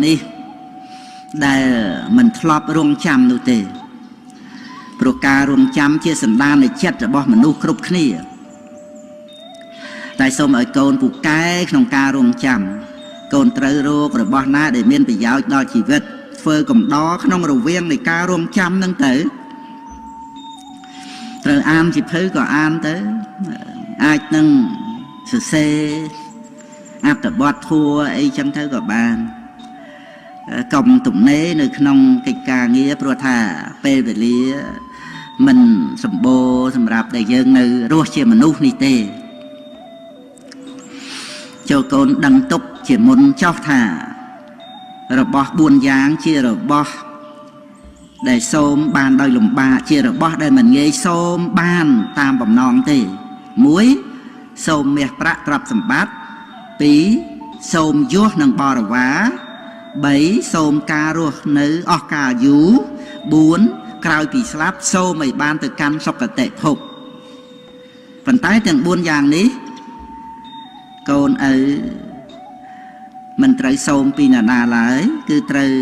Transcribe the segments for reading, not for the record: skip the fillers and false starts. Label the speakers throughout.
Speaker 1: នេះដែលមិនធ្លាប់រងចាំនោះទេព្រោះការរងចាំជាសន្តាននៃចិត្តរបស់មនុស្សគ្រប់គ្នាតែសូមឲ្យកូនពូកែក្នុងការរងចាំកូនត្រូវរករបស់ណាដែលមានប្រយោជន៍ដល់ជីវិតធ្វើកំដរក្នុងរវាងនៃការរងចាំហ្នឹងទៅត្រូវអានជាភៅក៏អានទៅអាចនឹងសរសេរអត្ថបទធัวអីចឹងទៅក៏បានកុំទំនេរនៅក្នុងកិច្ចការងារព្រោះថាពេលវេលាមិនសម្បូរសម្រាប់ដែលយើងនៅរស់ជាមនុស្សនេះទេចូលកូនដឹងទុកជាមុនចោះថារបស់4យ៉ាងជារបស់ដែលសូមបានដោយលំបាកជារបស់ដែលមិនងាយសូមបានតាមបំណងទេ1សូមមាសប្រាក់ទ្រព្យសម្បត្តិ2សូមយសនិងបរិវារ3សូមការរស់នៅអស់កាលយូរ4ក្រោយពីស្លាប់សូមឲ្យបានទៅកាន់សុគតិភពប៉ុន្តែទាំង4យ៉ាងនេះកូនឪមិនត្រូវសូមពីអ្នកណាឡើយគឺត្រូវ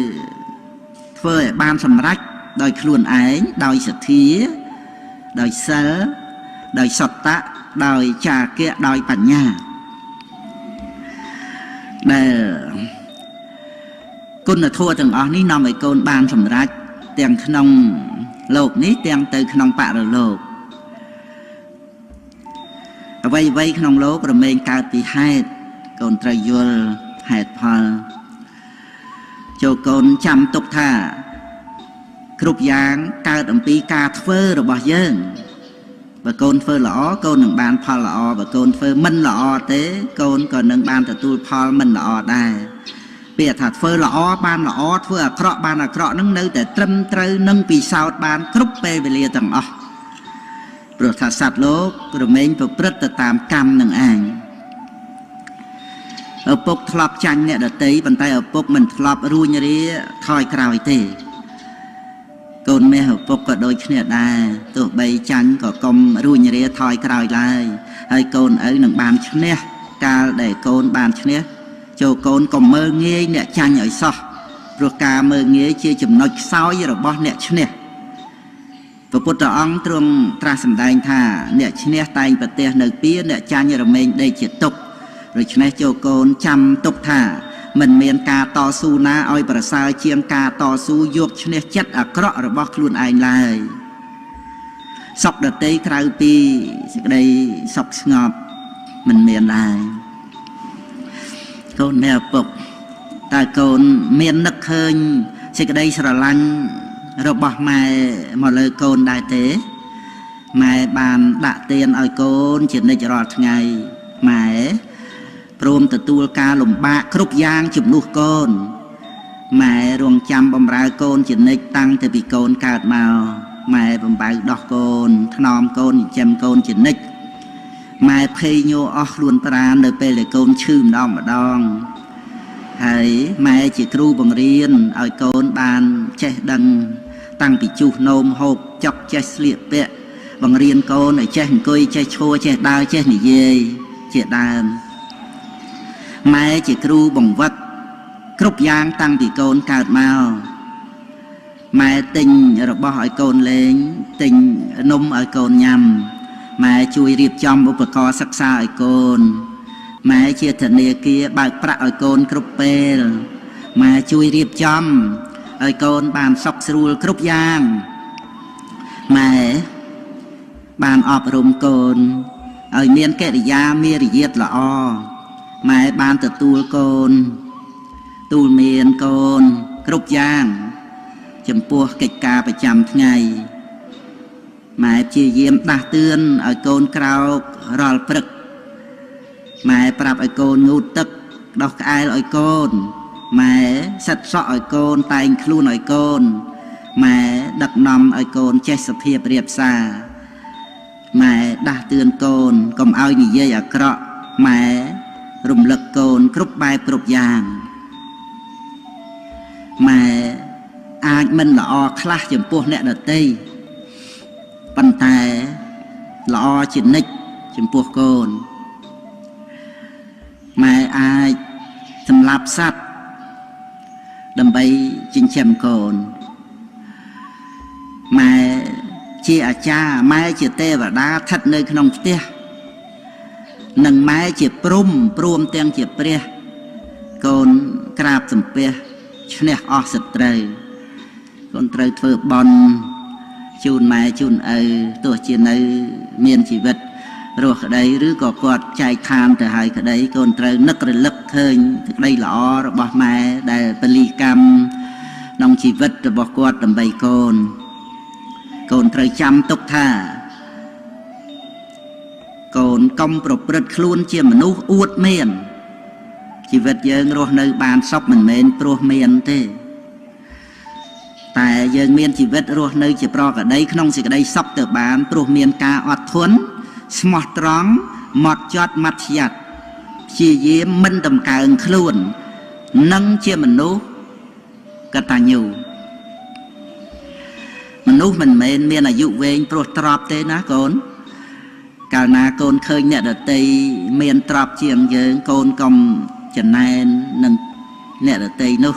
Speaker 1: ធ្វើឲ្យបានសម្រេចដោយខ្លួនឯងដោយសទ្ធាដោយសិលដោយសត្តៈដោយចាគៈដោយបញ្ញាដែលគុណធម៌ទាំងអស់នេះនាំឲ្យកូនបានសម្រេចទាំងក្នុងលោកនេះទាំងទៅក្នុងបរលោកអ្វីៗក្នុងលោករមែងកើតពីហេតុកូនត្រូវយល់ហេតុផលចូលកូនចាំទុកថាគ្រប់យ៉ាងកើតអំពីការធ្វើរបស់យើងបើកូនធ្វើល្អកូននឹងបានផលល្អបើកូនធ្វើមិនល្អទេកូនក៏នឹងបានទទួលផលមិនល្អដែរពាក្យថាធ្វើល្អបានល្អធ្វើអាក្រក់បានអាក្រក់នឹងនៅតែត្រឹមត្រូវនឹងពិសោធន៍បានគ្រប់ពេលវេលាទាំងអស់ព្រោះថាសត្វលោករមែងប្រព្រឹត្តទៅតាមកម្មនឹងឯងឪពុកធ្លាប់ចាញ់អ្នកដទៃប៉ុន្តែឪពុកមិនធ្លាប់រួញរាថយក្រោយទេកូនមាសឪពុកក៏ដូចគ្នាដែរទោះបីចាញ់ក៏កុំរួញរាថយក្រោយឡើយហើយកូនឪនឹងបានឈ្នះកាលដែលកូនបានឈ្នះចូលកូនកុំមើលងាយអ្នកចាញ់ឲ្យសោះព្រោះការមើលងាយជាចំណុចខ្សោយរបស់អ្នកឈ្នះព្រះពុទ្ធអង្គទ្រង់ត្រាស់សម្ដែងថាអ្នកឈ្នះតែងប្រទះនៅពៀអ្នកចាញ់រមែងដេកជាទុក្ខដូច្នេះចូលកូនចាំទុកថាមិនមានការតស៊ូណាឲ្យប្រសើរជាងការតស៊ូយកឈ្នះចិត្តអាក្រក់របស់ខ្លួនឯងឡើយសុខដតីក្រៅពីសេចក្តីសុខស្ងប់មិនមានដែរកូនអ្នកឪពុកតើកូនមាននឹកឃើញសេចក្តីស្រឡាញ់របស់ម៉ែមកលើកូនដែរទេម៉ែបានដាក់ទានឲ្យកូនជានិច្ចរាល់ថ្ងៃម៉ែព្រមទទួលការលំបាកគ្រប់យ៉ាងជំនួសកូនម៉ែរងចាំបំរើកូនជានិច្ចតាំងពីកូនកើតមកម៉ែបំបៅដោះកូនថ្នមកូនចិញ្ចឹមកូនជានិច្ចម៉ែភ័យញ័រអស់ខ្លួនប្រាណនៅពេលដែលកូនឈឺម្ដងហើយម៉ែជាគ្រូបង្រៀនឲ្យកូនបានចេះដឹងតាំងពីជុះនោមហូបចុកចេះស្លៀកពាក់បង្រៀនកូនឲ្យចេះអង្គុយចេះឈរចេះដើរចេះនិយាយជាដើមម៉ែជាគ្រូបង្វឹកគ្រប់យ៉ាងតាំងពីកូនកើតមកម៉ែទិញរបស់ឲ្យកូនលេងទិញនំឲ្យកូនញ៉ាំម៉ែជួយរៀបចំឧបករណ៍សិក្សាឲ្យកូនម៉ែជាធនាគារបើកប្រាក់ឲ្យកូនគ្រប់ពេលម៉ែជួយរៀបចំឲ្យកូនបានសុខស្រួលគ្រប់យ៉ាងម៉ែបានអប់រំកូនឲ្យមានកិរិយាមារយាទល្អម៉ែបានទទួលកូនទូលមានកូនគ្រប់យ៉ាងចំពោះកិច្ចការប្រចាំថ្ងៃម៉ែព្យាយាមដាស់តឿនឲ្យកូនក្រោករាល់ព្រឹកម៉ែប្រាប់ឲ្យកូនងូតទឹកដោះក្អែលឲ្យកូនម៉ែសិតសក់ឲ្យកូនតែងខ្លួនឲ្យកូនម៉ែដឹកនាំឲ្យកូនចេះសុភាពរៀបសារម៉ែដាស់តឿនកូនកុំឲ្យនិយាយអាក្រក់ម៉ែរំលឹកកូនគ្រប់បែបគ្រប់យ៉ាងម៉ែអាចមិនល្អខ្លះចំពោះអ្នកដទៃប៉ុន្តែល្អជានិច្ចចំពោះកូនម៉ែអាចសម្លាប់សត្វ đầm bay chinh chém cồn mà chia cha mai chia tê và đá thật nơi không tia nâng mai chia prum tiếng chia pre cồn crab sầm pe chne o sệt trời cồn trời thưa bòn chun mai chunตัวchia nơi miền chỉ vật rồi cái đấy rứa có quạt chạy tham từ hai cái đấy còn trời nấc rồi lấp khơi đây lọ rồi bỏ mai để peli cam nông chỉ vật rồi bỏ quạt đầm bầy cồn trời chăm tốc tha cồn công bộc bật luôn chia mà nấu uất miền chỉ vật dương rồi nơi bàn sóc mình men pro miền thế tại dương miền chỉ vật rồi nơi chỉ pro cả đấy không chỉ cái đây sóc từ bàn pro miền ca ọt thuấn smart strong mọt chót mặt chặt chia dễ minh tầm càng luôn nâng chia mình nấu cả ta nhiều mình nấu mình miền là dụ về pro trap thế ná con cả na con khơi nhận được tây miền trap chiềng với con cầm chân này nâng nhận được tây nô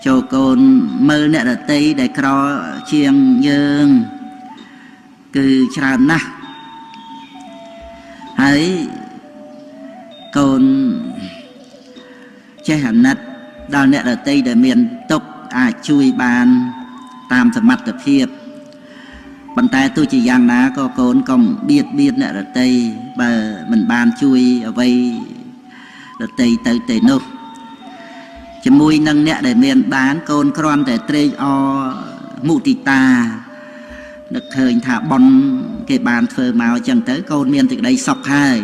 Speaker 1: cho con mơ nhận được tây để cò chiềng dương cứ chán na hãy còn che hẳn nát đào nẹt ở tây để miền tốc chui bàn tam thầm mặt tập hiệp bàn tay tôi chỉ giang ná có cồn còn biết nẹt ở tây và mình bàn chui ở vây ở tây tới nô chỉ mùi nâng nẹt để miền bán cồn con để trê o mụ tì ta được thời thả bòn cái bàn phơi màu chẳng tới con miền từ đây sọc hai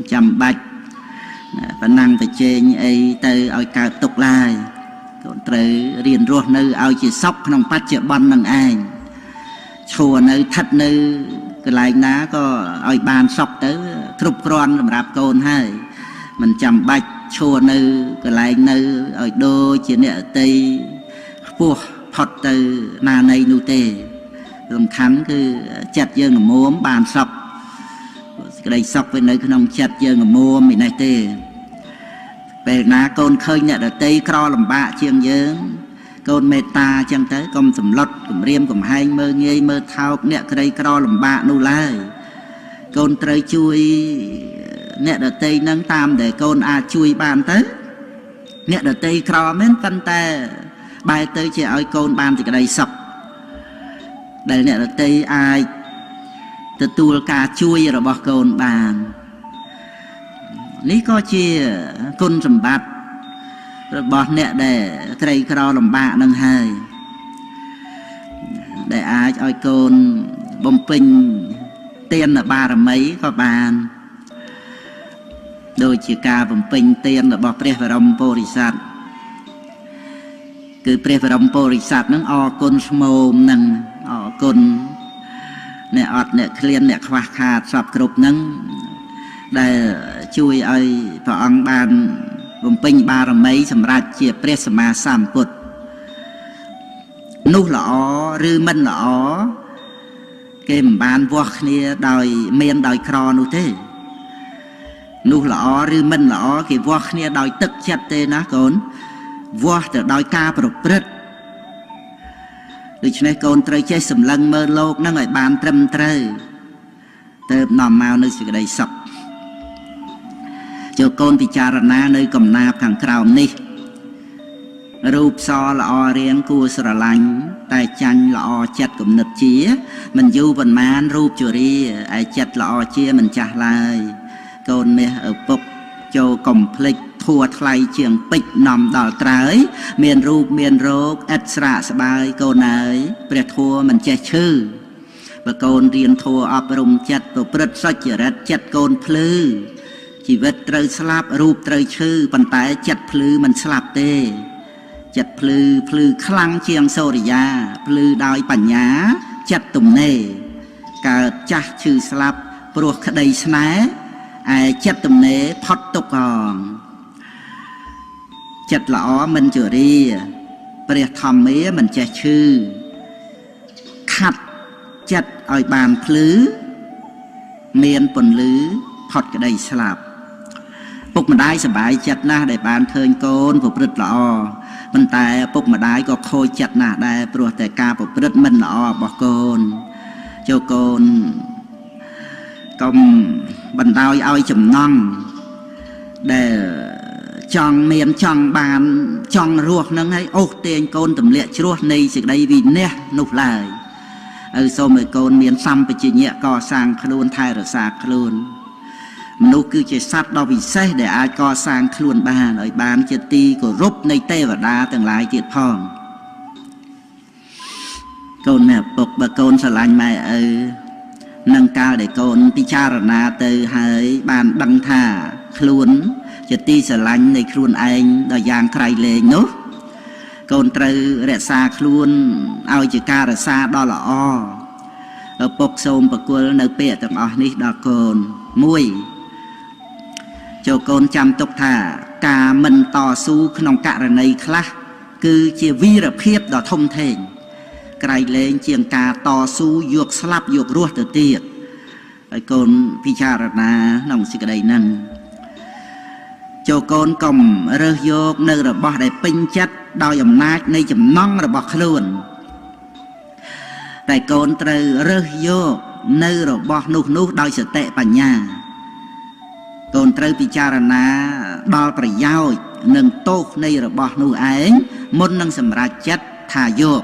Speaker 1: chầm bạch và năng phải trên ấy từ ao cao tục lại còn tới riêng ruột nơi ao chỉ sọc không bắt chợ bòn năng anh chùa nơi thật nơi cái lại ná có ao bàn sọc tới trục con làm rạp con hai mình chầm bạch chùa nơi cái lại nơi ao đô chỉ nè tây vua phật từ na này nu tê làm khánh cứ chặt dương là múa bàn sọc cái đây sọc với nơi không chặt dương là mua mình này tê về ná con khơi nhận ở tây cro làm bạ chiêng dương con mê ta chẳng tới con sầm lót cùng riêng cùng hai mơ nghe mơ thao nè cái đây cro làm bạ nô lai con trời chui nè ở tây nâng tam để con chui bàn tới nè ở tây cro mến phân ta bài tới chỉ ở con bàn thì cái đây sọc đây nè là tây ai từ tua cá chui rồi bỏ cồn bàn lý có chia côn sầm bát rồi bỏ nè để cây cỏ làm bạ nâng hai để ai cho cồn bông pin tiền là ba là mấy có bàn đôi chia ca bông pin tiền là bỏ pre và rong porisat cứ pre và rong porisat nó o côn mồm nâng con nè ọt nè khliên nè khoa khát sọp cục nâng để chui ai vào ăn bàn vùng pin ba rồi mấy sầm ra chia presma sam cột nút lọ rư minh lọ cái bàn vua kia đòi miền đòi cò nút thế nút lọ rư minh lọ cái vua kia đòi tức chặt thế ná con vua từ đòi ca bộc bật cho nên con trời chơi sầm lăng mơ lô nó lại bàn trầm trời từ nằm màu nơi sự đầy sập cho con thì cha na nơi cầm nạp thằng cào ni rụp so là o riêng cua sờ lạnh tay chanh là o chặt cùng nứt chía mình du vần man rụp chùa đi ai chặt là o chia mình chặt lại con mẹ ở bốc cho complete thua thay trường bích nằm đỏ trái miền rụp miền rốt ít sạ bài con này bẹt thua mình che chư và con riêng thua ấp rung chặt và bật soi chở chặt con phư chỉ vật trời slap rụp trời chư bàn tay chặt phư mình slap tê chặt phư khăng chiang sâu để ra phư đòi bản nhá chặt tùng nề cả chặt chư slap pro đầy sná ai chặt tùng nề phật tục còn chặt lõ mình chữa đi bẹt thầm mía mình che chư khát chặt ở bàn phứ miền bồn lứ phật cái đầy slap ពុកម្ដាយសប្បាយចិត្តណាស់ដែលបានឃើញកូនប្រព្រឹត្តល្អប៉ុន្តែពុកម្ដាយក៏ខូចចិត្តណាស់ដែរព្រោះតែការប្រព្រឹត្តមិនល្អរបស់កូនចូលកូនកុំបណ្ដោយឲ្យចំណង់ដែលចង់មានចង់បានចង់រស់នឹងឲ្យអូសទាញកូនទម្លាក់ជ្រោះនៃសេចក្តីវិន័យនោះឡើយឲ្យសូមឲ្យកូនមានសម្បជញ្ញៈកសាងខ្លួនថែរក្សាខ្លួនមនុស្សគឺជាសត្វដ៏វិសេសដែលអាចកសាងខ្លួនបានឲ្យបានជាទីគោរពនៃទេវតាទាំងឡាយទៀតផងកូនម៉ែឪពុកបើកូនស្រឡាញ់ម៉ែឪនឹងកាលដែលកូនពិចារណាទៅហើយបានដឹងថាខ្លួនជាទីស្រឡាញ់នៃខ្លួនឯងដ៏យ៉ាងក្រៃលែងនោះកូនត្រូវរក្សាខ្លួនឲ្យជាការរក្សាដ៏ល្អឪពុកសូមប្រគល់នៅពាក្យទាំងអស់នេះដល់កូន1ចូលកូនចាំទុកថាការមិនតស៊ូក្នុងករណីខ្លះគឺជាវីរភាពដ៏ធំធេងក្រៃលែងជាងការតស៊ូយកស្លាប់យករស់ទៅទៀតហើយកូនពិចារណាក្នុងសេចក្តីហ្នឹងចូលកូនកុំរើសយកនៅរបស់ដែលពេញចិត្តដោយអំណាចនៃចំណង់របស់ខ្លួនតែកូនត្រូវរើសយកនៅរបស់នោះដោយសតិបញ្ញាកូនត្រូវពិចារណាដល់ប្រយោជន៍និងទោសនៃរបស់នោះឯងមុននឹងសម្រេចចិត្តថាយក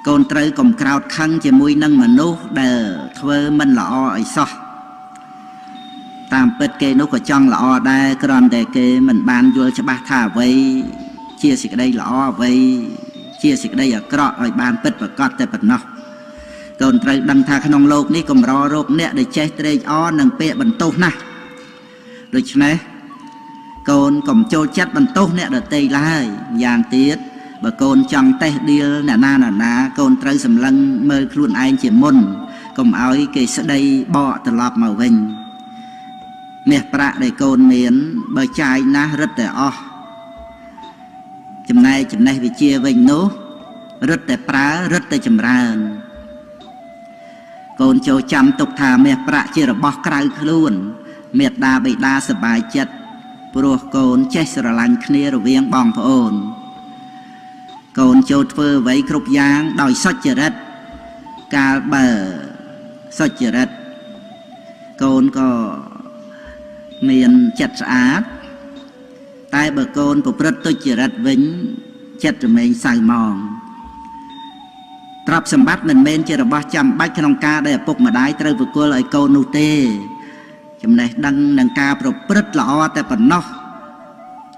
Speaker 1: កូនត្រូវកុំក្រោតខឹងជាមួយនឹងមនុស្សដែលធ្វើមិនល្អឲ្យសោះតាមពិតគេនោះក៏ចង់ល្អដែរគ្រាន់តែគេមិនបានយល់ច្បាស់ថាអ្វីជាសេចក្តីល្អអ្វីជាសេចក្តីអាក្រក់ឲ្យបានពិតប្រាកដតែប៉ុណ្ណោះកូនត្រូវដឹងថាក្នុងโลกនេះកម្ររកអ្នកដែលចេះត្រេកអរនឹងពាក្យបន្ទោសណាស់ដូច្នេះកូនកុំចូលចិត្តបន្ទោសអ្នកដទៃឡើយយ៉ាងទៀតបើកូនចង់តេះដៀលអ្នកណាកូនត្រូវសម្លឹងមើលខ្លួនឯងជាមុនកុំឲ្យគេស្ដីបកត្រឡប់មកវិញមាសប្រាក់ដែលកូនមានបើចាយណាស់រឹតតែអស់ចំណែកចំណេះវិជ្ជាវិញនោះរឹតតែប្រើរឹតតែចម្រើនកូនចូលចាំទុកថាមាសប្រាក់ជារបស់ក្រៅខ្លួនមេត្តាបិតាសប្បាយចិត្តព្រោះកូនចេះស្រឡាញ់គ្នារវាងបងប្អូនកូនចូលធ្វើអ្វីគ្រប់យ៉ាងដោយសុចរិតកាលបើសុចរិតកូនក៏មានចិត្តស្អាតតែបើកូនប្រព្រឹត្តទុច្ចរិតវិញចិត្តរមែងសៅហ្មងទ្រព្យសម្បត្តិមិនមែនជារបស់ចាំបាច់ក្នុងការដែលឪពុកម្ដាយត្រូវប្រគល់ឲ្យកូននោះទេចំណេះដឹងនឹងការប្រព្រឹត្តល្អតែប៉ុណ្ណោះ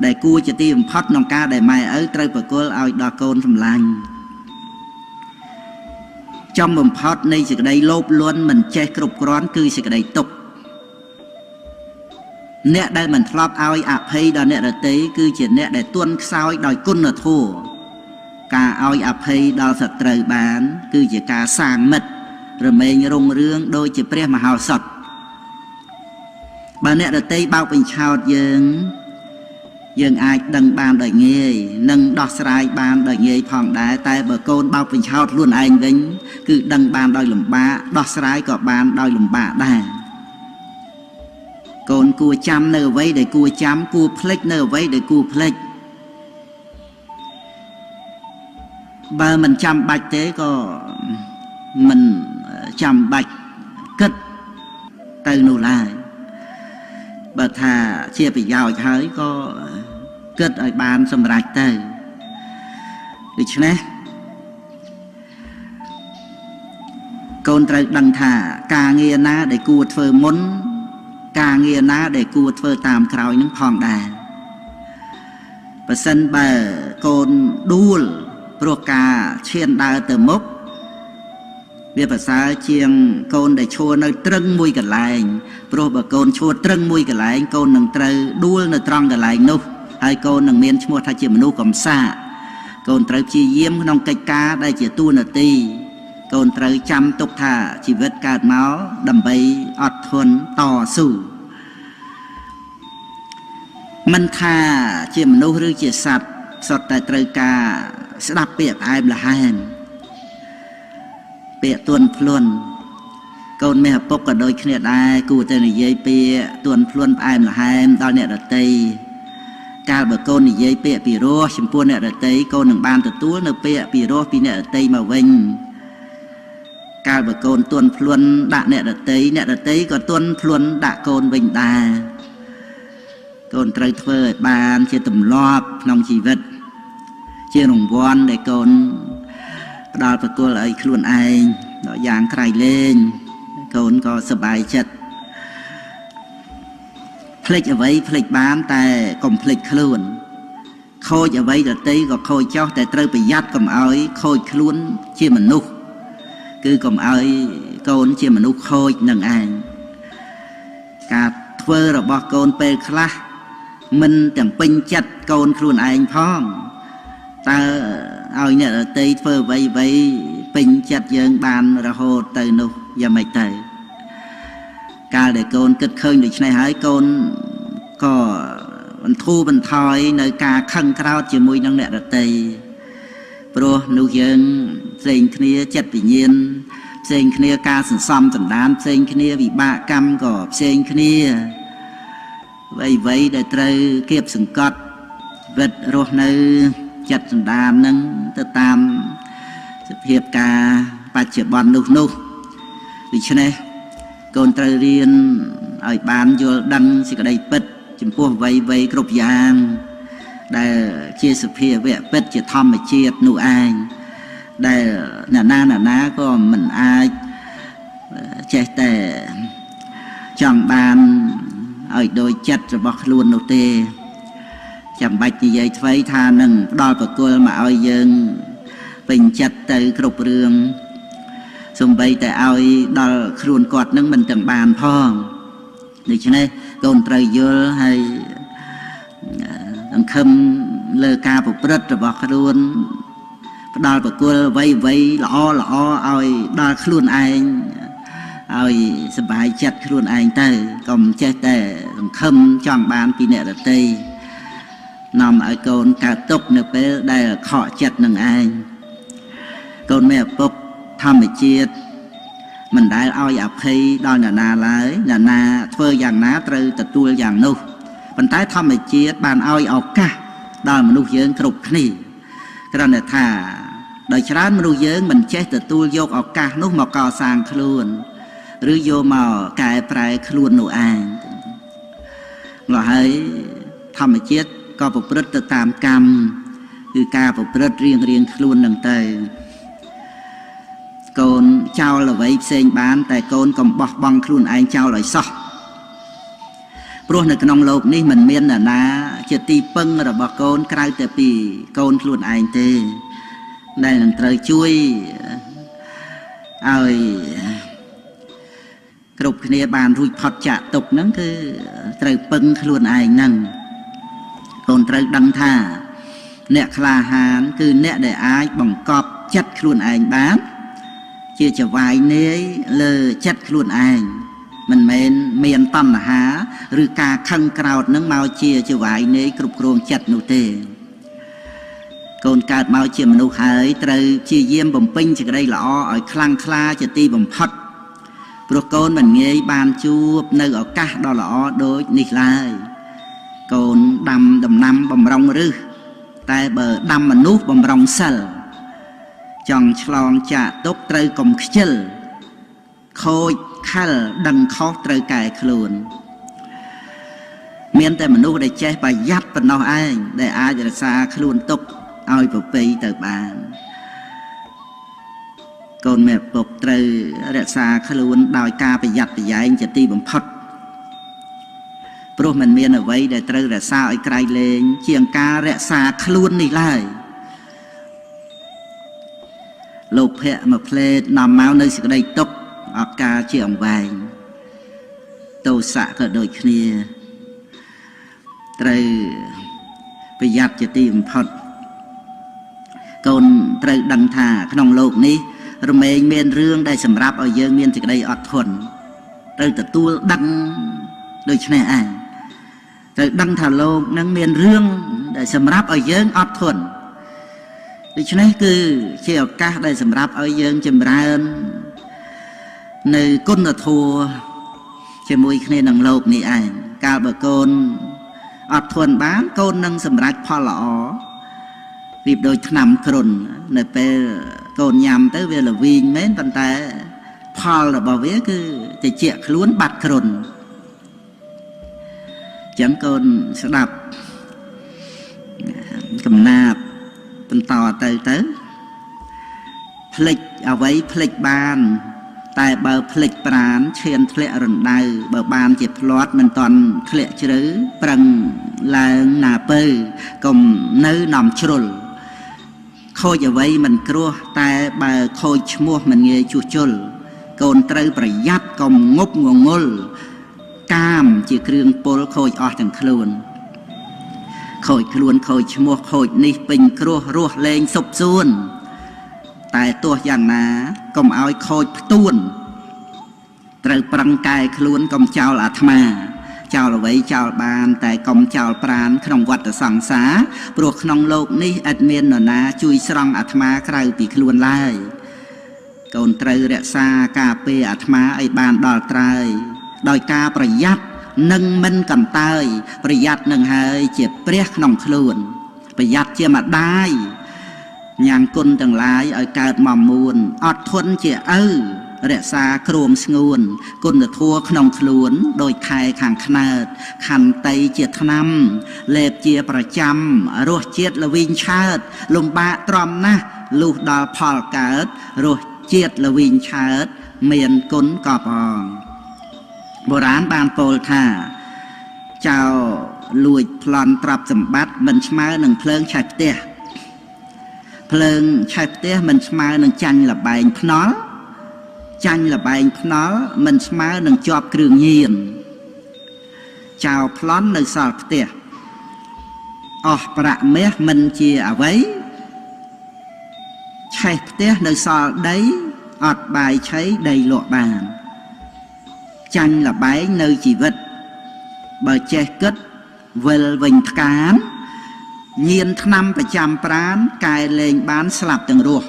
Speaker 1: ដែលគួរជាទីបំផុតក្នុងការដែលម៉ែឪត្រូវប្រគល់ឲ្យដល់កូនសម្លាញ់ចំបំផុតនៃសេចក្តីលោភលន់មិនចេះគ្រប់គ្រាន់គឺសេចក្តីទុក្ខអ្នកដែលមិនធ្លាប់ឲ្យអភ័យដល់អ្នកដទៃគឺជាអ្នកដែលទន់ខ្សោយដោយគុណធម៌ការឲ្យអភ័យដល់សត្រូវបានគឺជាការសាងមិត្តរមែងរុងរឿងដូចជាព្រះមហោសថបើអ្នកដទៃបោកបញ្ឆោតយើងអាចដឹងបានដោយងាយនិងដោះស្រាយបានដោយងាយផងដែរតែបើកូនបោកបញ្ឆោតខ្លួនឯងវិញគឺដឹងបានដោយលំបាកដោះស្រាយក៏បានដោយលំបាកដែរកូនគួរចាំនៅអ្វីដែលគួរចាំគួរភ្លេចនៅអ្វីដែលគួរភ្លេចបើមិនចាំបាច់ទេក៏មិនចាំបាច់គិតទៅនោះឡើយបើថាជាប្រយោជន៍ហើយក៏គិតឲ្យបានសម្រេចទៅដូច្នេះកូនត្រូវដឹងថាការងារណាដែលគួរធ្វើមុនការងារណាដែលគួរធ្វើតាមក្រោយនឹងផងដែរបើសិនបើកូនដួលព្រោះការឈានដើរទៅមុខវាប្រសើរជាងកូនដែលឈរនៅត្រឹងមួយកន្លែងព្រោះបើកូនឈរត្រឹងមួយកន្លែងកូននឹងត្រូវដួលនៅត្រង់កន្លែងនោះហើយកូននឹងមានឈ្មោះថាជាមនុស្សកំសាកកូនត្រូវព្យាយាមក្នុងកិច្ចការដែលជាតួនាទីកូនត្រូវចាំទុកថាជីវិតកើតមកដើម្បីអត់ធន់តស៊ូមិនថាជាមនុស្សឬជាសត្វសុទ្ធតែត្រូវការស្ដាប់ពាក្យផ្អែមល្ហែមពាក្យទន់ភ្លន់ កូនមេពុកក៏ដូចគ្នាដែរគួរតែនិយាយពាក្យទួនភ្លួនផ្អែមល្ហែមដល់អ្នកដទៃកាលបើកូននិយាយពាក្យពីរោះចំពោះអ្នកដទៃកូននឹងបានទទួលនៅពាក្យពីរោះពីអ្នកដទៃមកវិញកាលបើកូនទួនភ្លួនដាក់អ្នកដទៃក៏ទួនភ្លួនដាក់កូនវិញដែរកូនត្រូវធ្វើឲ្យបានជាទម្លាប់ក្នុងជីវិតជារង្វាន់ដែលកូនផ្ដល់ប្រគល់ឲ្យខ្លួនឯងដល់យ៉ាងក្រៃលែងកូនក៏សប្បាយចិត្តភ្លេចអ្វីភ្លេចបានតែកុំភ្លេចខ្លួនខូចអ្វីដទៃក៏ខូចចោលតែត្រូវប្រយ័ត្នកុំឲ្យខូចខ្លួនជាមនុស្សគឺកុំឲ្យកូនជាមនុស្សខូចនឹងឯងការធ្វើរបស់កូនពេលខ្លះមិនទាំងពេញចិត្តកូនខ្លួនឯងផងតើឲ្យអ្នកដទៃធ្វើអ្វីពេញចិត្តយើងបានរហូតទៅនោះយ៉ាងម៉េចទៅកាលដែលកូនគិតឃើញដូច្នេះហើយកូនក៏បន្ធូរបន្ថយនៅការខឹងក្រោធជាមួយនឹងអ្នកដទៃព្រោះនោះយើងផ្សេងគ្នាចិត្តវិញ្ញាណផ្សេងគ្នាការសន្សំសន្តានផ្សេងគ្នាវិបាកកម្មក៏ផ្សេងគ្នាអ្វីដែលត្រូវគៀបសង្កត់វិតរស់នៅចិត្តសន្តាននឹងទៅតាមសភាពការបច្ចុប្បន្ននោះដូច្នេះកូនត្រូវរៀនឲ្យបានយល់ដឹងសេចក្តីពិតចំពោះអ្វីគ្រប់យ៉ាងដែលជាសភាវៈពិតជាធម្មជាតិនោះឯងដែលអ្នកណាក៏មិនអាចចេះតែចង់បានឲ្យដោយចិត្តរបស់ខ្លួននោះទេចាំបាច់និយាយថ្មីថានឹងផ្ដល់ប្រគល់មកឲ្យយើងពេញចិត្តទៅគ្រប់រឿងសំបីតែឲ្យដល់ខ្លួនគាត់នឹងមិនទាំងបានផងដូច្នេះកូនត្រូវយល់ហើយសង្ឃឹមលើការប្រព្រឹត្តរបស់ខ្លួនផ្ដល់ប្រគល់អ្វីល្អឲ្យដល់ខ្លួនឯងឲ្យសប្បាយចិត្តខ្លួនឯងទៅកុំចេះតែសង្ឃឹមចង់បានពីអ្នកដទៃនាំឲ្យកូនកើតទុក្ខនៅពេលដែលខកចិត្តនឹងឯងកូនមេឪពុកធម្មជាតិមិនដែលឲ្យអភ័យដល់អ្នកណាឡើយអ្នកណាធ្វើយ៉ាងណាត្រូវទទួលយ៉ាងនោះប៉ុន្តែធម្មជាតិបានឲ្យឱកាសដល់មនុស្សយើងគ្រប់គ្នាគ្រាន់តែថាដោយច្រើនមនុស្សយើងមិនចេះទទួលយកឱកាសនោះមកកសាងខ្លួនឬយកមកកែប្រែខ្លួននោះឯងម្ល៉េះហើយធម្មជាតិក៏ប្រព្រឹត្តទៅតាមកម្មគឺការប្រព្រឹត្តរៀងខ្លួននឹងទៅកូនចោលអ្វីផ្សេងបានតែកូនកុំបោះបង់ខ្លួនឯងចោលឲ្យសោះព្រោះនៅក្នុងโลกនេះមិនមានអ្នកណាជាទីពឹងរបស់កូនក្រៅតែពីកូនខ្លួនឯងទេដែលនឹងត្រូវជួយឲ្យគ្រប់គ្នាបានរួចផុតចាកទុក្ខហ្នឹងគឺត្រូវពឹងខ្លួនឯងហ្នឹងកូនត្រូវដឹងថាអ្នកក្លាហានគឺអ្នកដែលអាចបង្កប់ចិត្តខ្លួនឯងបានជាចវាយនាយលើចិត្តខ្លួនឯងមិនមែនមានតណ្ហាឬការខឹងក្រោធនឹងមកជាចវាយនាយគ្រប់គ្រងចិត្តនោះទេកូនកើតមកជាមនុស្សហើយត្រូវព្យាយាមបំពេញសេចក្តីល្អឲ្យខ្លាំងក្លាជាទីបំផុតព្រោះកូនមិនងាយបានជួបនៅឱកាសដ៏ល្អដូចនេះឡើយកូនដាំដំណាំបំរុងឫសតែបើដាំមនុស្សបំរុងសិលចង់ឆ្លងចាកទុក្ខត្រូវកុំខ្ជិលខូចខលដឹងខុសត្រូវកែខ្លួនមានតែមនុស្សដែលចេះប្រយ័ត្នប៉ុណ្ណោះឯងដែលអាចរក្សាខ្លួនទុកឲ្យប្រពៃទៅបានកូនមេពុកត្រូវរក្សាខ្លួនដោយការប្រយ័ត្នប្រយែងជាទីបំផុតព្រោះมันមានអ្វីដែលត្រូវរក្សាឲ្យក្រៃលែងជាងការរក្សាខ្លួននេះឡើយលោកភៈមួយផ្លេតនាំមកនៅសេចក្តីទុក្ខអត់ការជាអង្វែងទោសៈក៏ដូចគ្នាត្រូវប្រយ័ត្នជាទីបំផុតកូនត្រូវដឹងថាក្នុងโลกនេះរមែងមានរឿងដែលសម្រាប់ឲ្យយើងមានសេចក្តីអត់ធន់ត្រូវទទួលដឹងដូច្នេះឯងត្រូវដឹងថាโลกនឹងមានរឿងដែលសម្រាប់ឲ្យយើងអត់ធន់ដូច្នេះគឺជាឱកាសដែលសម្រាប់ឲ្យយើងចម្រើន នៅគុណធម៌ជាមួយគ្នានឹងលោកនេះឯងកាលបើកូនអត់ធន់បានកូននឹងសម្រេចផលល្អរៀបដូចថ្នាំគ្រុននៅពេលកូនញ៉ាំទៅវាល្វីងមែនប៉ុន្តែផលរបស់វាគឺតិចខ្លួនបាត់គ្រុនចឹងកូនស្ដាប់កំណាព្យបន្តទៅភ្លេចអ្វីភ្លេចបានតែបើភ្លេចប្រាណឈានធ្លាក់រណ្ដៅបើបានជាផ្្លាត់មិនតាន់ធ្លាក់ជ្រៅប្រឹងឡើងណាពើកុំនៅនាំជ្រុលខូចអ្វីមិនគ្រោះតែបើខូចឈ្មោះមិនងាយជួសជុលកូនត្រូវប្រយ័ត្នកុំងប់ងងុលកាមជាគ្រឿងពុលខូចអស់ទាំងខ្លួនខូចខ្លួនខូចឈ្មោះខូចនេះពេញគ្រោះរស់លែងសុបសួនតែទោះយ៉ាងណាកុំឲ្យខូចផ្ទួនត្រូវប្រឹងកែខ្លួនកុំចោលអាត្មាចោលអ្វីចោលបានតែកុំចោលប្រាណក្នុងវដ្តសង្សារព្រោះក្នុងโลกនេះឥតមាននរណាជួយស្រង់អាត្មាក្រៅពីខ្លួនឡើយកូនត្រូវរក្សាការពារអាត្មាឲ្យបានដល់ត្រើយដោយការប្រយ័ត្ននឹងមិនកន្តើយប្រយ័ត្ននឹងហើយជាព្រះក្នុងខ្លួនប្រយ័ត្នជាម្ដាយញ៉ាំគុណទាំងឡាយឲ្យកើតមកមួនអត់ធន់ជាឪរក្សាគ្រងស្ងួនគុណធម៌ក្នុងខ្លួនដោយខែខាងខ្នើតខន្តីជាថ្នាំលេបជាប្រចាំរសជាតិល្វីងឆើតលំបាកទ្រាំណាស់លុះដល់ផលកើតរសជាតិល្វីងឆើតមានគុណកប់អងបុរាណបានពោលថាចៅលួចប្លន់ទ្រព្យសម្បត្តិមិនស្មើនឹងភ្លើងឆេះផ្ទះភ្លើងឆេះផ្ទះមិនស្មើនឹងចាញ់លបែងភ្នល់ចាញ់លបែងភ្នល់មិនស្មើនឹងជាប់គ្រឿងញៀនចៅប្លន់នៅសល់ផ្ទះអស់ប្រាក់មាសមិនជាអ្វីឆេះផ្ទះនៅសល់ដីអត់បាយឆៃដីលក់បានចាញ់លបែងនៅជីវិតបើចេះគិតវិលវិញថ្កានញៀនថ្នាំប្រចាំប្រាណកែលែងបានស្លាប់ទាំងរស់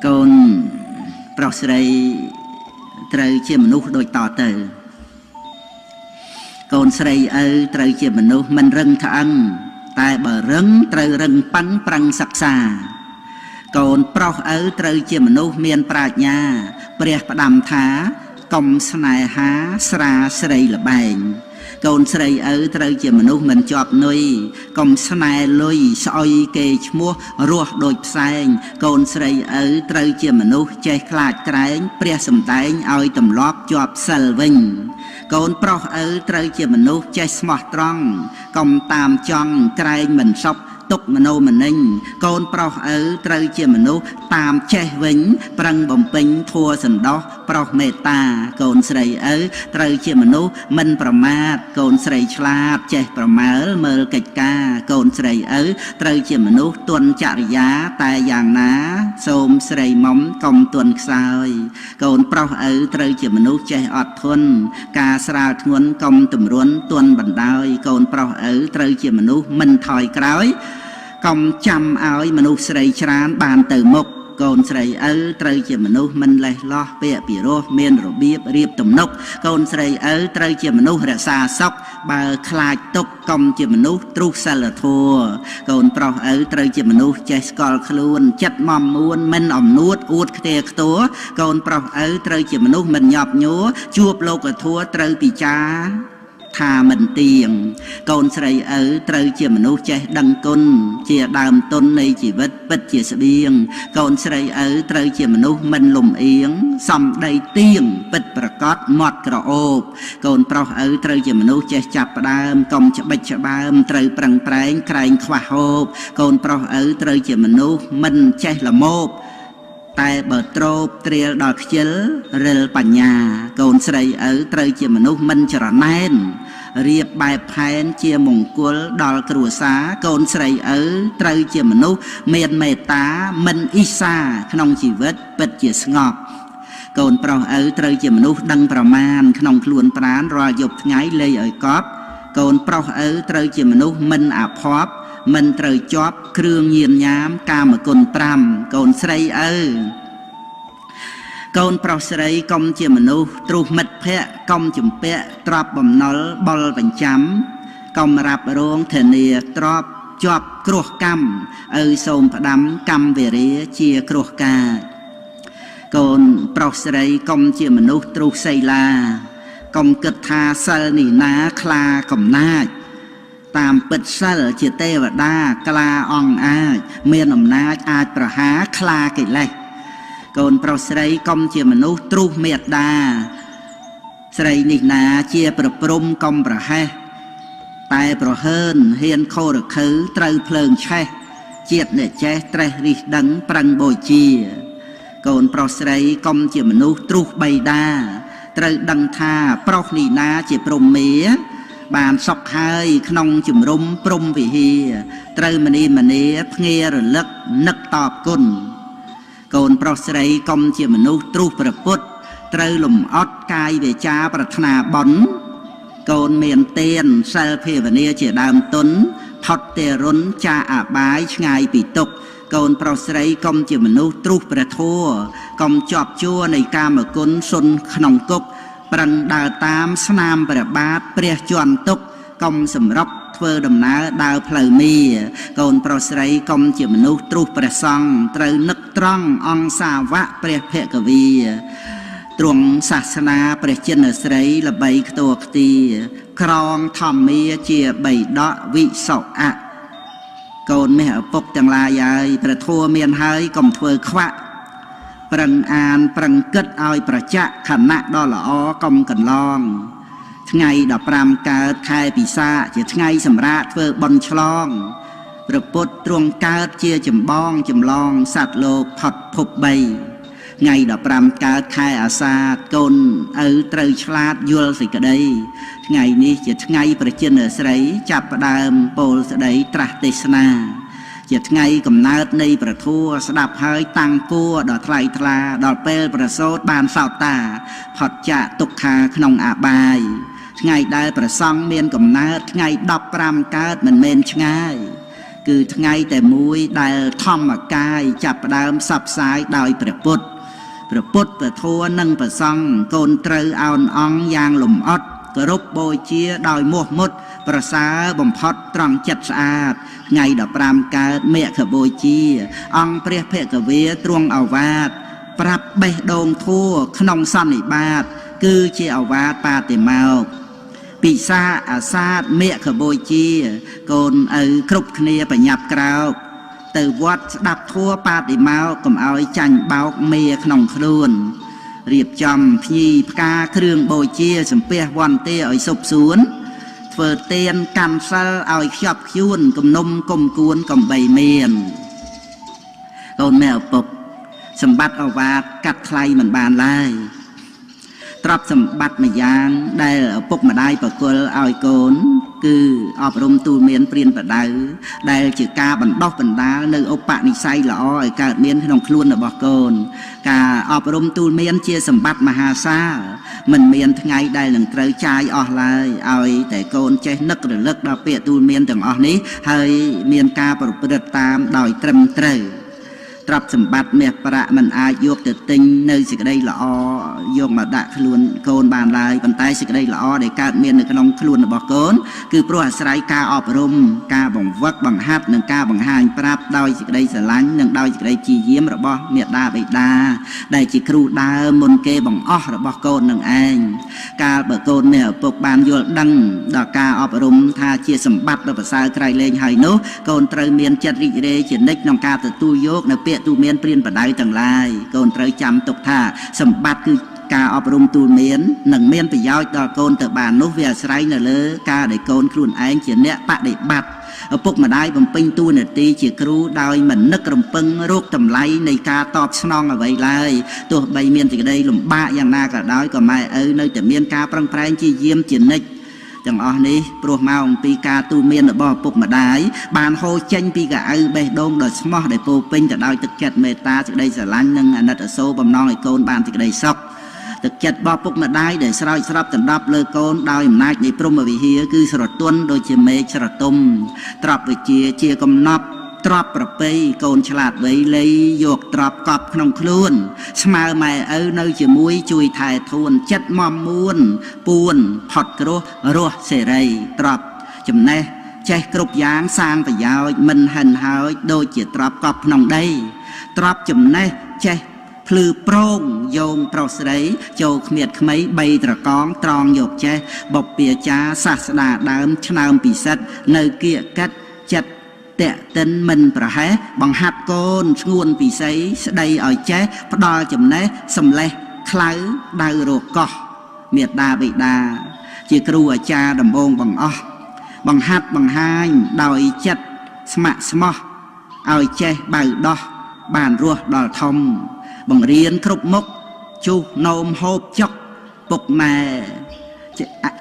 Speaker 1: កូនប្រុសស្រីត្រូវជាមនុស្សដូចតទៅកូនស្រីឪត្រូវជាមនុស្សមិនរឹងត្អឹងតែបើរឹងត្រូវរឹងប៉ឹងប្រឹងសិក្សាកូនប្រុសឪត្រូវជាមនុស្សមានប្រាជ្ញាព្រះផ្ដាំថាកុំស្នេហាស្រាស្រីល្បែងកូនស្រីឪត្រូវជាមនុស្សមិនជាប់នុយកុំស្នេហ៍លុយស្អុយគេឈ្មោះរស់ដូចផ្សែងកូនស្រីឪត្រូវជាមនុស្សចេះខ្លាចក្រែងព្រះសម្ដែងឲ្យទម្លាប់ជាប់សិលវិញកូនប្រុសឪត្រូវជាមនុស្សចេះស្មោះត្រង់កុំតាមចង់ក្រែងមិនសពទុកមโนមនិញកូនប្រុសឪត្រូវជាមនុស្សតាមចេះវិញប្រឹងបំពេញធัวសន្តោសប្រុសមេត្តាកូនស្រីឪត្រូវជាមនុស្សមិនប្រមាទកូនស្រីឆ្លាតចេះប្រមើលមើលកិច្ចការកូនស្រីឪត្រូវជាមនុស្សទន់ចរិយាតែយ៉ាងណាសូមស្រីមុំកុំទន់ខ្សោយកូនប្រុសឪត្រូវជាមនុស្សចេះអត់ធន់ការស្រាលធ្ងន់កុំទម្រុនទន់បណ្ដោយកូនប្រុសឪត្រូវជាមនុស្សមិនថយក្រោយកុំចាំឲ្យមនុស្សស្រីច្រើនបានទៅមុខកូនស្រីឪត្រូវជាមនុស្សមិនលេះលោះពាក្យពីរោះមានរបៀបរៀបទំនុកកូនស្រីឪត្រូវជាមនុស្សរក្សាសុខបើខ្លាចទុកកុំជាមនុស្សទ្រុសិលធម៌កូនប្រុសឪត្រូវជាមនុស្សចេះស្គាល់ខ្លួនចិត្តមមមួនមិនអំនួតអួតខ្ទេខ្ទួកូនប្រុសឪត្រូវជាមនុស្សមិនញាប់ញួរជួបលោកធម៌ត្រូវពិចារថាមិនទៀងកូនស្រីឪត្រូវជាមនុស្សចេះដឹងគុណជាដើមទុននៃជីវិតពិតជាស្បៀងកូនស្រីឪត្រូវជាមនុស្សមិនលំអៀងសំដីទៀងពិតប្រកបមាត់ក្រអូបកូនប្រុសឪត្រូវជាមនុស្សចេះចាប់ផ្ដើមកុំច្បិចច្បើមត្រូវប្រឹងប្រែងក្រែងខ្វះហូបកូនប្រុសឪត្រូវជាមនុស្សមិនចេះល្មោបតែបើត្រោបត្រៀលដល់ខ្ជិលរិលបញ្ញាកូនស្រីឪត្រូវជាមនុស្សមិនច្រណែនរៀបបែបផែនជាមង្គលដល់គ្រួសារកូនស្រីឪត្រូវជាមនុស្សមានមេត្តាមិនអ៊ីសាក្នុងជីវិតពិតជាស្ងប់កូនប្រុសឪត្រូវជាមនុស្សដឹងប្រមាណក្នុងខ្លួនប្រាណរាល់យប់ថ្ងៃលែងឲ្យកប់កូនប្រុសឪត្រូវជាមនុស្សមិនអភ័ព្វមិនត្រូវជាប់គ្រឿងញៀនញាមកាមគុណ5កូនស្រីឪ កូនប្រុសស្រីកុំជាមនុស្សទ្រុសមិត្តភ័ក្តិកុំជំពាក់ទ្រព្យបំណុលបលបញ្ចាំកុំរ៉ាប់រងធានាទ្រព្យជាប់គ្រោះកម្មឪសូមផ្ដាំកម្មវេរាជាគ្រោះកាចកូនប្រុសស្រីកុំជាមនុស្សទ្រុសសីឡាកុំគិតថាសិលនេះណាខ្លាកំណាចតាមពិតសិលជាទេវតាក្លាអង្គអាចមានអំណាចអាចប្រហារខ្លាកិលេសកូនប្រុសស្រីកុំជាមនុស្សទ្រុសមេត្តាស្រីនេះណាជាប្រព្រំកុំប្រហែសតែប្រហើនហ៊ានខោរខើត្រូវភ្លើងឆេះជាតិអ្នកចេះត្រេះរិះដឹងប្រឹងបូជាកូនប្រុសស្រីកុំជាមនុស្សទ្រុសបៃតាត្រូវដឹងថាប្រុសនេះណាជាព្រំមេបានសុខហើយក្នុងជំរុំព្រំវិហារត្រូវមនីមនីភ្ងារលឹកនឹកតបគុណកូនប្រុសស្រីកុំជាមនុស្សទ្រុសប្រពុតត្រូវលំអត់កាយវាចាប្រាថ្នាបន់កូនមានទានសិលភាវនាជាដើមទុនផុតទេរុនចាអបាយឆ្ងាយពីទុក្ខកូនប្រុសស្រីកុំជាមនុស្សទ្រុសព្រះធម៌កុំជាប់ជួរនៃកាមគុណសុនក្នុងគុកប្រឹងដើរតាមស្នាមព្រះបាទព្រះជន់ទុកកុំសម្រាប់ធ្វើដំណើរដើរផ្លូវមាកូនប្រុសស្រីកុំជាមនុស្សទ្រុសព្រះសង្ឃត្រូវនឹកត្រង់អង្គសាវកព្រះភគវីទ្រង់សាសនាព្រះចិនស្រីល្បីខ្ទួខ្ទីក្រងធម្មាជាបៃដកវិសុអៈកូនមេឪពុកទាំងឡាយហើយព្រះធម៌មានហើយកុំធ្វើខ្វាក់ប្រឹងអានប្រឹងគិតឲ្យប្រចាក់ខណៈដ៏ល្អកុំកន្លងថ្ងៃ15កើតខែពិសាជាថ្ងៃសម្រាប់ធ្វើបុណ្យឆ្លងព្រះពុទ្ធទ្រង់កើតជាចម្បងចម្លងសត្វលោកផុតភព3ថ្ងៃ15កើតខែអាសាឍកូនឪត្រូវឆ្លាតយល់សេចក្តីថ្ងៃនេះជាថ្ងៃប្រជិនស្រីចាប់ផ្ដើមពោលស្ដីត្រាស់ទេសនាជាថ្ងៃកំណើតនៃព្រះធម៌ស្ដាប់ហើយតាំងគួរដល់ថ្លៃថ្លាដល់ពេលប្រសូតបានសោតាផុតចាកទុក្ខាក្នុងអាបាយថ្ងៃដែលព្រះសង្ឃមានកំណើតថ្ងៃ15កើតមិនមែនឆ្ងាយគឺថ្ងៃតែមួយដែលធម្មកាយចាប់ផ្ដើមសັບផ្សាយដោយព្រះពុទ្ធព្រះធម៌និងព្រះសង្ឃកូនត្រូវអោនអង្គយ៉ាងលំអត់គោរពបូជាដោយមាស់មុតប្រសើរបំផុតត្រង់ចិត្តស្អាតថ្ងៃ15កើតមគ្គបូជាអង្គព្រះភគវាទ្រង់ឱវាទប្រាប់បេះដូងធัวក្នុងសន្និបាតគឺជាឱវាទបាតិមោក្ខពិសាអាសាទមគ្គបូជាកូនឪគ្រប់គ្នាបញ្ញាប់ក្រោកទៅវត្តស្ដាប់ធัวបាតិមោក្ខកុំឲ្យចាញ់បោកមេក្នុងខ្លួនរៀបចំភ្ញីផ្កាគ្រឿងបូជាសំពះវន្តាឲ្យសុបសួនធ្វើទានកម្មសិលឲ្យខ្ជាប់ខ្ជួនគំនុំគុំគួនកំបីមានកូនម៉ែឪពុកសម្បត្តិអវាទកាត់ថ្លៃមិនបានឡើយទ្រព្យសម្បត្តិមួយយ៉ាងដែលឪពុកម្ដាយប្រគល់ឲ្យកូនគឺអប់រំទូលមានព្រានប្រដៅដែលជាការបណ្ដោះបណ្ដាលនៅឧបនិស្ស័យល្អឲ្យកើតមានក្នុងខ្លួនរបស់កូនការអប់រំទូលមានជាសម្បត្តិមហាសាលមិនមានថ្ងៃដែលនឹងត្រូវចាយអស់ឡើយឲ្យតែកូនចេះនឹករលឹកដល់ពាក្យទូលមានទាំងអស់នេះហើយមានការប្រព្រឹត្តតាមដោយត្រឹមត្រូវទ្រព្យសម្បត្តិមាសប្រាក់មិនអាចយកទៅទិញនៅសេចក្តីល្អយកមកដាក់ខ្លួនកូនបានឡើយប៉ុន្តែសេចក្តីល្អដែលកើតមាននៅក្នុងខ្លួនរបស់កូនគឺព្រោះអាស្រ័យការអប់រំការបង្វឹកបង្ហាត់និងការបង្ហាញប្រាប់ដោយសេចក្តីស្រឡាញ់និងដោយសេចក្តីព្យាយាមរបស់មាតាបិតាដែលជាគ្រូដើមមុនគេបង្អស់របស់កូននឹងឯងកាលបើកូនមានឪពុកបានយល់ដឹងដល់ការអប់រំថាជាសម្បត្តិដ៏ប្រសើរក្រៃលែងហើយនោះកូនត្រូវមានចិត្តរីករាយជានិច្ចក្នុងការទទួលយកនៅពាក្យទូមានព្រានប្រដៅទាំងឡាយកូនត្រូវចាំទុកថាសម្បត្តិគឺការអប់រំទូលមាននឹងមានប្រយោជន៍ដល់កូនទៅបាននោះវាអាស្រ័យនៅលើការដែលកូនខ្លួនឯងជាអ្នកបដិបត្តិឪពុកម្ដាយបំពេញតួនាទីជាគ្រូដោយមិននឹករំពឹងរោគតម្លៃនៃការតបស្នងអ្វីឡើយទោះបីមានសេចក្តីលំបាកយ៉ាងណាក៏ដោយក៏ម៉ែឪនៅតែមានការប្រឹងប្រែងជាយាមជានិច្ចទាំងអស់នេះព្រោះមកអំពីការទូមានរបស់ឪពុកម្ដាយបានហូរចេញពីកៅអៅបេះដូងដ៏ស្មោះដែលពោពេញទៅដោយទឹកចិត្តមេត្តាសេចក្តីស្រឡាញ់និងអាណិតអាសូរបំណងឲ្យកូនបានសេចក្តីសុខទឹកចិត្តរបស់ឪពុកម្ដាយដែលស្រោចស្រពដណ្ដប់លើកូនដោយអំណាចនៃព្រហ្មវិហារគឺស្រទន់ដូចជាមេឃស្រទុំទ្រព្យវិជាជាកំណប់ ទ្របប្រពៃកូនឆ្លាតវៃលៃយកទ្របកប់ក្នុងខ្លួនស្មើម៉ែឪនៅជាមួយជួយថែធួនចិត្តមមមួនពួនផុតគ្រោះរស់សេរីទ្របចំណេះចេះគ្រប់យ៉ាងសាងប្រយោជន៍មិនហិនហើយដូចជាទ្របកប់ក្នុងដីទ្របចំណេះចេះភ្លឺប្រងយោងប្រុសស្រីចូលគ្មៀតក្មៃបីត្រកងត្រង់យកចេះបបពាចាសាស្តាដើមឆ្នើមពិសិដ្ឋនៅគៀកកាត់ចិត្តតេតិនមិនប្រហែសបង្ហាត់កូនស្ងួនពិសីស្ដីឲ្យចេះផ្ដល់ចំណេះសំលេះខ្លៅដៅរកោះមេត្តាបិតាជាគ្រូអាចារ្យដំបងបង្អស់បង្ហាត់បង្ហាញដោយចិត្តស្ម័គ្រស្មោះឲ្យចេះបៅដោះបានរស់ដល់ធំបង្រៀនគ្រប់មុខជុះនោមហូបចុកពុកម៉ែ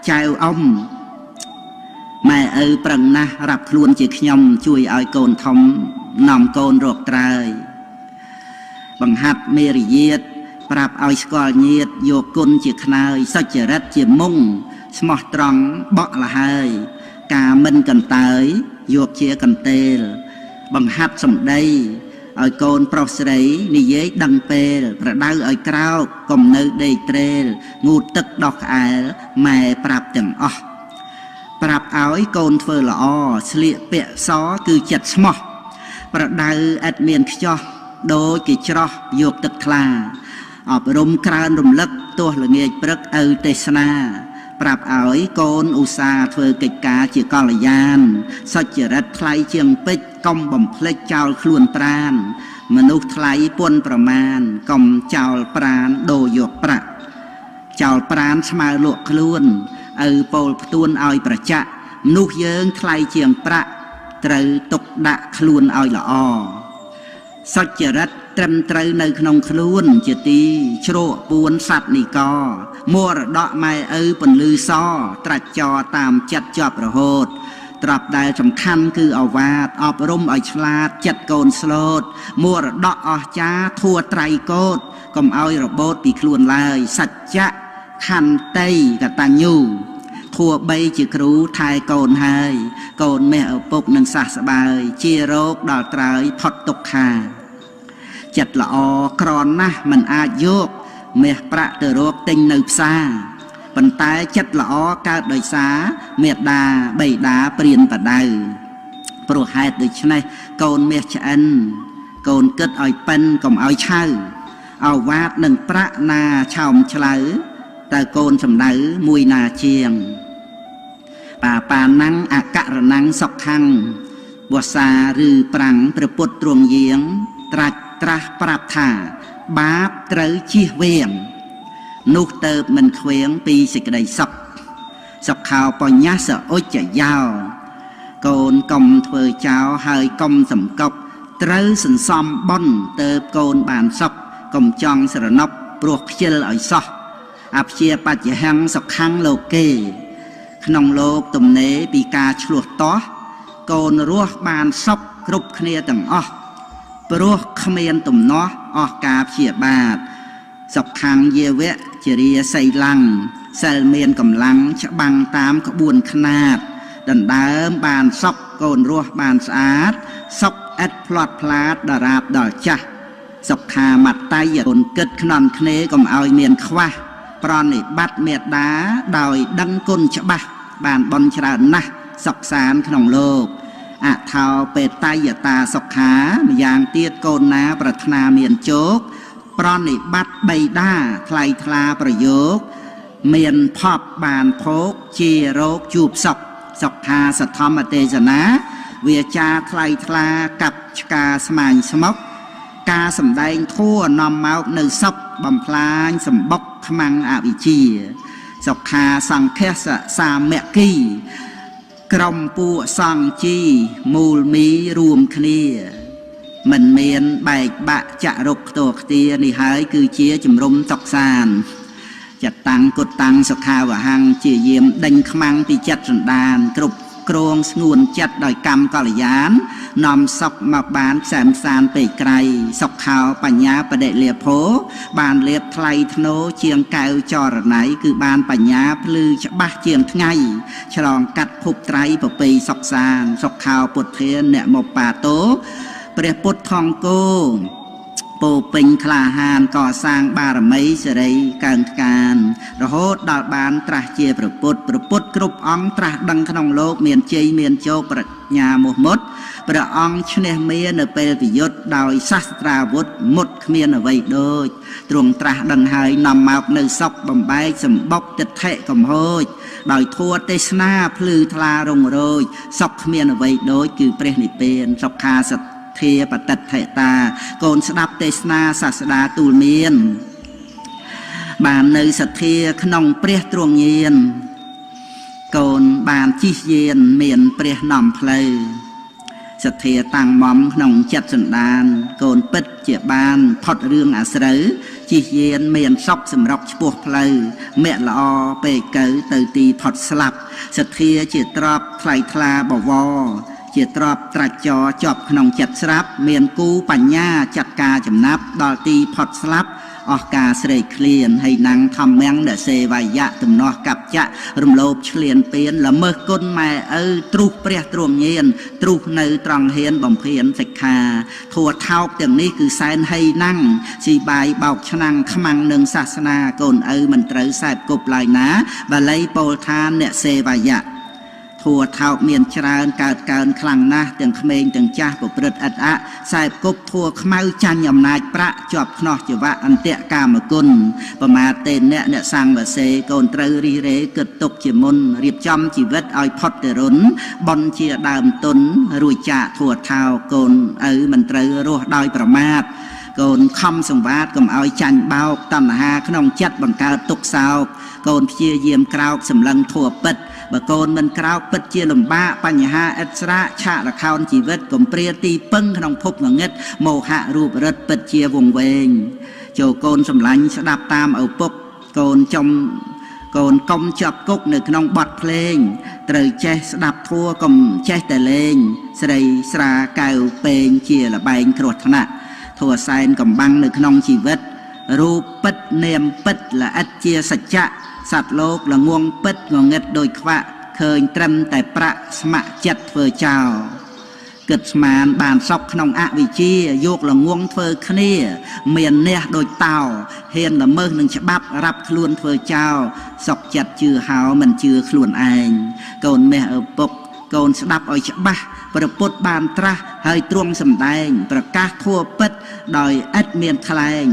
Speaker 1: ចៅអ៊ំម៉ែឪប្រឹងណាស់រាប់ខ្លួនជាខ្ញុំជួយឲ្យកូនធំនាំកូនរកត្រើយបង្ហាត់មេរយាទប្រាប់ឲ្យស្គាល់ញាតយកគុណជាខ្នើយសុចរិតជាមុងស្មោះត្រង់បក់លហើយការមិនកន្តើយយកជាកន្ទេលបង្ហាត់សម្ដីឲ្យកូនប្រុសស្រីនិយាយដឹងពេលប្រដៅឲ្យក្រោកកុំនៅដេកត្រេលងូតទឹកដោះក្អែលម៉ែប្រាប់ទាំងអស់ប្រាប់ឲ្យកូនធ្វើល្អស្លៀកពាក់សគឺចិត្តស្មោះប្រដៅឥតមានខ្ចោះដូចគេច្រោះយកទឹកថ្លាអប់រំក្រើនរំលឹកទោះល្ងាចព្រឹកឪទេសនាប្រាប់ឲ្យកូនឧស្សាហ៍ធ្វើកិច្ចការជាកល្យានសុចរិតថ្លៃជាងពេជ្រកុំបំភ្លេចចោលខ្លួនប្រានមនុស្សថ្លៃពុនប្រមាណកុំចោលប្រានដូរយកប្រាក់ចោលប្រានស្មើលក់ខ្លួនឪពោលផ្ទួនឲ្យប្រចាក់មនុស្សយើងថ្លៃជាងប្រាក់ត្រូវទុកដាក់ខ្លួនឲ្យល្អសុចរិតត្រឹមត្រូវនៅក្នុងខ្លួនជាទីជ្រកពួនសត្វនិកមរតកម៉ែឪពន្លឺសត្រាច់ចរតាមចិត្តជាប់រហូតត្រាប់ដែលសំខាន់គឺអវាទអប់រំឲ្យឆ្លាតចិត្តកូនស្លូតមរតកអស្ចារ្យធัวត្រៃកោតកុំឲ្យរបូតពីខ្លួនឡើយសច្ចៈខន្តីកតញ្ញូធัวបីជាគ្រូថែកូនហើយកូនមេឪពុកនឹងសះស្បើយជារោគដល់ត្រើយផុតទុក្ខាចិត្តល្អក្រណាស់មិនអាចយកមាសប្រាក់ទៅរកទិញនៅផ្សារប៉ុន្តែចិត្តល្អកើតដោយសារមេត្តាបិតាព្រានបដៅព្រោះហេតុដូច្នេះកូនមាសឆ្អិនកូនគិតឲ្យប៉ិនកុំឲ្យឆៅអវាទនឹងប្រាក់ណាឆោមឆ្លៅតើកូនសំដៅមួយណាជាងប៉ាណាំងអករណੰងសុខੰងវសាឬប្រាំងព្រះពុទ្ធទ្រង់យាងត្រាស់ប្រាប់ថាបាបត្រូវជៀសវាងនោះទៅមិនខ្វៀងពីសេចក្តីសុខសុខោបញ្ញសឧច្ចយោកូនកុំធ្វើចោលហើយកុំសំកប់ត្រូវសន្សំបុណ្យទៅកូនបានសុខកុំចង់ស្រណប់ព្រោះខ្ជិលឲ្យសោះអព្យាបច្ចហੰសុខੰលោកេក្នុងលោកទំនេរពីការឆ្លោះតោះកូនរស់បានសុខគ្រប់គ្នាទាំងអស់ព្រោះគ្មានទំនាស់អស់ការព្យាបាទសុខੰយាវៈជារាសីឡੰងសិលមានកម្លាំងច្បាំងតាមក្បួនខ្នាតដណ្ដើមបានសុខកូនរស់បានស្អាតសុខឥតផ្លាត់ផ្លាតដរាបដល់ចាស់សុខាមត្តយកូនគិតខ្នន់គ្នាកុំឲ្យមានខ្វះប្រណិប័តមេត្តាដោយដឹងគុណច្បាស់បានបន់ច្រើនណាស់សុខសានក្នុងលោកអថោបេតយតាសុខាម្យ៉ាងទៀតកូនណាប្រាថ្នាមានជោគប្រណិប័តបៃតាថ្លៃថ្លាប្រយោគមានផប់បានភោគជារោគជួបសុខសុខាសទ្ធម្មទេសនាវាចាថ្លៃថ្លាកັບឆ្កាស្មាញស្មុកការសម្ដែងធัวនាំមកនៅសុខបំផ្លាញសម្បុកខ្មាំងអវិជ្ជាសុខាសង្ឃសសាមគ្គីក្រុមពួកសង្ជីមូលមីរួមគ្នាមិនមានបែកបាក់ចាក់រុកខ្ទោខ្ទានេះហើយគឺជាជំរុំសុខសានចតាំងគុតតាំងសុខាវហੰជាយាមដេញខ្មាំងពីចិត្តសន្តានគ្រប់ ក្រងស្ងួនចិត្តដោយកម្មកល្យាននាំសុខមកបានខ្សែមសានពេកក្រៃសុខខោបញ្ញាបដិលាភោបានលៀបថ្លៃធ្នូជាងកែវចរណៃគឺបានបញ្ញាភ្លឺច្បាស់ជាងថ្ងៃឆ្លងកាត់ភពត្រៃប្រពៃសុខសានសុខខោពុទ្ធាអ្នកមកបាតោព្រះពុទ្ធថង្គោពោពេញក្លាហានកសាងបារមីសេរីកើនកានរហូតដល់បានត្រាស់ជាព្រះពុទ្ធគ្រប់អង្គត្រាស់ដឹងក្នុងលោកមានជ័យមានជោគប្រាជ្ញាមោះមុតព្រះអង្គឈ្នះមារនៅពេលវិយុទ្ធដោយសាស្ត្រាវុធមុតគ្មានអ្វីដូចទ្រង់ត្រាស់ដឹងហើយនាំមកនៅសុខបំបែកសម្បុកទិដ្ឋិកំហូចដោយធัวទេសនាភ្លឺថ្លារងរោចសុខគ្មានអ្វីដូចគឺព្រះនិព្វានសុខាសធាបតិដ្ឋិតាកូនស្ដាប់ទេសនាសាស្តាទូលមានបាននៅសទ្ធាក្នុងព្រះទ្រង់ញាណកូនបានជិះយានមានព្រះនាំផ្លូវសទ្ធាតាំងមមក្នុងចិត្តសន្តានកូនពិតជាបានផុតរឿងអាស្រូវជិះយានមានសុខសម្រុកឆ្ពោះផ្លូវមគ្គល្អពេកកើទៅទីផុតស្លាប់សទ្ធាជាទ្រពថ្លៃថ្លាបវរជាទ្រពត្រាច់ចរជាប់ក្នុងចិត្តស្រាប់មានគូបញ្ញាចាត់ការចំណាប់ដល់ទីផុតស្លាប់អស់ការស្រេកឃ្លានហើយណាំងធម្មំដសេវាយៈទំនាស់កັບចៈរំលោភឆ្លៀនពៀនល្មើសគុណម៉ែឪទ្រុះព្រះទ្រង់ញាណទ្រុះនៅត្រង់ហ៊ានបំភានសិក្ខាធัวថោកទាំងនេះគឺសែនហីណាំងស៊ីបាយបោកឆ្នាំងខ្មាំងនឹងសាសនាកូនឪមិនត្រូវសែបគប់ឡើយណាបាលីពោលថាអ្នកសេវាយៈធัวថោកមានច្រើនកើតកើនខ្លាំងណាស់ទាំងក្មេងទាំងចាស់ប្រព្រឹត្តឥតអសែបគប់ធัวខ្មៅចាញ់អំណាចប្រាក់ជាប់ខ្នោះជីវៈអន្តៈកាមគុណប្រមាទទេអ្នកសង្វសេកូនត្រូវរិះរេគិតទុកជាមុនរៀបចំជីវិតឲ្យផុតទៅរុនបន់ជាដើមទុនរួចចាកធัวថោកកូនឪមិនត្រូវរស់ដោយប្រមាទកូនខំសង្វាតកុំឲ្យចាញ់បោកតណ្ហាក្នុងចិត្តបង្កើតទុក្ខសោកកូនព្យាយាមក្រោកសម្លឹងធัวពិតបើកូនមិនក្រោកពិតជាលំបាកបញ្ហាឥតស្រាកឆាកលខោនជីវិតកំព្រាទីពឹងក្នុងភពងងឹតមោហៈរូបរិទ្ធពិតជាវង្វេងចូលកូនសម្លាញ់ស្ដាប់តាមឪពុកកូនកុំចាប់គុកនៅក្នុងបទភ្លេងត្រូវចេះស្ដាប់ធัวកុំចេះតែលេងស្រីស្រាកៅពេងជាលបែងគ្រោះថ្នាក់ធัวសែនកំបាំងនៅក្នុងជីវិតរូបពិតនាមពិតល្អិតជាសច្ចៈសត្វលោកល្ងងពិតងងឹតដោយខ្វាក់ឃើញត្រឹមតែប្រាក់ស្ម័គ្រចិត្តធ្វើចោលគិតស្មានបានសពក្នុងអវិជ្ជាយកល្ងងធ្វើគ្នាមានអ្នកដូចតោហ៊ានល្មើសនឹងច្បាប់រាប់ខ្លួនធ្វើចោលសុកចិត្តជឿហៅមិនជឿខ្លួនឯងកូនមេឪពុកកូនស្ដាប់ឲ្យច្បាស់ព្រះពុទ្ធបានត្រាស់ហើយទ្រង់សម្ដែងប្រកាសធัวពិតដោយឥតមានខ្លែង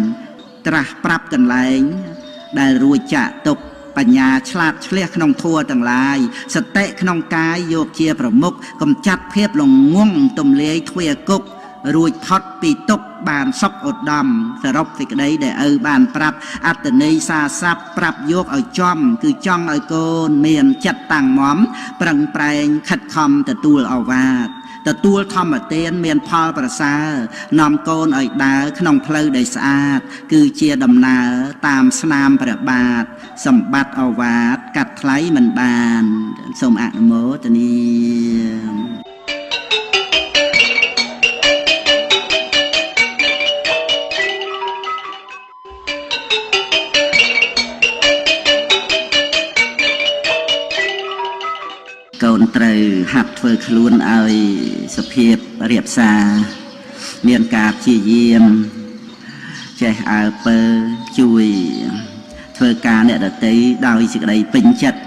Speaker 1: ត្រាស់ប្រាប់កន្លែងដែលរួចចាក់ទុកបញ្ញាឆ្លាតឆ្លះក្នុងធัวទាំងឡាយសតិក្នុងកាយយកជាប្រមុខកំចាត់ភាពល្ងងទំលាយទ្វាគុករួចផុតពីទុកបានសុខឧត្តមសរុបសេចក្តីដែលឪបានប្រាប់អត្តន័យសាស័ព្ទប្រាប់យកឲ្យចំគឺចង់ឲ្យកូនមានចិត្តតាំងមមប្រឹងប្រែងខិតខំទទួលឱវាទទទួលធម្មទានមានផលប្រសើរនាំកូនឲ្យដើរក្នុងផ្លូវដែលស្អាតគឺជាដំណើរតាមស្នាមព្រះបាទសម្បត្តិឱវាទកាត់ថ្លៃមិនបានសូមអនុមោទនាកូនត្រូវហាត់ធ្វើខ្លួនឲ្យសុភាពរៀបសារមានការព្យាយាមចេះអើពើជួយធ្វើការអ្នកដទៃដោយសេចក្តីពេញចិត្ត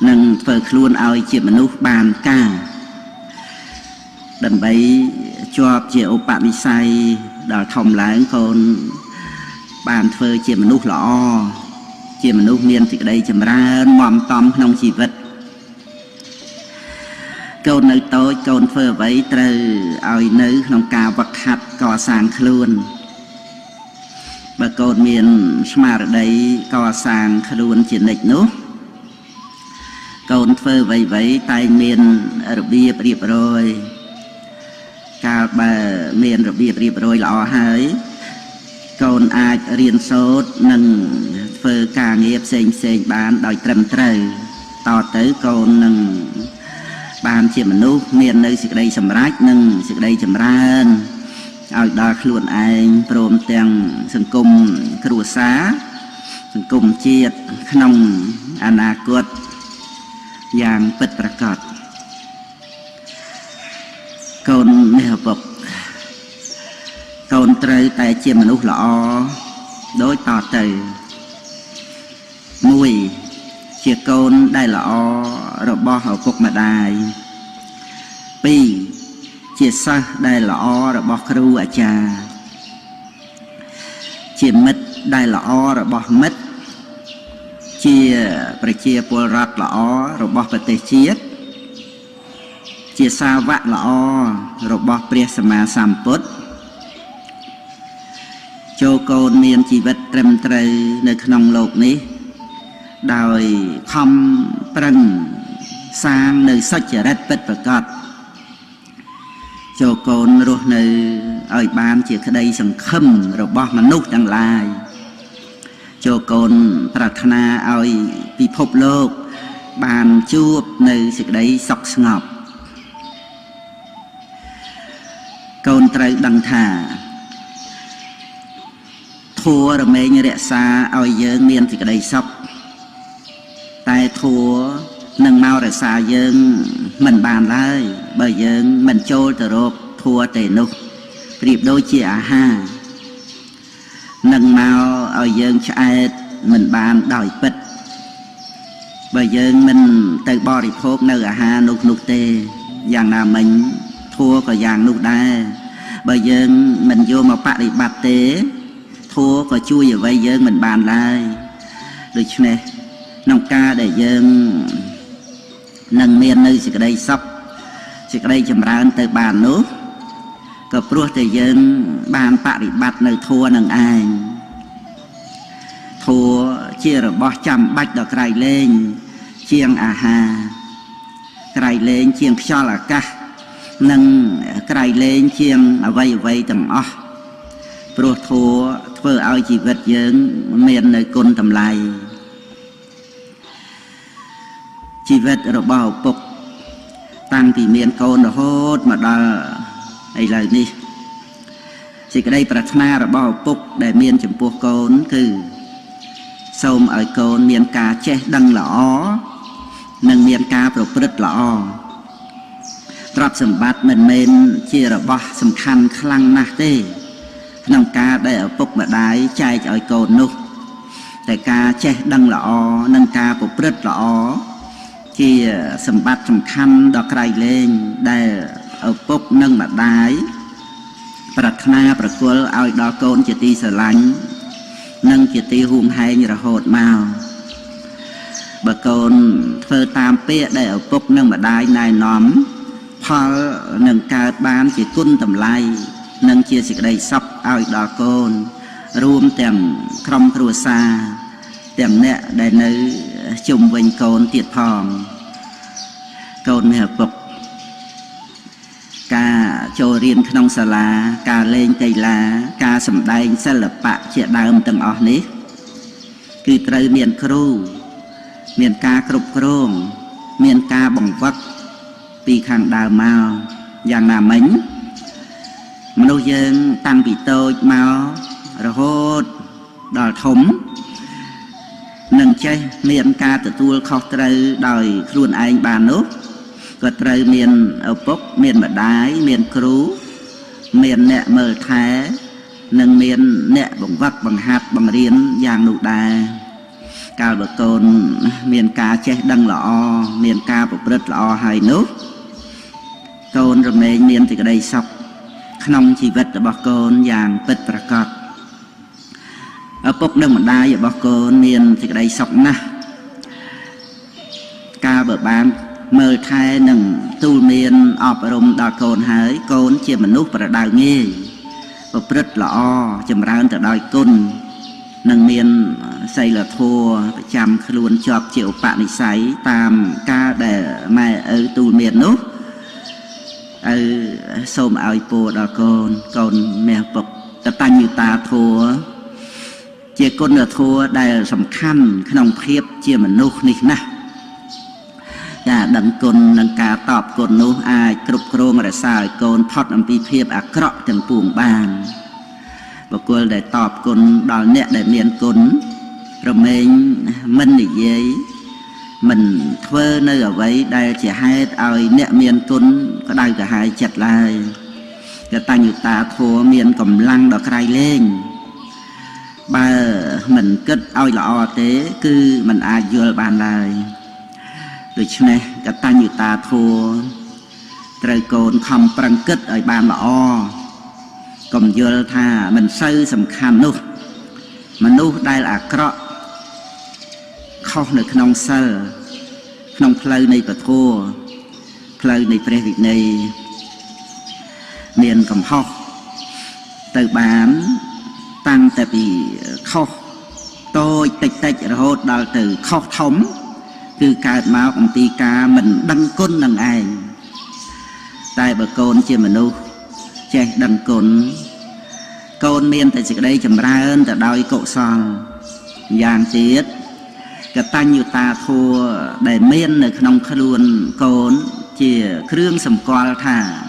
Speaker 1: និងធ្វើខ្លួនឲ្យជាមនុស្សបានការដើម្បីជាប់ជាឧបនិស្ស័យដល់ធំឡើងកូនបានធ្វើជាមនុស្សល្អជាមនុស្សមានសេចក្តីចម្រើនមមតំក្នុងជីវិតកូននៅតូចកូនធ្វើអ្វីត្រូវឲ្យនៅក្នុងការវឹកហាត់កសាងខ្លួនបើកូនមានស្មារតីកសាងខ្លួនជានិច្ចនោះកូនធ្វើអ្វីតែងមានរបៀបរៀបរយកាលបើមានរបៀបរៀបរយល្អហើយកូនអាចរៀនសូត្រនិងធ្វើការងារផ្សេងបានដោយត្រឹមត្រូវតទៅកូននឹង បានជាមនុស្សមាននៅសេចក្តីសម្រេចនិងសេចក្តីចម្រើនឲ្យដល់ខ្លួនឯងព្រមទាំងសង្គមគ្រួសារសង្គមជាតិក្នុងអនាគតយ៉ាងពិតប្រាកដកូននេះឪពុកកូនត្រូវតែជាមនុស្សល្អដូចតទៅ1ជាកូនដែលល្អរបស់ឪពុកម្ដាយ2ជាសិស្សដែលល្អរបស់គ្រូអាចារ្យជាមិត្តដែលល្អរបស់មិត្តជាប្រជាពលរដ្ឋល្អរបស់ប្រទេសជាតិជាសាវកល្អរបស់ព្រះសម្មាសម្ពុទ្ធចូលកូនមានជីវិតត្រឹមត្រូវនៅក្នុងโลกនេះដោយខំប្រឹងសាងនៅសុចរិតពិតប្រាកដចូលកូនរស់នៅឲ្យបានជាក្តីសង្ឃឹមរបស់មនុស្សទាំងឡាយចូលកូនប្រាថ្នាឲ្យពិភពលោកបានជួបនៅសេចក្តីសុខស្ងប់កូនត្រូវដឹងថាធម៌រមែងរក្សាឲ្យយើងមានសេចក្តីសុខតែធម៌នឹងមករក្សាយើងមិនបានឡើយបើយើងមិនចូលទៅរកធម៌ទេនោះប្រៀបដូចជាអាហារនឹងមកឲ្យយើងឆ្អែតមិនបានដោយពិតបើយើងមិនទៅបរិភោគនៅអាហារនោះទេយ៉ាងណាមិញធម៌ក៏យ៉ាងនោះដែរបើយើងមិនយកមកបប្រតិបត្តិទេធម៌ក៏ជួយអ្វីយើងមិនបានឡើយដូច្នេះក្នុងការដែលយើងនឹងមាននៅសេចក្តីសុខសេចក្តីចម្រើនទៅបាននោះក៏ព្រោះតែយើងបានបប្រតិបត្តិនៅធម៌នឹងឯងធម៌ជារបស់ចាំបាច់ដល់ក្រៃលែងជាងអាហារក្រៃលែងជាងខ្យល់អាកាសនិងក្រៃលែងជាងអ្វីទាំងអស់ព្រោះធម៌ធ្វើឲ្យជីវិតយើងមាននៅគុណតម្លៃជីវិតរបស់ឪពុកតាំងពីមានកូនរហូតមកដល់ឥឡូវនេះសេចក្តីប្រាថ្នារបស់ឪពុកដែលមានចំពោះកូនគឺសូមឲ្យកូនមានការចេះដឹងល្អនិងមានការប្រព្រឹត្តល្អទ្រព្យសម្បត្តិមិនមែនជារបស់សំខាន់ខ្លាំងណាស់ទេក្នុងការដែលឪពុកម្ដាយចែកឲ្យកូននោះតែការចេះដឹងល្អនិងការប្រព្រឹត្តល្អជាសម្បត្តិសំខាន់ដ៏ក្រៃលែងដែលឪពុកនិងម្ដាយប្រាថ្នាប្រគល់ឲ្យដល់កូនជាទីស្រឡាញ់និងជាទីហួងហែងរហូតមកបើកូនធ្វើតាមពាក្យដែលឪពុកនិងម្ដាយណែនាំផលនឹងកើតបានជាគុណតម្លៃនិងជាសេចក្តីសុខឲ្យដល់កូនរួមទាំងក្រុមគ្រួសារទាំងអ្នកដែលនៅជុំវិញកូនទៀតផងកូនមានឪពុកការចូលរៀនក្នុងសាលាការលេងកីឡាការសម្ដែងសិល្បៈជាដើមទាំងអស់នេះគឺត្រូវមានគ្រូមានការគ្រប់គ្រងមានការបង្វឹកពីខាងដើមមកយ៉ាងណាមិញមនុស្សយើងតាំងពីតូចមករហូតដល់ធំនឹងចេះមានការទទួលខុសត្រូវដោយខ្លួនឯងបាននោះក៏ត្រូវមានឪពុកមានម្ដាយមានគ្រូមានអ្នកមើលថែនិងមានអ្នកបង្វឹកបង្ហាត់បង្រៀនយ៉ាងនោះដែរកាលបើកូនមានការចេះដឹងល្អមានការប្រព្រឹត្តល្អហើយនោះកូនរមែងមានសេចក្តីសុខក្នុងជីវិតរបស់កូនយ៉ាងពិតប្រាកដឪពុកនិងម្ដាយរបស់កូនមានសេចក្តីសុខណាស់កាលបើបានមើលថែនិងទូលមានអប់រំដល់កូនហើយកូនជាមនុស្សប្រដៅងាយប្រព្រឹត្តល្អចម្រើនទៅដោយគុណនិងមានសីលធម៌ប្រចាំខ្លួនជាប់ជាឧបនិស្ស័យតាមការដែលម៉ែឪទូលមាននោះឪសូមឲ្យពរដល់កូនកូនមាសពុកកតញ្ញូតាធម៌ជាគុណធម៌ដែលសំខាន់ក្នុងភាពជាមនុស្សនេះណាស់ចា ดังกลนังกาตอบกลนู้อายกรุบกรงอะไรสายกลพอดอัมพีเพียบอักระถึงปวงบางบกลได้ตอบกลดอลเนี่ยได้เมียนกลเราเมงมันหนีเย้mình thơ nơi ở vậy đây chỉ hai ai nẹt miền cún có đây cả hai chặt lại cái ta nhiều ta thua miền cầm lăng đỏ cày lên ba mình kết ai lọ thế cứ mình ai vừa bàn lại được chưa này cái ta nhiều ta thua trời cồn không prang kết ở bàn lọ cầm vừa tha mình xây sầm khăn nút mà nút đây là cọ không được nông sơ nông phơi này bờ thô phơi này pre việt này miền cầm ho từ bán tăng tại vì kho tôi tịch tịch rồi đào từ kho thống từ cả máu công ty ca mình đăng côn đằng ai tại bờ côn chia mình đâu che đăng côn miền tại sự đây chầm ra hơn tại đôi cộ son giang tiết cái ta nhiều ta thua để miên ở trong khơi luôn côn chia kêu sầm qua thả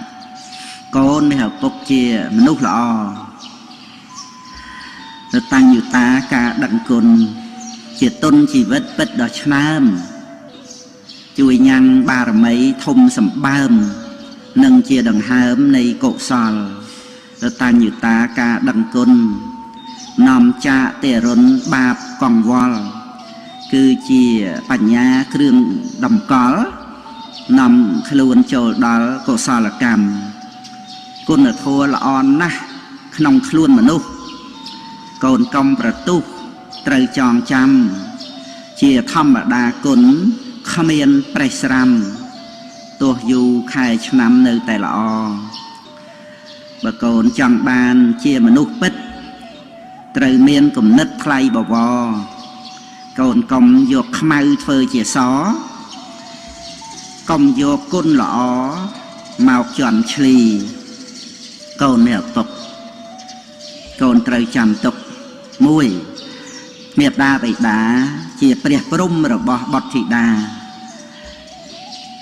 Speaker 1: côn mới học bốc chia mình nút lọ rồi ta nhiều ta cả đặng côn chia tôn chỉ vết vết đỏ nam chui nhang ba mấy thùng sầm bám nâng chia đằng hám này cột sòl rồi ta nhiều ta cả đặng côn nằm cha tè rốn ba còn wallคือจีปัญญาเครื่องดำกอลนำขลุ่นโจดอลโกศลกรรมกุนโทละอ่อนนะขนมขลุ่นมนุษย์โกนกำประตูไตรจองจำเจียธรรมดากุนขเมียนเปรสรัมตัวอยู่ใครชนำในแต่ละอบโกนจังบานเจียมนุษย์ปิดไตรเมียนกลุ่มนึดใครบวกนกมโยกขมายเฟยเจียซอกมโยกกุนหล่อเมาจอนชลีกนเนี่ยตกกนไตรจำตกมุ้ยเมียดาไปดาเจียเปรียบรุ่มระบอบดธิดา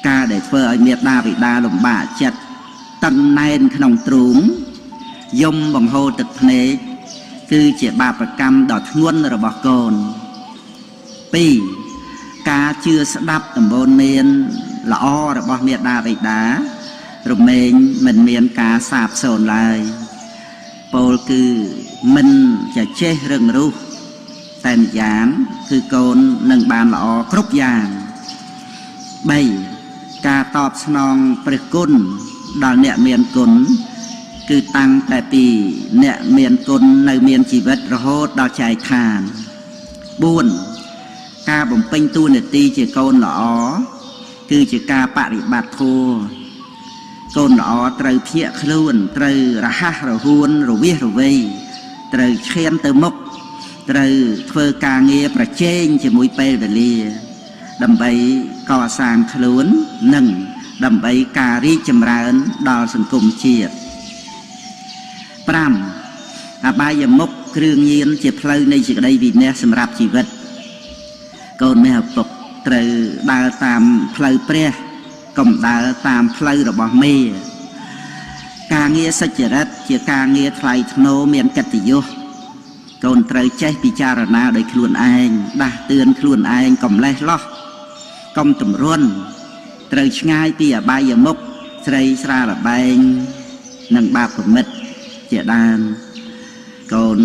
Speaker 1: กาได้เฟยเมียดาไปดาหลุมบาจัดตันในขนมตรุงยมบังโฮตึกเนคือเจียบาประกรรมดอดงวนระบอกกนปีกาเชื่อสดับตำบลเมียนละอ้อระบอบเมียดาไปดารุเมงมันเมียนกาสาบโซนลายโปลคือมันจะเช่เรื่องรู้แต่ยานคือโกนหนึ่งบานละอ้อครบอย่างใบกาตอบสนองประกุลดาวเนี่ยเมียนกุลคือตั้งแต่ปีเนี่ยเมียนกุลในเมียนชีวิตระโหดดาวใจทานบุญกาบ่มเป็นตัวเนตีเจโกนหล่อคือเจกาปฏิบัติโทโกนหล่อไตรเพียคลุ่นไตรระหะระหวนระเวระเวไตรเชียนเตมกไตรเฟอกาเงียประเจงเจมุยเปเบลีดำใบก่อสร้างคลุ่นหนึ่งดำใบการิจำราญดอสังคมเชียดปรำอบายมกเครื่องยืนเจ็บเพลในจิตใดวิญญาสำหรับชีวิตกนไม่หักตกเตยดาวตามเพลเปรี้ยกลมดาวตามเพลระบอบเมย์กาเงียสัจรัตเจียกาเงียไทยโนเมียนกัตติโยกนเตยใจพิจารณาโดยคลุนเองด่าเตือนคลุนเองกลมเล่ล้อกลมตุ่มร่นเตยง่ายปีอบายมกใส่สระระบายนังบาปผมมิดเจียดานกน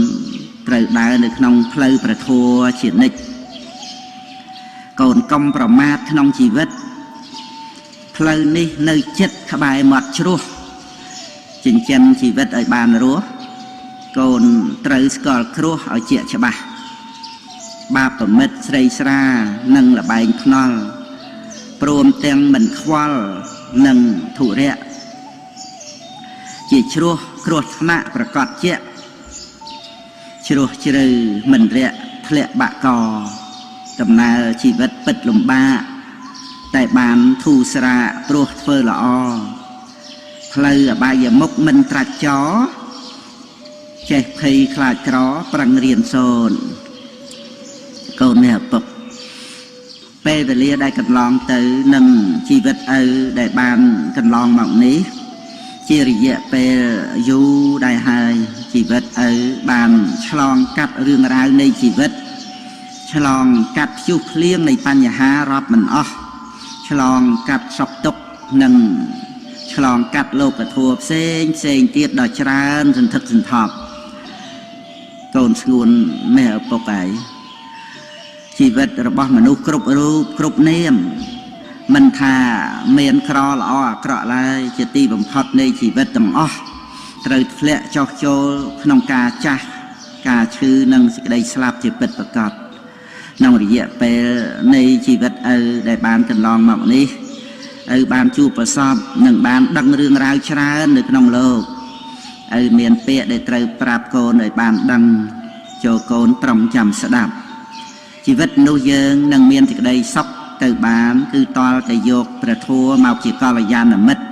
Speaker 1: เตยดาวในขนมเพลประทัวเฉียดนิกกนกำประมาทขนมชีวิตเพลนี่ในจิตขบายหมดชั่วจินเจนชีวิตไอ้บานรัวกนไตรสกอลครัวเอาเจียฉบับบาปเม็ดใส่สระนั่งละใบขนอลปรวมเตียงเหมือนควอลนั่งถูเระจีชั่วครัวธนะประกอบเจียชั่วชื่อเหมือนเระเพลบะกอตำนาชีวิตปิดลมบ้าแต่บานทูสระโปรเฟอร์ละอเพลอบายมกมันตรัสจอเจ็บเพยคลาดจอปรังเรียนโซน câu này bậc pe ពេលវេលាដែលកន្លងទៅនឹងជីវិតឪដែលបានកន្លងមកនេះជារយៈពេលយូរដែរហើយជីវិតឪបានឆ្លងកាត់រឿងរ៉ាវនៃជីវិតឆ្លងកាត់ព្យុះភ្លៀងនៃបញ្ហារាប់មិនអស់ឆ្លងកាត់សោកទុក្ខនិងឆ្លងកាត់លោកធម៌ផ្សេងទៀតដ៏ច្រើនសន្ធឹកសន្ធាប់កូនស្ងួនមេឪពុកឯងជីវិតរបស់មនុស្សគ្រប់រូបគ្រប់នាមមិនថាមានក្រល្អអាក្រក់ឡើយជាទីបំផុតនៃជីវិតទាំងអស់ត្រូវធ្លាក់ចុះចូលក្នុងការចាស់ការឈឺនិងសេចក្តីស្លាប់ជាពិតប្រាកដក្នុងរយៈពេលនៃជីវិតឪដែលបានកន្លងមកនេះឪបានជួបប្រសពនិងបានដឹងរឿងរ៉ាវច្រើននៅក្នុងលោកឪមានពាក្យដែលត្រូវប្រាប់កូនឲ្យបានដឹងចូលកូនប្រុងចាំស្ដាប់ជីវិតមនុស្សយើងនឹងមានសេចក្តីសុខទៅបានគឺតលតែយកព្រះធម៌មកជាកល្យាណមិត្ត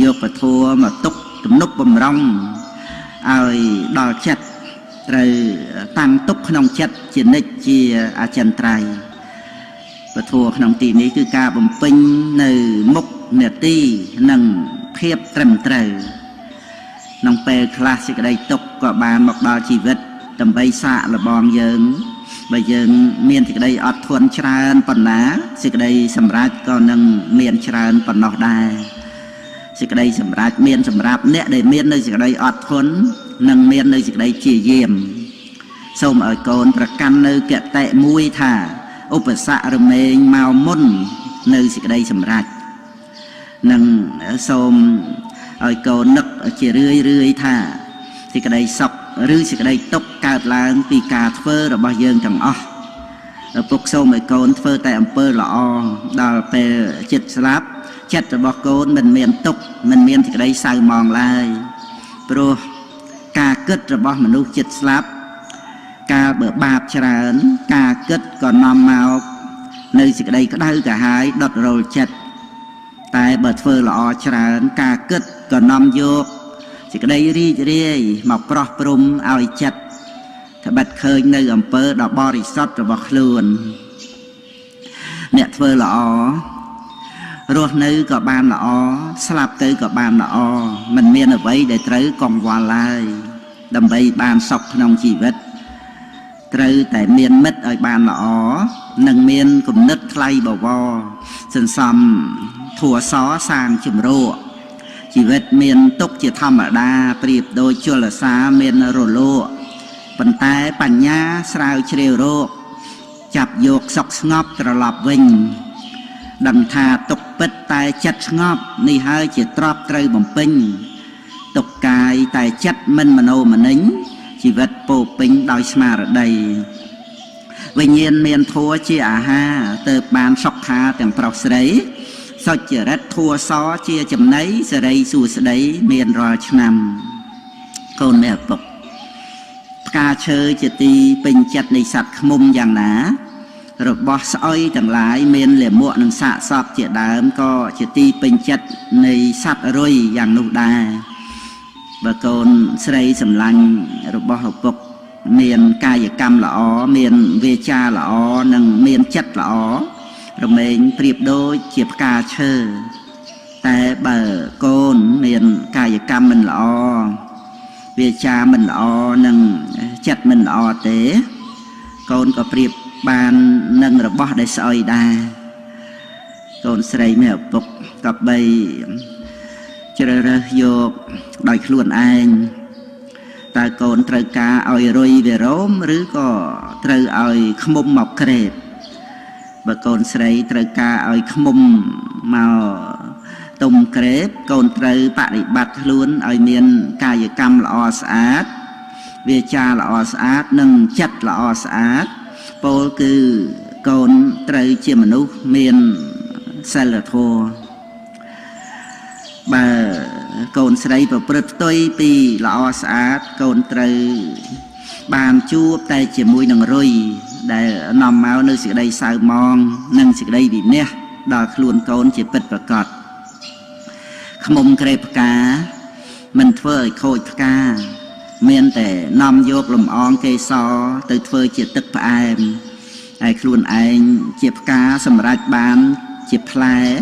Speaker 1: យកព្រះធម៌មកទុកទំនុកបំរុងឲ្យដល់ចិត្តត្រូវតាំងទុកក្នុងចិត្តជានិច្ចជាអចិន្ត្រៃយ៍ព្រះធម៌ក្នុងទីនេះគឺការបំពេញនៅមុខនាទីនិងភាពត្រឹមត្រូវក្នុងពេលខ្លះសេចក្តីទុកក៏បានមកដល់ជីវិតដើម្បីសាកល្បងយើងបើយើងមានសេចក្តីអត់ធន់ច្រើនប៉ុណ្ណាសេចក្តីសម្រេចក៏នឹងមានច្រើនប៉ុណ្ណោះដែរសេចក្តីសម្រេចមានសម្រាប់អ្នកដែលមាននៅសេចក្តីអត់ធន់និងមាននៅសេចក្តីព្យាយាមសូមឲ្យកូនប្រកាន់នៅគតិមួយថាឧបសគ្គរមែងមកមុននៅសេចក្តីសម្រេចនិងសូមឲ្យកូននឹកជារឿយថាសេចក្តីសុខឬសេចក្តីទុក្ខកើតឡើងពីការធ្វើរបស់យើងទាំងអស់ឪពុកសូមឲ្យកូនធ្វើតែអំពើល្អដល់ពេលចិត្តស្លាប់ចិត្តរបស់កូនមិនមានទុក្ខមិនមានសេចក្តីសៅហ្មងឡើយព្រោះការគិតរបស់មនុស្សចិត្តស្លាប់កាលបើបាបច្រើនការគិតក៏នាំមកនៅសេចក្តីក្តៅក្រហាយដុតរលចិត្តតែបើធ្វើល្អច្រើនការគិតក៏នាំយកសេចក្តីរីករាយមកប្រោះព្រំឲ្យចិត្តត្បិតឃើញនៅអំពើដ៏បរិសុទ្ធរបស់ខ្លួនអ្នកធ្វើល្អរស់នៅក៏បានល្អស្លាប់ទៅក៏បានល្អមិនមានអ្វីដែលត្រូវកង្វល់ឡើយដើម្បីបានសុខក្នុងជីវិតត្រូវតែមានមិត្តឲ្យបានល្អនិងមានគំនិតថ្លៃបវរសន្សំធัวសសាងជំរកជីវិតមានទុកជាធម្មតាប្រៀបដូចជលសាមានរលកប៉ុន្តែបញ្ញាស្រាវជ្រាវរកចាប់យកសុខស្ងប់ត្រឡប់វិញដឹងថាទុកពិតតែចិត្តស្ងប់នេះហើយជាទ្រព្យត្រូវបំពេញទុកកាយតែចិត្តមិនមโนមនិញជីវិតពោពេញដោយស្មារតីវិញ្ញាណមានធัวជាអាហារទៅបានសុខាទាំងប្រុសស្រីសុចរិតធัวសជាចំណីសេរីសួស្តីមានរាល់ឆ្នាំកូនមេឪពុកផ្កាឈើជាទីពេញចិត្តនៃសត្វឃ្មុំយ៉ាងណារបស់ស្អុយទាំងឡាយមានលាមកនិងសាកសពជាដើមក៏ជាទីពេញចិត្តនៃសត្វរុយយ៉ាងនោះដែរបើកូនស្រីសម្លាញ់របស់ឪពុកមានកាយកម្មល្អមានវាចាល្អនិងមានចិត្តល្អរមែងប្រៀបដូចជាផ្កាឈើតែបើកូនមានកាយកម្មមិនល្អវាចាមិនល្អនិងចិត្តមិនល្អទេកូនក៏ប្រៀបបាននឹងរបស់ដែលស្អុយដែរកូនស្រីមេឪពុកក៏បីជ្រើសរើសយកដោយខ្លួនឯងតើកូនត្រូវការឲ្យរុយវារោមឬក៏ត្រូវឲ្យឃ្មុំមកក្រេបបើកូនស្រីត្រូវការឲ្យឃ្មុំមកទុំក្រេបកូនត្រូវបប្រតិបត្តិខ្លួនឲ្យមានកាយកម្មល្អស្អាតវាចាល្អស្អាតនិងចិត្តល្អស្អាតពោលគឺកូនត្រូវជាមនុស្សមានសិលធម៌បើកូនស្រីប្រព្រឹត្តផ្ទុយពីល្អស្អាតកូនត្រូវបានជួបតែជាមួយនឹងរុយដែលនាំមកនៅសេចក្តីសៅហ្មងនិងសេចក្តីវិន័យដល់ខ្លួនកូនជាពិតប្រាកដឃ្មុំក្រេបផ្កាមិនធ្វើឲ្យខូចផ្កាមានតែនាំយកលំអងកេសរទៅធ្វើជាទឹកផ្អែម ai luôn anh chìa cá sầm rạch bán chìa phai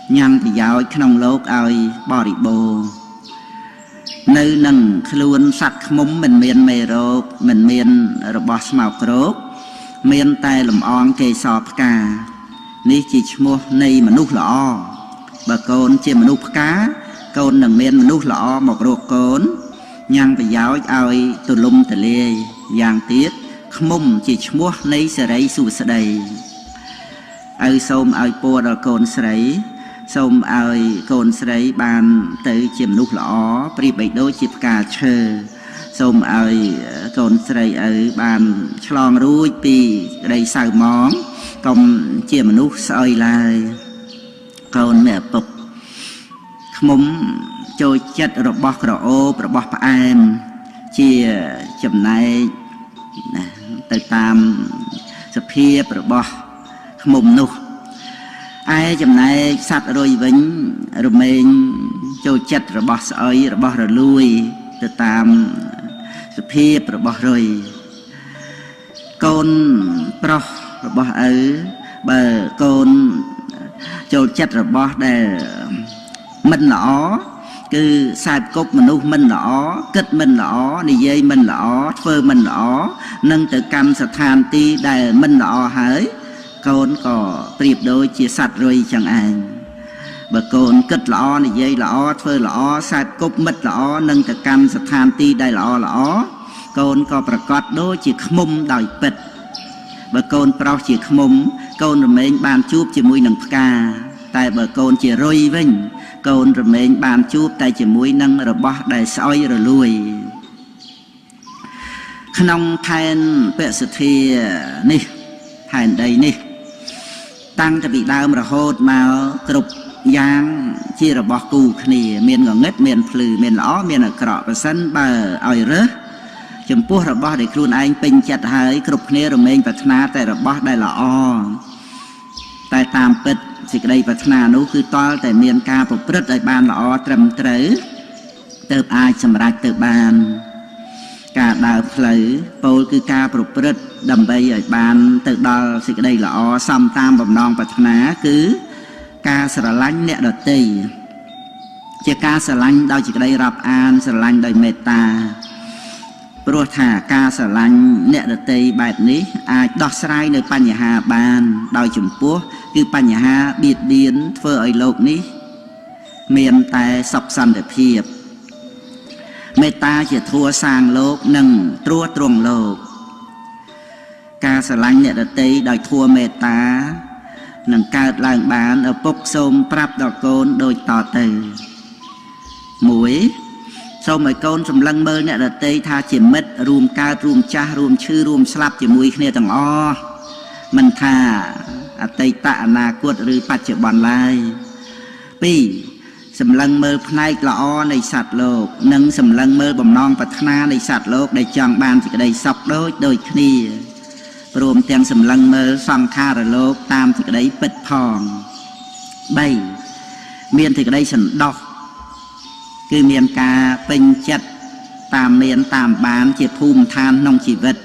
Speaker 1: nhằm thì giáo trong lốc ai bỏ đi bồ nơi nâng luôn sạch múng mình miền mê rô mình miền robot màu rốt miền tay làm on cây sọp cá ní chỉ mua này mà nút lọ bà con chỉ mà nút cá con nâng miền mà nút lọ một ruột con nhằm thì giáo ai từ lung từ lê giang tiết mông chỉ mua này sẽ đấy sụt sẽ đầy ai xôm ai po đào con sấy xôm ai con sấy bàn tới chiếm nút lõ pri bảy đôi chip cà chơ xôm ai con sấy ở bàn chlong ruồi pi đây xào món còn chiếm nút soi lại con mẹ bọc mông trôi chết rồi bọc rồi ô rồi bọc em chia chấm này tới tam sập hiệp rồi bỏ mồm nụ ai chấm này sạt rồi vĩnh rồi mình trôi chật rồi bỏ sỏi rồi bỏ rồi lui tới tam sập hiệp rồi bỏ rồi con pro rồi bỏ ở bờ con trôi chật rồi bỏ để mình nó cứ sai cốt mình nu mình lõ kết mình lõ này dây mình lõ phơ mình lõ nâng tự cầm sát than ti đại mình lõ hỡi con có tiệp đôi chia sạch rồi chẳng anh bà con kết lõ này dây lõ phơ lõ sai cốt mít lõ nâng tự cầm sát than ti đại lõ lõ con cóประกอบđôi chỉ khmum đòi bịch bà con pro chỉ khmum con rồi mình bàn chụp chỉ mũi nâng ca tại bà con chỉ rơi vinh con rồi mình bàn chụp tay chỉ mũi nâng rồi bỏ đầy soi rồi lui khăn than bệ sự thi nè than đây nè tăng cho bị đau mà hốt mà cục giang chia rồi bỏ cù khỉ miền ngõ ngất miền phừ miền lõ miền ở cọ và sân bờ ỏi rớt chấm pua rồi bỏ để khuôn anh pin chặt hơi cục khỉ rồi mình và na tại rồi bỏ đây là o tại tam bịch thì cái đây và thà nó cứ to tại miền ca một rất đại ban lọ trầm trớ từ ai chầm rạch từ bàn cả đào phơi pol cứ ca một rất đầm bay ở bàn từ đó thì cái đây lọ xăm tam bầm non và thà cứ ca sờ lánh nẹt đợt tì chỉ ca sờ lánh đâu chỉ cái đây rập an sờ lánh đời meta pro thả ca sờ lánh nẹt đợt tì bài ní ai đọt sai nơi pan nhà hà bàn đòi chủng púaคือปัญหาเบียดเบียนเฟื่อยโลกนี้เมียนแต่สับสันแต่เพียบเมตตาจะทัวสร้างโลกหนึ่งตรัวตรงโลกการสลังเนี่ยเตยโดยทัวเมตตาหนึ่งการล้างบานเอาปกส้มปรับดอกโกนโดยต่อเตยหมวยส้มไอโกนสำลังเบอร์เนี่ยเตยท่าเจียมเม็ดรวมการรวมจ้ารวมชื่อรวมสลับจีมวยเนี่ยต่างอ้อมันท่าอติตะอนาคตหรือปัจจุบันไล่ปีสำลังเมื่อพนัยละอ้อในสัตว์โลกนึ่งสำลังเมื่อบ่มนองปัฒนาในสัตว์โลกได้จังบานที่ได้สอกโดยคณีรวมเตียงสำลังเมื่อฟังคาระโลกตามที่ได้ปิดพองใบเมียนที่ได้สันดอกคือเมียนกาเป็นจัดตามเมียนตามบานเจ็บภูมิทานนองชีวิต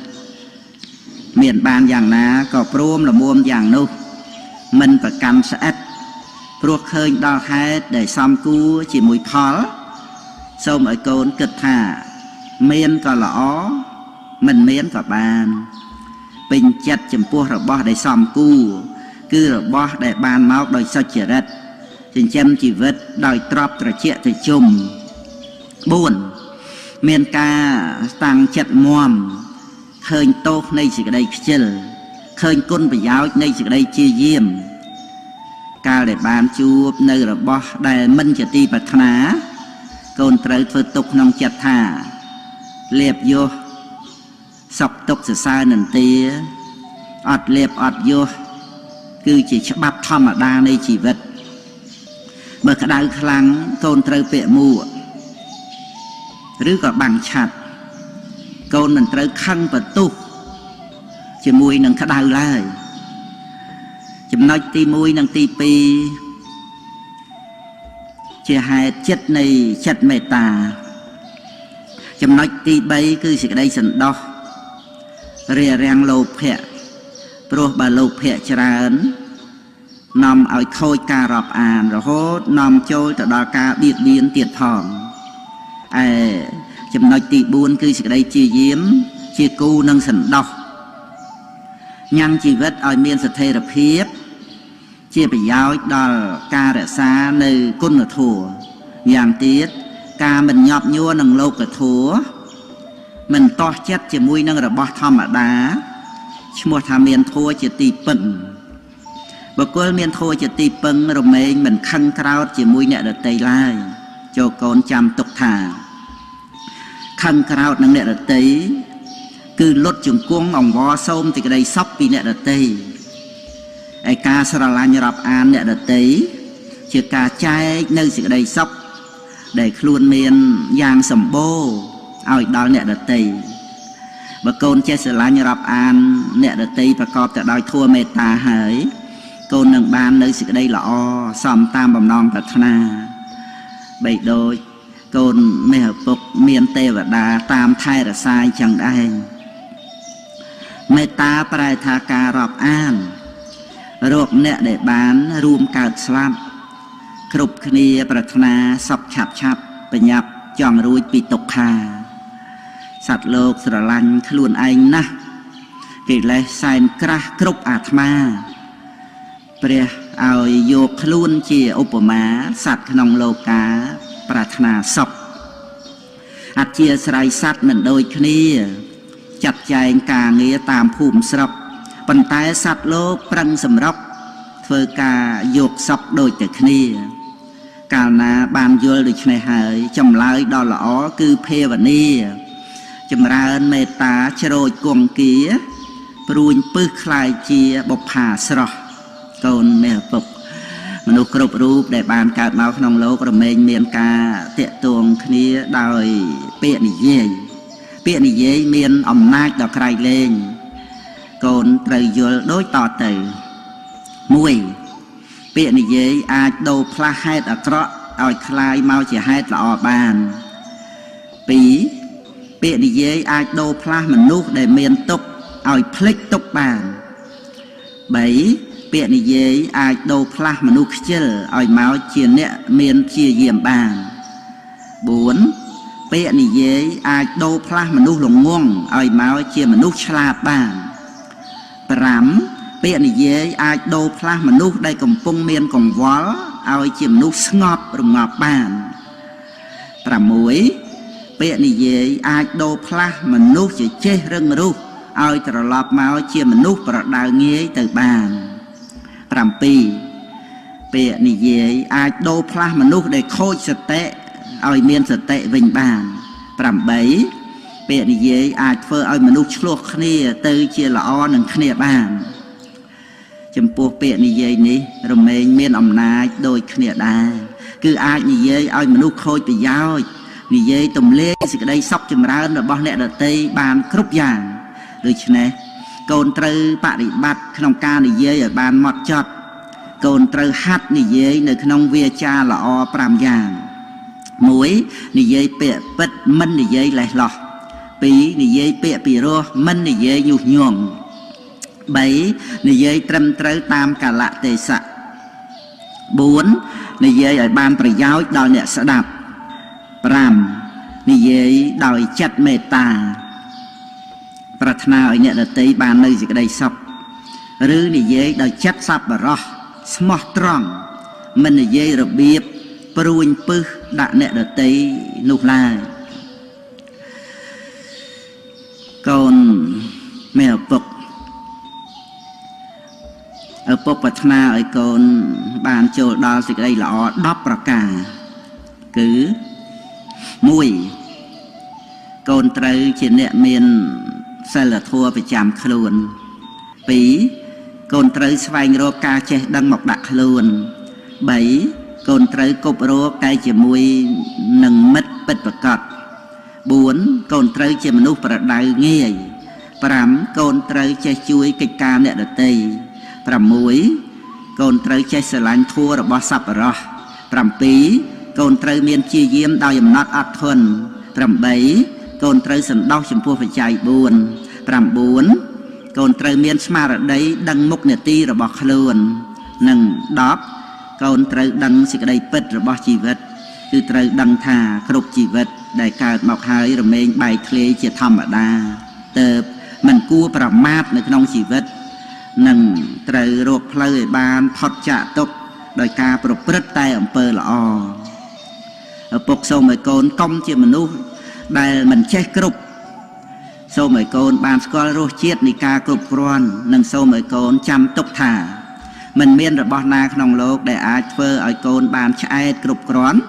Speaker 1: เมียนบานอย่างน้าก็พร้อมละมวมอย่างนุมันประกันสะอาดพวกเคยดอกให้ได้ซ้ำกู้chỉ mùi phóส้มไอโกนกึศท่าเมียนก็หล่อมันเมียนก็บานเป็นจัดจำพวกระบอได้ซ้ำกู้คือระบอได้บานเมาโดยสัจรัตจึงจำชีวิตโดยตรอบตระเจาะตะจุ่มบุญเมียนกาตั้งจัดม่วมเคยโตในสิ่งใดเชื่อเคยก้นไปยาวในสิ่งใดเชี่ยเยี่ยมการได้บานจูบในระบอบได้มันจะตีปัฒนาโกนเตยเฟื่อตกน้องจัดท่าเลียบโยสอกตกเสียซาหนึ่งตีอดเลียบอดโยคือchỉฉบับธรรมดาในชีวิตเมื่อกระดาษครั้งโกนเตยเปะมัวหรือก็บังฉัดโกนมันเตยขังประตูจะมวยหนังกระดาษเลยจำนวนตีมวยหนังตีปีจะหายจัดในจัดเมตตาจำนวนตีใบคือสิ่งใดสันดอกเรียแรงโลภะ ព្រោះបើលោកភ័ក្រច្រើននាំឲ្យខូចការរាប់អានរហូតនាំចូលទៅដល់ការបៀតបៀនទៀតផងឯចំណុចទី4គឺសេចក្តីជាយាមជាគូនឹងសន្តោសញ៉ាំងជីវិតឲ្យមានស្ថិរភាពជាប្រយោជន៍ដល់ការរក្សានៅគុណធម៌យ៉ាងទៀតការមិនញាប់ញ័រនឹងលោកធម៌មិនតោះចិត្តជាមួយនឹងរបស់ធម្មតាឈ្មោះថាមានធម៌ជាទីពឹងបុគ្គលមានធម៌ជាទីពឹងរមែងមិនខឹងក្រោធជាមួយអ្នកដទៃឡើយចូលកូនចាំទុកថាខឹងក្រោធនឹងអ្នកដទៃគឺលុតជង្គង់អង្វរសូមទីក្តីសពពីអ្នកដទៃឯការស្រឡាញ់រាប់អានអ្នកដទៃជាការចែកនៅសេចក្តីសុខដែលខ្លួនមានយ៉ាងសម្បូរឲ្យដល់អ្នកដទៃបើកូនចេះស្រឡាញ់រាប់អានអ្នកដទៃប្រកបទៅដោយធម៌មេត្តាហើយកូននឹងបាននៅសេចក្តីល្អសមតាមបំណងប្រាថ្នាបីដូចកូនមេឪពុកមានទេវតាតាមថែរក្សាអញ្ចឹងដែរមេត្តាប្រែថាការរាប់អានរកអ្នកដែលបានរួមកើតស្លាប់គ្រប់គ្នាប្រាថ្នាសុខឆាប់ឆាប់បញ្ញាប់ចង់រួចពីទុក្ខាសត្វលោកស្រឡាញ់ខ្លួនឯងណាស់កិលេសសែនក្រាស់គ្រប់អាត្មាព្រះឲ្យយកខ្លួនជាឧបមាសត្វក្នុងលោកាប្រាថ្នាសុខអធិស្រ័យសត្វមិនដូចគ្នាចាត់ចែងការងារតាមភូមិស្រុកប៉ុន្តែសត្វលោកប្រឹងសម្រុកធ្វើការយកសុខដូចតែគ្នាកាលណាបានយល់ដូច្នេះហើយចម្លើយដ៏ល្អគឺភាវនាចម្រើនមេត្តាជ្រោចគង្គាព្រួញពឹសខ្លាយជាបុប្ផាស្រស់កូនមេឪពុកមនុស្សគ្រប់រូបដែលបានកើតមកក្នុងโลករមែងមានការតាក់ទងគ្នាដោយពាក្យនិយាយមានអំណាចដ៏ក្រៃលែងកូនត្រូវយល់ដូចតទៅ1ពាក្យនិយាយអាចដូរផ្លាស់ហេតុអាក្រក់ឲ្យคล้ายមកជាហេតុល្អបាន2ពាក្យនិយាយអាចដូរផ្លាស់មនុស្សដែលមានទុក្ខឲ្យភ្លេចទុក្ខបាន3ពាក្យនិយាយអាចដូរផ្លាស់មនុស្សខ្ជិលឲ្យមកជាអ្នកមានព្យាយាមបាន4ពាក្យនិយាយអាចដូរផ្លាស់មនុស្សល្ងង់ឲ្យមកជាមនុស្សឆ្លាតបាន5ពាក្យនិយាយអាចដូរផ្លាស់មនុស្សដែលកំពុងមានកង្វល់ឲ្យជាមនុស្សស្ងប់រងាប់បាន6ពាក្យនិយាយអាចដូរផ្លាស់មនុស្សជាចេះរឹងរូសឲ្យត្រឡប់មកជាមនុស្សប្រដៅងាយទៅបាន7ពាក្យនិយាយអាចដូរផ្លាស់មនុស្សដែលខូចសតិឲ្យមានសតិវិញបាន8ពាក្យនិយាយអាចធ្វើឲ្យមនុស្សឆ្លោះគ្នាទៅជាល្អនឹងគ្នាបានចំពោះពាក្យនិយាយនេះរមែងមានអំណាចដូចគ្នាដែរគឺអាចនិយាយឲ្យមនុស្សខូចប្រយោជន៍និយាយទំលាយសេចក្តីសុខចម្រើនរបស់អ្នកដទៃបានគ្រប់យ៉ាងដូច្នេះកូនត្រូវបប្រតិបត្តិក្នុងការនិយាយឲ្យបានហ្មត់ចត់កូនត្រូវហាត់និយាយនៅក្នុងវាចាល្អ5យ៉ាង1និយាយពាក្យពិតមិននិយាយលេះលោះ2និយាយពាក្យពីរោះមិននិយាយញុះញង់3និយាយត្រឹមត្រូវតាមកាលៈទេសៈ4និយាយឲ្យបានប្រយោជន៍ដល់អ្នកស្ដាប់5និយាយដោយចិត្តមេត្តាប្រាថ្នាឲ្យអ្នកដទៃបាននៅសេចក្តីសុខឬនិយាយដោយចិត្តសប្បុរសស្មោះត្រង់មិននិយាយរបៀបព្រួញពឹសដាក់អ្នកដទៃនោះឡើយកូនមេឪពុកប្រាថ្នាឲ្យកូនបានចូលដល់សេចក្តីល្អ10ប្រការគឺ1កូនត្រូវជាអ្នកមានសិលធម៌ប្រចាំខ្លួន2កូនត្រូវស្វែងរកការចេះដឹងមកដាក់ខ្លួន3កូនត្រូវគប់រកតែជាមួយនឹងមិត្តពិតប្រាកដ4កូនត្រូវជាមនុស្សប្រដៅងាយ5កូនត្រូវចេះជួយកិច្ចការអ្នកដទៃ6កូនត្រូវចេះស្រឡាញ់ធម៌របស់សប្បុរស7កូនត្រូវមានព្យាយាមដោយអំណត់អត់ធន់8កូនត្រូវសន្តោសចំពោះបច្ច័យ4 9 កូនត្រូវមានស្មារតីដឹងមុខនេតិរបស់ខ្លួននិង10កូនត្រូវដឹងសេចក្តីពិតរបស់ជីវិតគឺត្រូវដឹងថាគ្រប់ជីវិតដែលកើតមកហើយរមែងបែកធ្លាយជាធម្មតាទើបមិនគួរប្រមាថនៅក្នុងជីវិតនិងត្រូវរកផ្លូវឲ្យបានផុតចាកទុក្ខដោយការប្រព្រឹត្តតែអំពើល្អឪពុកសូមឲ្យកូនកុំជាមនុស្សដែលមិនចេះគ្រប់សូមឲ្យកូនបានស្គាល់រសជាតិនៃការគ្រប់គ្រាន់និងសូមឲ្យកូនចាំទុកថាមិនមានរបស់ណាក្នុងโลกដែលអាចធ្វើឲ្យកូនបានឆ្អែតគ្រប់គ្រាន់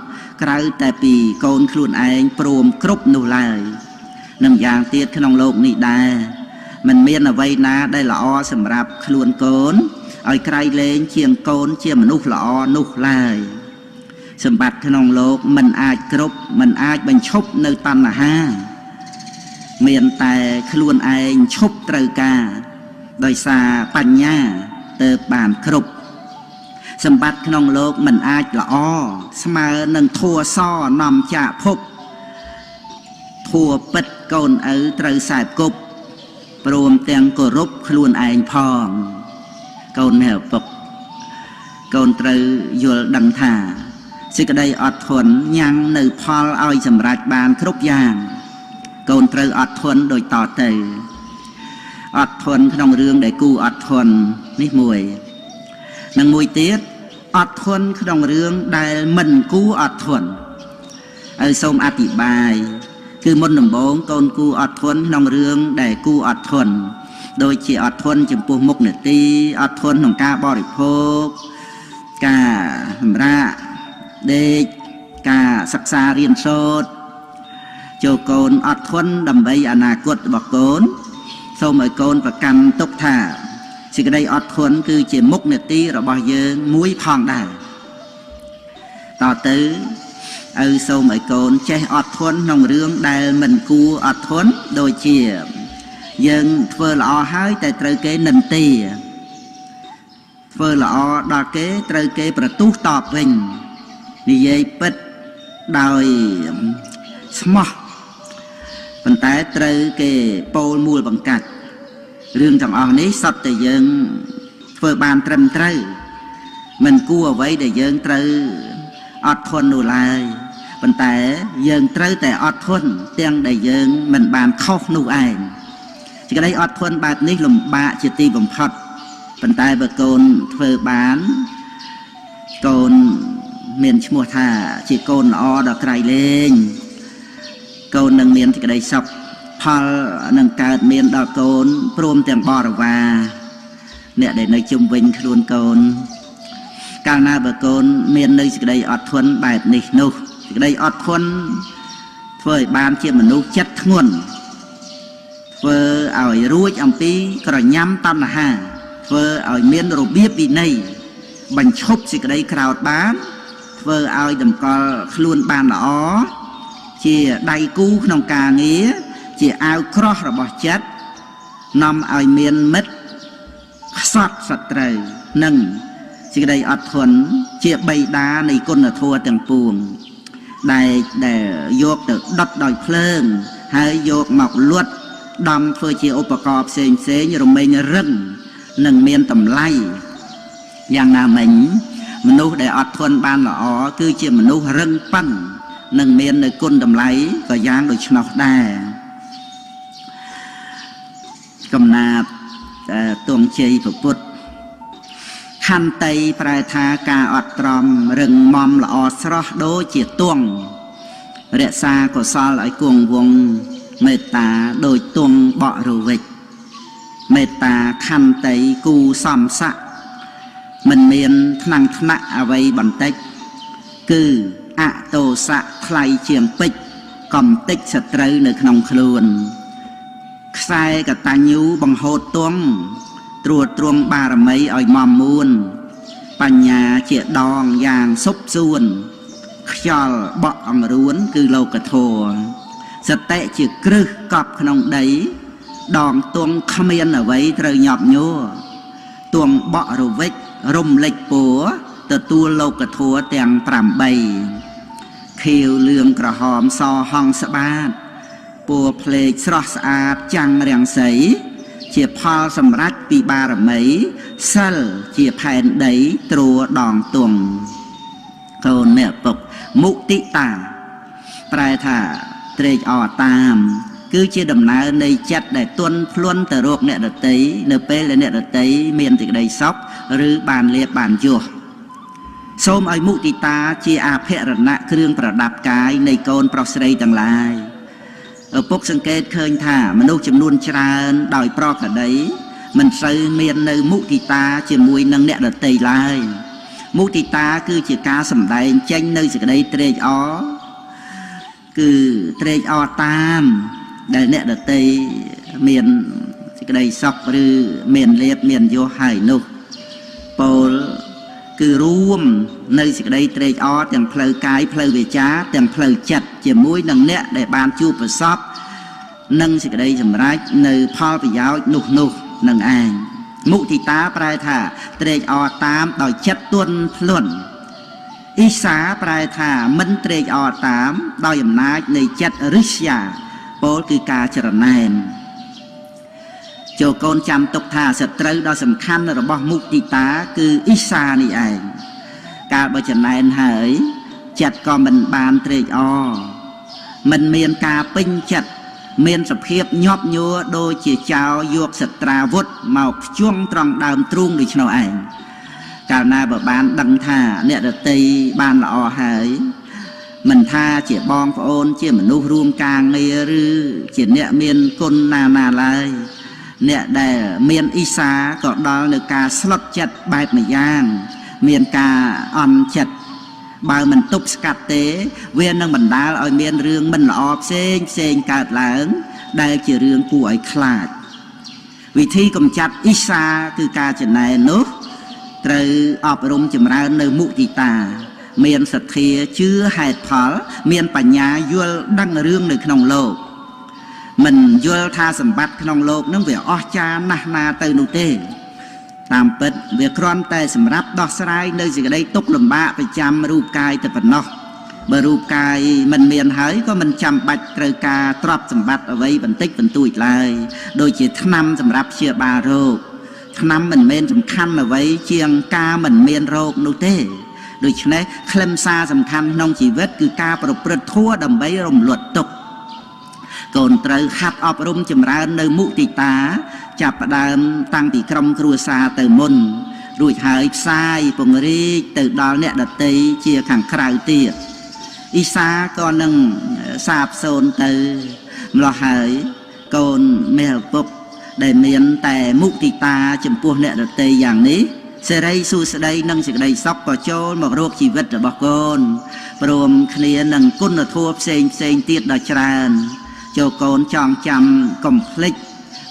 Speaker 1: ក្រៅតែពីកូនខ្លួនឯងព្រមគ្រប់នោះឡើយនិងយ៉ាងទៀតក្នុងโลกនេះដែរមិនមានអ្វីណាដែលល្អសម្រាប់ខ្លួនកូនឲ្យក្រៃលែងជាងកូនជាមនុស្សល្អនោះឡើយសម្បត្តិក្នុងโลกមិនអាចគ្រប់មិនអាចបញ្ឈប់នៅតណ្ហាមានតែខ្លួនឯងឈប់ត្រូវការដោយសារបញ្ញាទើបបានគ្រប់សម្បត្តិក្នុងโลกមិនអាចល្អស្មើនឹងធัวសនាំចាកភពធัวពិតកូនឪត្រូវសែបគប់ព្រមទាំងគោរពខ្លួនឯងផងកូននេះឪពុកកូនត្រូវយល់ដឹងថាសេចក្តីអត់ធន់ញ៉ាំងនៅផលឲ្យសម្រេចបានគ្រប់យ៉ាងកូនត្រូវអត់ធន់ដូចតទៅអត់ធន់ក្នុងរឿងដែលគូអត់ធន់នេះមួយនិងមួយទៀតអត់ធន់ក្នុងរឿងដែលមិនគូអត់ធន់ឲ្យសូមអធិប្បាយគឺមុនដំបូងកូនគូអត់ធន់ក្នុងរឿងដែលគូអត់ធន់ដូចជាអត់ធន់ចំពោះមុខនេតិអត់ធន់ក្នុងការបរិភោគការសម្រាកដេកការសិក្សារៀនសូត្រចូលកូនអត់ធន់ដើម្បីអនាគតរបស់កូនសូមឲ្យកូនប្រកាន់ទុកថាសេចក្តីអត់ធន់គឺជាមុខនេតិរបស់យើងមួយផងដែរតទៅឪសូមឲ្យកូនចេះអត់ធន់ក្នុងរឿងដែលមិនគួរអត់ធន់ដូចជាយើងធ្វើល្អហើយតែត្រូវគេនិន្ទាធ្វើល្អដល់គេត្រូវគេប្រទូសតបវិញនិយាយពិតដោយស្មោះប៉ុន្តែត្រូវគេពោលមូលបង្កាត់រឿងទាំងអស់នេះសុទ្ធតែយើងធ្វើបានត្រឹមត្រូវមិនគួរអ្វីដែលយើងត្រូវអត់ធន់នោះឡើយប៉ុន្តែយើងត្រូវតែអត់ធន់ទាំងដែលយើងមិនបានខុសនោះឯងសេចក្តីអត់ធន់បែបនេះលំបាកជាទីបំផុតប៉ុន្តែបើកូនធ្វើបានកូនមានឈ្មោះថាជាកូនល្អដល់ក្រៃលែងកូននឹងមានសេចក្តីសុខផលនឹងកើតមានដល់កូនព្រមទាំងបរិវារអ្នកដែលនៅជុំវិញខ្លួនកូនកាលណាបើកូនមាននៅសេចក្តីអត់ធន់បែបនេះនោះសេចក្តីអត់ធន់ធ្វើឲ្យបានជាមនុស្សចិត្តធ្ងន់ធ្វើឲ្យរួចអំពីក្រញាំតណ្ហាធ្វើឲ្យមានរបៀបវិន័យបញ្ឈប់សេចក្តីក្រោធបានធ្វើឲ្យតម្កល់ខ្លួនបានល្អជាដៃគូក្នុងការងារជាអាវក្រោះរបស់ចិត្តនាំឲ្យមានមិត្តខ្សត់សត្រូវនិងសេចក្តីអត់ធន់ជាបិតានៃគុណធម៌ទាំងពួងដែលយកទៅដុតដោយភ្លើងហើយយកមកលួតដំធ្វើជាឧបករណ៍ផ្សេងរមែងរឹងនិងមានតម្លៃយ៉ាងណាមិញមនុស្សដែលអត់ធន់បានល្អគឺជាមនុស្សរឹងប៉ឹងនិងមាននៅគុណតម្លៃក៏យ៉ាងដូច្នោះដែរកំណាព្យទងជ័យពុទ្ធខន្តីប្រែថាការអត់ទ្រាំរឹងមាំល្អស្រស់ដូចជាទង់រក្សាកុសលឲ្យគង់វង្សមេត្តាដូចទង់បក់រវិចមេត្តាខន្តីគូសំស័កមិនមានថ្នាំងថ្នាក់អ្វីបន្តិចគឺអតោសៈថ្លៃជាងពេជ្រកំតិចសត្រូវនៅក្នុងខ្លួនខ្សែកតញ្ញូបង្ហូតទង់ត្រួតត្រងបារមីឲ្យមមមួនបញ្ញាជាដងយ៉ាងសុបសួនខ្យល់បក់អង្រួនគឺលោកធម៌សតិជាគ្រឹះកប់ក្នុងដីដងទង់គ្មានអ្វីត្រូវញាប់ញ័រទង់បក់រវិចរំលេចពួរទទួលលោកធម៌ទាំង8ខៀវលឿងក្រហមសហង្សបាតពណ៌ភ្លេចស្រស់ស្អាតចាំងរាំងសី ជាផលសម្រាប់ពីបារមីសិលជាផែនដីត្រួដងទងកូនអ្នកពុកមុទិតាប្រែថាត្រេកអរតាមគឺជាដំណើរនៃចិត្តដែលទន់ភ្លន់ទៅរកអ្នកដតីនៅពេលដែលអ្នកដតីមានសេចក្តីសុខឬបានលៀបបានយោះសូមឲ្យមុទិតាជាអភរណៈគ្រឿងប្រដាប់កាយនៃកូនប្រុសស្រីទាំងឡាយឪពុកសង្កេតឃើញថាមនុស្សចំនួនច្រើនដោយប្រក្រតីមិនសូវមាននៅមុទិតាជាមួយនឹងអ្នកដតីឡើយមុទិតាគឺជាការសម្ដែងចេញនៅសេចក្តីត្រេកអរគឺត្រេកអរតាមដែលអ្នកដតីមានសេចក្តីសុខឬមានលៀបមានយោហើយនោះពោលគឺរួមនៅសេចក្តីត្រេកអរទាំងផ្លូវកាយផ្លូវវាចាទាំងផ្លូវចិត្តជាមួយនឹងអ្នកដែលបានជួបប្រសពនឹងសេចក្តីសម្រេចនៅផលប្រយោជន៍នោះនឹងឯងមុទិតាប្រែថាត្រេកអរតាមដោយចិត្តទន់ភ្លន់អ៊ីសាប្រែថាមិនត្រេកអរតាមដោយអំណាចនៃចិត្តរិស្យាពោលគឺការចរណែនចូលកូនចាំទុកថាសត្រូវដ៏សំខាន់របស់មុទិតាគឺអ៊ីសានេះឯងកាលបើចំណែនហើយចិត្តក៏មិនបានត្រេកអរមិនមានការពេញចិត្តមានសភាពញាប់ញ័រដូចជាចោរយកសត្រាវុធមកខ្ជង់ត្រង់ដើមទ្រូងដូច្នោះឯងកាលណាបើបានដឹងថាអ្នកដតីបានល្អហើយមិនថាជាបងប្អូនជាមនុស្សរួមការងារឬជាអ្នកមានគុណណាឡើយអ្នកដែលមានអ៊ីសាក៏ដល់នៅការស្លុតចិត្តបែបម្យ៉ាងមានការអន់ចិត្តបើមិនទប់ស្កាត់ទេវានឹងបណ្ដាលឲ្យមានរឿងមិនល្អផ្សេងកើតឡើងដែលជារឿងគួរឲ្យខ្លាចវិធីកម្ចាត់អ៊ីសាគឺការចំណែននោះត្រូវអប់រំចម្រើននៅមុទិតាមានសទ្ធាជឿហេតុផលមានបញ្ញាយល់ដឹងរឿងនៅក្នុងលោកមិនយល់ថាសម្បត្តិក្នុងលោកនឹងវាអស្ចារ្យណាស់ណាទៅនោះទេតាមពិតវាគ្រាន់តែសម្រាប់ដោះស្រាយនៅសេចក្តីទុក្ខលំបាកប្រចាំរូបកាយតែប៉ុណ្ណោះបើរូបកាយមិនមានហើយក៏មិនចាំបាច់ត្រូវការទ្រព្យសម្បត្តិអ្វីបន្តិចបន្តួចឡើយដូចជាថ្នាំសម្រាប់ព្យាបាលរោគថ្នាំមិនមែនសំខាន់អ្វីជាងការមិនមានរោគនោះទេដូច្នេះខ្លឹមសារសំខាន់ក្នុងជីវិតគឺការប្រព្រឹត្តធម៌ដើម្បីរំលត់ទុក្ខកូនត្រូវហាត់អប់រំចម្រើននៅមុទិតាចាប់ផ្ដើមតាំងពីក្រុមគ្រួសារទៅមុនរួចហើយផ្សាយពង្រីកទៅដល់អ្នកដតីជាខាងក្រៅទៀតអ៊ីសាក៏នឹងសាបសូន្យទៅម្ល៉េះហើយកូនមេឪពុកដែលមានតែមុទិតាចំពោះអ្នកដតីយ៉ាងនេះសេរីសួស្តីនិងសេចក្តីសុខក៏ចូលមករកជីវិតរបស់កូនព្រមគ្នានឹងគុណធម៌ផ្សេងទៀតដ៏ច្រើនចូលកូនចងចាំកុំភ្លេច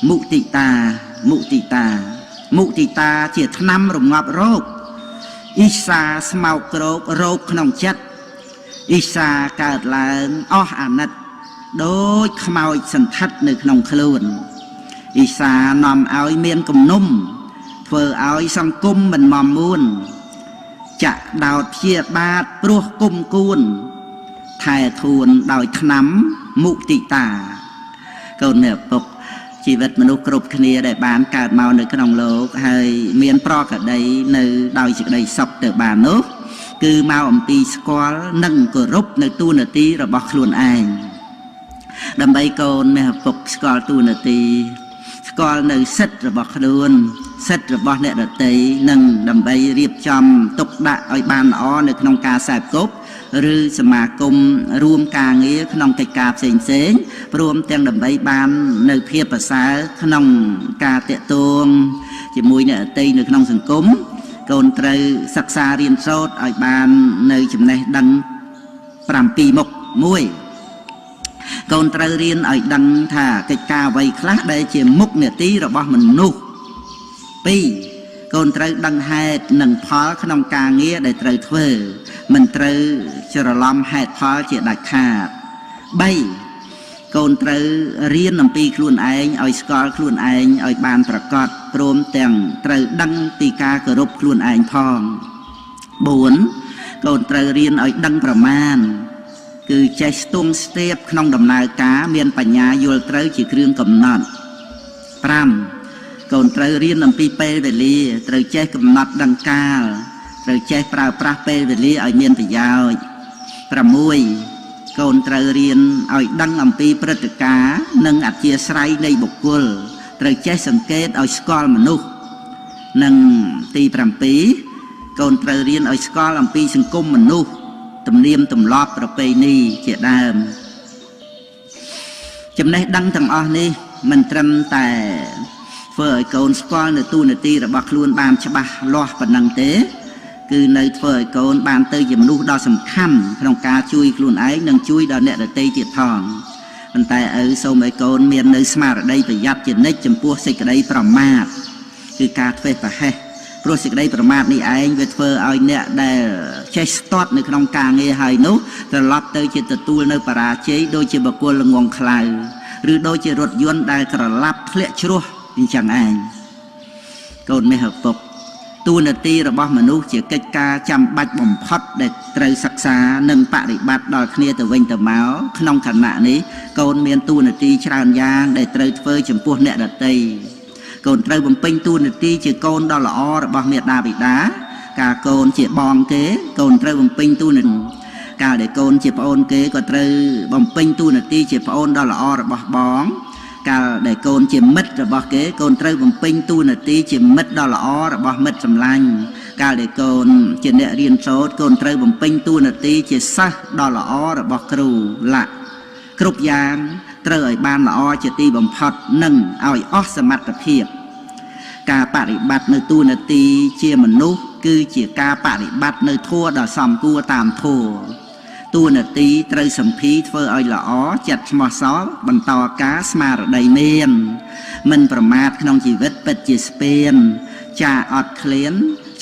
Speaker 1: មុទិតាជាថ្នាំរងាប់រោគអ៊ីសាស្មោកគ្រោករោគក្នុងចិត្តអ៊ីសាកើតឡើងអស់អាណិតដូចខ្មោចសន្ធិដ្ឋនៅក្នុងខ្លួនអ៊ីសានាំឲ្យមានគំនុំធ្វើឲ្យសង្គមមិនមមួនចាក់ដោតព្យាបាទព្រោះគុំគួនថែធួនដោយថ្នាំមុទិតាកូនអ្នកពុកជីវិតមនុស្សគ្រប់គ្នាដែលបានកើតមកនៅក្នុងលោកហើយមានប្រក្រតីនៅដោយសេចក្តីសុខទៅបាននោះគឺមកអំពីស្គាល់និងគោរពនៅតួនាទីរបស់ខ្លួនឯងដើម្បីកូនមេឪពុកស្គាល់តួនាទីស្គាល់នៅសិទ្ធិរបស់ខ្លួនសិទ្ធិរបស់អ្នកដតីនិងដើម្បីរៀបចំទុកដាក់ឲ្យបានល្អនៅក្នុងការសែបគប់ឬសមាគមរួមការងារក្នុងកិច្ចការផ្សេងព្រមទាំងដើម្បីបាននៅភាពប្រសើរក្នុងការតាក់ទងជាមួយអ្នកដទៃនៅក្នុងសង្គមកូនត្រូវសិក្សារៀនសូត្រឲ្យបាននៅចំណេះដឹង7មុខ1កូនត្រូវរៀនឲ្យដឹងថាកិច្ចការអ្វីខ្លះដែលជាមុខនាទីរបស់មនុស្ស2កូនត្រូវដឹងហេតុនិងផលក្នុងការងារដែលត្រូវធ្វើមិនត្រូវច្រឡំហេតុផលជាដាច់ខាត3កូនត្រូវរៀនអំពីខ្លួនឯងឲ្យស្គាល់ខ្លួនឯងឲ្យបានប្រកបព្រមទាំងត្រូវដឹងពីការគោរពខ្លួនឯងផង4កូនត្រូវរៀនឲ្យដឹងប្រមាណគឺចេះស្ទង់ស្ទាបក្នុងដំណើរការមានបញ្ញាយល់ត្រូវជាគ្រឿងកំណត់5 កូនត្រូវរៀនអំពីពេលវេលាត្រូវចេះកំណត់ដឹងកាលត្រូវចេះប្រើប្រាស់ពេលវេលាឲ្យមានប្រយោជន៍6កូនត្រូវរៀនឲ្យដឹងអំពីព្រឹត្តិការណ៍និងអធ្យាស្រ័យនៃបុគ្គលត្រូវចេះសង្កេតឲ្យស្គាល់មនុស្សនិងទី7កូនត្រូវរៀនឲ្យស្គាល់អំពីសង្គមមនុស្សទំនៀមទម្លាប់ប្រពៃណីជាដើមចំណេះដឹងទាំងអស់នេះមិនត្រឹមតែធ្វើឲ្យកូនស្គាល់នៅតួនាទីរបស់ខ្លួនបានច្បាស់លាស់ប៉ុណ្ណឹងទេគឺនៅធ្វើឲ្យកូនបានទៅជាមនុស្សដ៏សំខាន់ក្នុងការជួយខ្លួនឯងនិងជួយដល់អ្នកដទៃទៀតផងប៉ុន្តែឪសូមឲ្យកូនមាននៅស្មារតីប្រយ័ត្នជានិច្ចចំពោះសេចក្តីប្រមាទគឺការធ្វេសប្រហែសព្រោះសេចក្តីប្រមាទនេះឯងវាធ្វើឲ្យអ្នកដែលចេះស្ទាត់នៅក្នុងការងារហើយនោះត្រឡប់ទៅជាទទួលនៅបរាជ័យដូចជាបុគ្គលល្ងងខ្លៅឬដូចជារថយន្តដែលក្រឡាប់ធ្លាក់ជ្រោះអញ្ចឹងឯងកូនមេឪពុកតួនាទីរបស់មនុស្សជាកិច្ចការចាំបាច់បំផុតដែលត្រូវសិក្សានិងបប្រតិបត្តិដល់គ្នាទៅវិញទៅមកក្នុងខណៈនេះកូនមានតួនាទីច្រើនយ៉ាងដែលត្រូវធ្វើចំពោះអ្នកដទៃកូនត្រូវបំពេញតួនាទីជាកូនដ៏ល្អរបស់មាតាបិតាការកូនជាបងគេកូនត្រូវបំពេញតួនាទីកាលដែលកូនជាប្អូនគេក៏ត្រូវបំពេញតួនាទីជាប្អូនដ៏ល្អរបស់បងកាលដែលកូនជាមិត្តរបស់គេកូនត្រូវបំពេញតួនាទីជាមិត្តដ៏ល្អរបស់មិត្តសម្លាញ់កាលដែលកូនជាអ្នករៀនសូត្រកូនត្រូវបំពេញតួនាទីជាសិស្សដ៏ល្អរបស់គ្រូឡាក់គ្រប់យ៉ាងត្រូវឲ្យបានល្អជាទីបំផុតនិងឲ្យអស់សមត្ថភាពការបប្រតិបត្តិនៅតួនាទីជាមនុស្សគឺជាការបប្រតិបត្តិនៅធម៌ដ៏សមគួរតាមធម៌តួនាទីត្រូវសម្ភារធ្វើឲ្យល្អចិត្តស្មោះសរបន្តការស្មារតីមានមិនប្រមាទក្នុងជីវិតពិតជាស្ពានចាអត់ឃ្លាន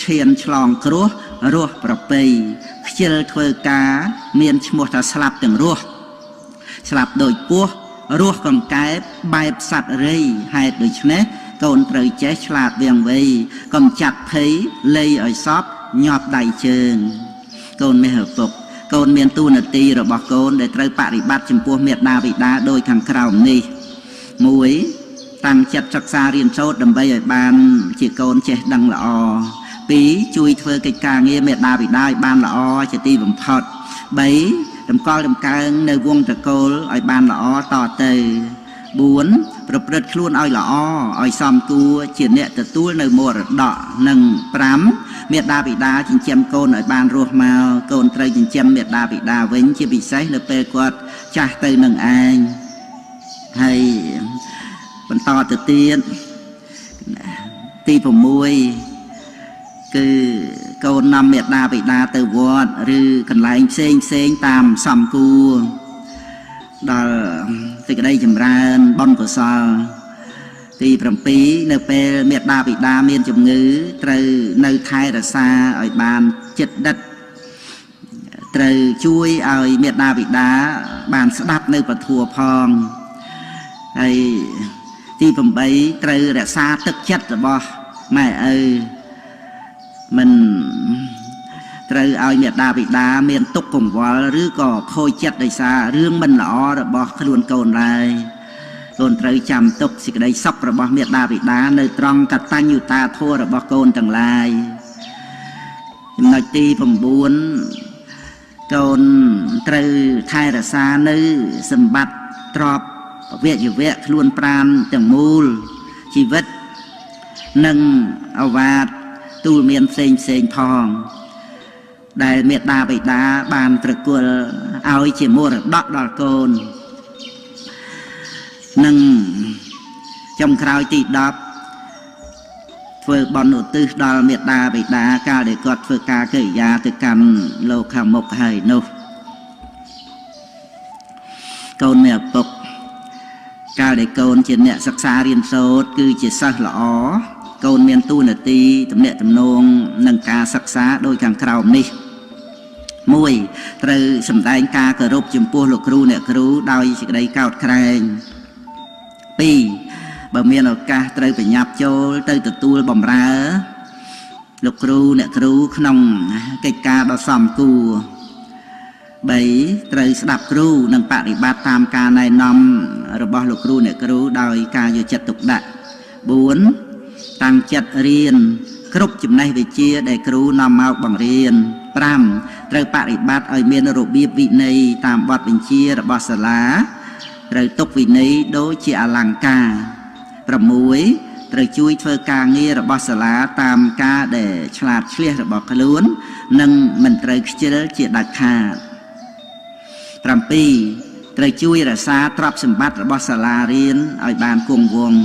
Speaker 1: ឈានឆ្លងគ្រោះរស់ប្រពៃខ្ជិលធ្វើការមានឈ្មោះថាស្លាប់ទាំងរស់ស្លាប់ដូចពស់រស់កង្កែបបែបសត្វរៃហេតុដូច្នេះកូនត្រូវចេះឆ្លាតវាងវៃកុំចាត់ភ័យលៃឲ្យសពញាប់ដៃជើងកូនមេឪពុកកូនមានតួនាទីរបស់កូនដែលត្រូវបប្រតិបត្តិចំពោះមាតាបិតាដោយខាងក្រោមនេះ1តាំងចិត្តសិក្សារៀនសូត្រដើម្បីឲ្យបានជាកូនចេះដឹងល្អ2ជួយធ្វើកិច្ចការងារមាតាបិតាឲ្យបានល្អជាទីបំផុត3តម្កល់តម្កើងនៅវងតកូលឲ្យបានល្អតទៅ4ប្រព្រឹត្តខ្លួនឲ្យល្អឲ្យសមគួរជាអ្នកទទួលនៅមរតកនិង5មេដាបិតាចិញ្ចឹមកូនឲ្យបានរស់មកកូនត្រូវចិញ្ចឹមមេដាបិតាវិញជាពិសេសនៅពេលគាត់ចាស់ទៅនឹងឯងហើយបន្តទៅទៀតទី6គឺកូននាំមេដាបិតាទៅវត្តឬកន្លែងផ្សេងតាមសមគួរដល់សេចក្តីចម្រើនបុណ្យកុសលទី7នៅពេលមេដាបិតាមានជំងឺត្រូវនៅថែរក្សាឲ្យបានជិតដិតត្រូវជួយឲ្យមេដាបិតាបានស្ដាប់នៅពធផងហើយទី8ត្រូវរក្សាទឹកចិត្តរបស់ម៉ែឪមិនត្រូវឲ្យមេដាបិតាមានទុក្ខកង្វល់ឬក៏ខូចចិត្តដោយសាររឿងមិនល្អរបស់ខ្លួនកូនឡើយកូនត្រូវចាំទុកសេចក្តីសុខរបស់មេដាបិតានៅត្រង់កតញ្ញូតាធម៌របស់កូនទាំងឡាយចំណុចទី9កូនត្រូវថែរក្សានៅសម្បត្តិទ្រព្យវៈយវៈខ្លួនប្រាណទាំងមូលជីវិតនិងអវាទទូលមានផ្សេងផងដែលមេដាបិតាបានប្រគល់ឲ្យជាមរតកដល់កូននិងចុងក្រោយទី10ធ្វើបុណ្យឧទ្ទិសដល់មេដាបិតាកាលដែលគាត់ធ្វើការកិរិយាទៅកម្មលោកខាងមុខហើយនោះកូនមេឪពុកកាលដែលកូនជាអ្នកសិក្សារៀនសូត្រគឺជាសិស្សល្អកូនមានតួនាទីទំនាក់ទំនងនឹងការសិក្សាដោយខាងក្រោមនេះ1ត្រូវសម្ដែងការគោរពចំពោះលោកគ្រូអ្នកគ្រូដោយសេចក្តីកោតក្រែង2បើមានឱកាសត្រូវប្រញាប់ចូលទៅទទួលបម្រើលោកគ្រូអ្នកគ្រូក្នុងកិច្ចការដ៏សមគួរ3ត្រូវស្ដាប់គ្រូនិងបប្រតិបត្តិតាមការណែនាំរបស់លោកគ្រូអ្នកគ្រូដោយការយកចិត្តទុកដាក់4 តាំងចិត្តរៀនគ្រប់ចំណេះវិជ្ជាដែលគ្រូនាំមកបង្រៀន5ត្រូវបប្រតិបត្តិឲ្យមានរបៀបវិន័យតាមបទបញ្ជារបស់សាលាត្រូវទុកវិន័យដូចជាអលង្ការ6ត្រូវជួយធ្វើការងាររបស់សាលាតាមការដែលឆ្លាតឆ្លៀសរបស់ខ្លួននិងមិនត្រូវខ្ជិលជាដាច់ខាត7ត្រូវជួយរក្សាទ្រព្យសម្បត្តិរបស់សាលារៀនឲ្យបានគង់វង្ស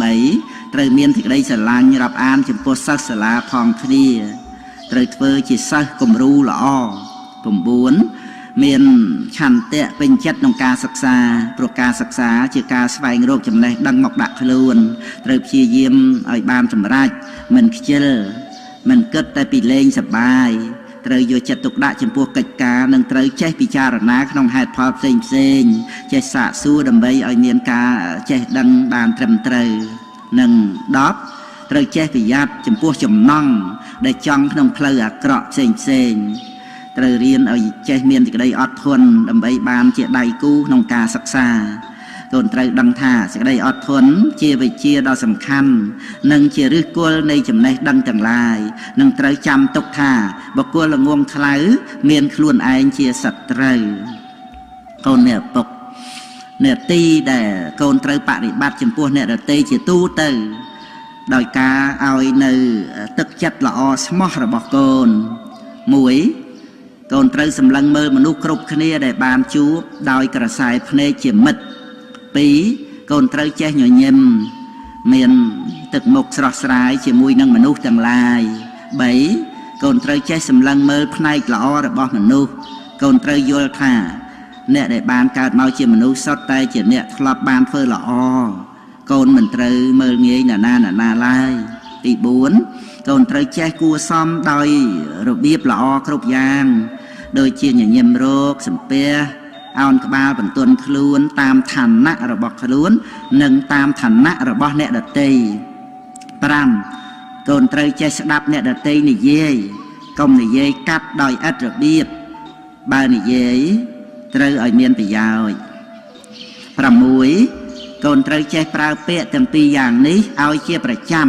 Speaker 1: 8ត្រូវមានសេចក្តីស្រឡាញ់រាប់អានចំពោះសិស្សសាលាផងគ្នាត្រូវធ្វើជាសិស្សគំរូល្អ9មានឆន្ទៈពេញចិត្តក្នុងការសិក្សាព្រោះការសិក្សាជាការស្វែងរកចំណេះដឹងមកដាក់ខ្លួនត្រូវព្យាយាមឲ្យបានសម្រេចមិនខ្ជិលមិនគិតតែពីលេងសប្បាយត្រូវយកចិត្តទុកដាក់ចំពោះកិច្ចការនិងត្រូវចេះពិចារណាក្នុងហេតុផលផ្សេងចេះសាកសួរដើម្បីឲ្យមានការចេះដឹងបានត្រឹមត្រូវនិង10ត្រូវចេះប្រយ័ត្នចំពោះចំណង់ដែលចង់ក្នុងផ្លូវអាក្រក់ផ្សេងត្រូវរៀនឲ្យចេះមានសេចក្តីអត់ធន់ដើម្បីបានជាដៃគូក្នុងការសិក្សាកូនត្រូវដឹងថាសេចក្តីអត់ធន់ជាវិជ្ជាដ៏សំខាន់និងជាឫសគល់នៃចំណេះដឹងទាំងឡាយនិងត្រូវចាំទុកថាបុគ្គលល្ងង់ខ្លៅមានខ្លួនឯងជាសត្រូវកូនអ្នកឪពុកអ្នកទីដែលកូនត្រូវបប្រតិបត្តិចំពោះអ្នកដទៃជាទូទៅដោយការឲ្យនៅទឹកចិត្តល្អស្មោះរបស់កូន1កូនត្រូវសម្លឹងមើលមនុស្សគ្រប់គ្នាដែលបានជួបដោយក្រសែភ្នែកជាមិត្ត2កូនត្រូវចេះញញឹមមានទឹកមុខស្រស់ស្រាយជាមួយនឹងមនុស្សទាំងឡាយ3កូនត្រូវចេះសម្លឹងមើលផ្នែកល្អរបស់មនុស្សកូនត្រូវយល់ថាអ្នកដែលបានកើតមកជាមនុស្សសុទ្ធតែជាអ្នកធ្លាប់បានធ្វើល្អកូនមិនត្រូវមើលងាយណាណាឡើយទី4កូនត្រូវចេះគួរសមដោយរបៀបល្អគ្រប់យ៉ាងដូចជាញញឹមរោគសំពះអោនក្បាលបន្ទន់ខ្លួនតាមឋានៈរបស់ខ្លួននិងតាមឋានៈរបស់អ្នកដទៃ5កូនត្រូវចេះស្ដាប់អ្នកដទៃនិយាយកុំនិយាយកាត់ដោយឥតរបៀបបើនិយាយត្រូវឲ្យមានប្រយោជន៍6កូនត្រូវចេះប្រើពាក្យទាំងពីរយ៉ាងនេះឲ្យជាប្រចាំ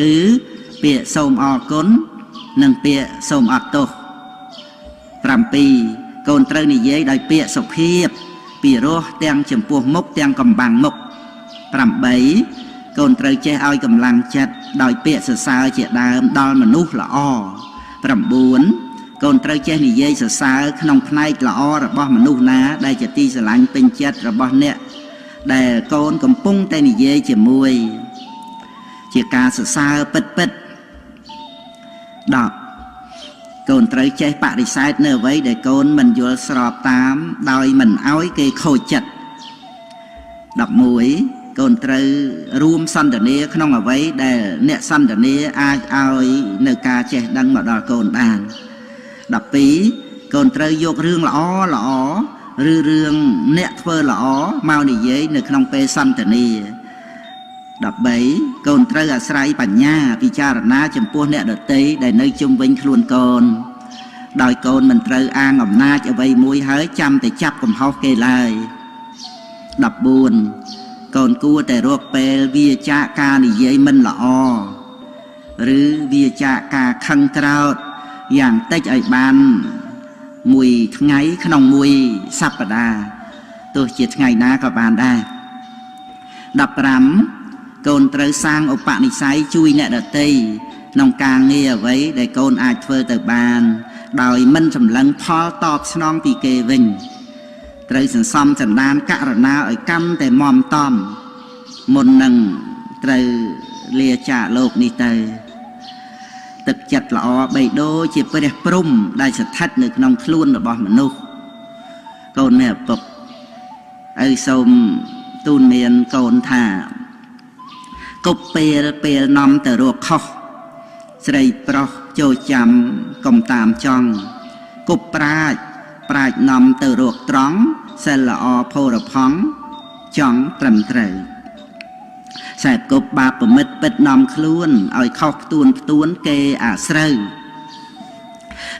Speaker 1: គឺពាក្យសូមអរគុណនិងពាក្យសូមអត់ទោស7កូនត្រូវនិយាយដោយពាក្យសុភាពពីរោះទាំងចំពោះមុខទាំងកំបាំងមុខ8កូនត្រូវចេះឲ្យកម្លាំងចិត្តដោយពាក្យសរសើរជាដើមដល់មនុស្សល្អ9កូនត្រូវចេះនិយាយសរសើរក្នុងផ្នែកល្អរបស់មនុស្សណាដែលជាទីស្រឡាញ់ពេញចិត្តរបស់អ្នកដែលកូនកំពុងតែនិយាយជាមួយជាការសរសើរពិត10កូនត្រូវចេះបដិសេធនៅអ្វីដែលកូនមិនយល់ស្របតាមដោយមិនអោយគេខូចចិត្ត11កូនត្រូវរួមសន្ទនាក្នុងអ្វីដែលអ្នកសន្ទនាអាចឲ្យនៅការចេះដឹងមកដល់កូនបាន12កូនត្រូវយករឿងល្អឬរឿងអ្នកធ្វើល្អមកនិយាយនៅក្នុងពេលសន្ទនា13កូនត្រូវអាស្រ័យបញ្ញាពិចារណាចំពោះអ្នកដទៃដែលនៅជុំវិញខ្លួនកូនដោយកូនមិនត្រូវអាងអំណាចអ្វីមួយហើយចាំតែចាប់កំហុសគេឡើយ14កូនគួរតែរកពេលវាចាកការនិយាយមិនល្អឬវាចាកការខឹងក្រោធយ៉ាងតិចឲ្យបានមួយថ្ងៃក្នុងមួយសប្តាហ៍ទោះជាថ្ងៃណាក៏បានដែរ15កូនត្រូវសាងឧបនិស្ស័យជួយអ្នកដទៃក្នុងការងារអ្វីដែលកូនអាចធ្វើទៅបានដោយមិនសម្លឹងផលតបស្នងពីគេវិញត្រូវសន្សំសន្តានករណាឲ្យកាន់តែមមតំមុននឹងត្រូវលាចាកលោកនេះទៅទឹកចិត្តល្អបីដូរជាព្រះព្រំដែលស្ថិតនៅក្នុងខ្លួនរបស់មនុស្សកូនអ្នកឪពុកឲ្យសូមទូនមានកូនថាគប់ពេលនាំទៅរកខុសស្រីប្រុសចូលចាំកុំតាមចង់គប់ប្រាជ្ញនាំទៅរកត្រង់សិលល្អផូរផង់ចង់ត្រឹមត្រូវសែបគប់បាបប្រមិតពិតនាំខ្លួនឲ្យខុសផ្ទួនគេអាស្រូវ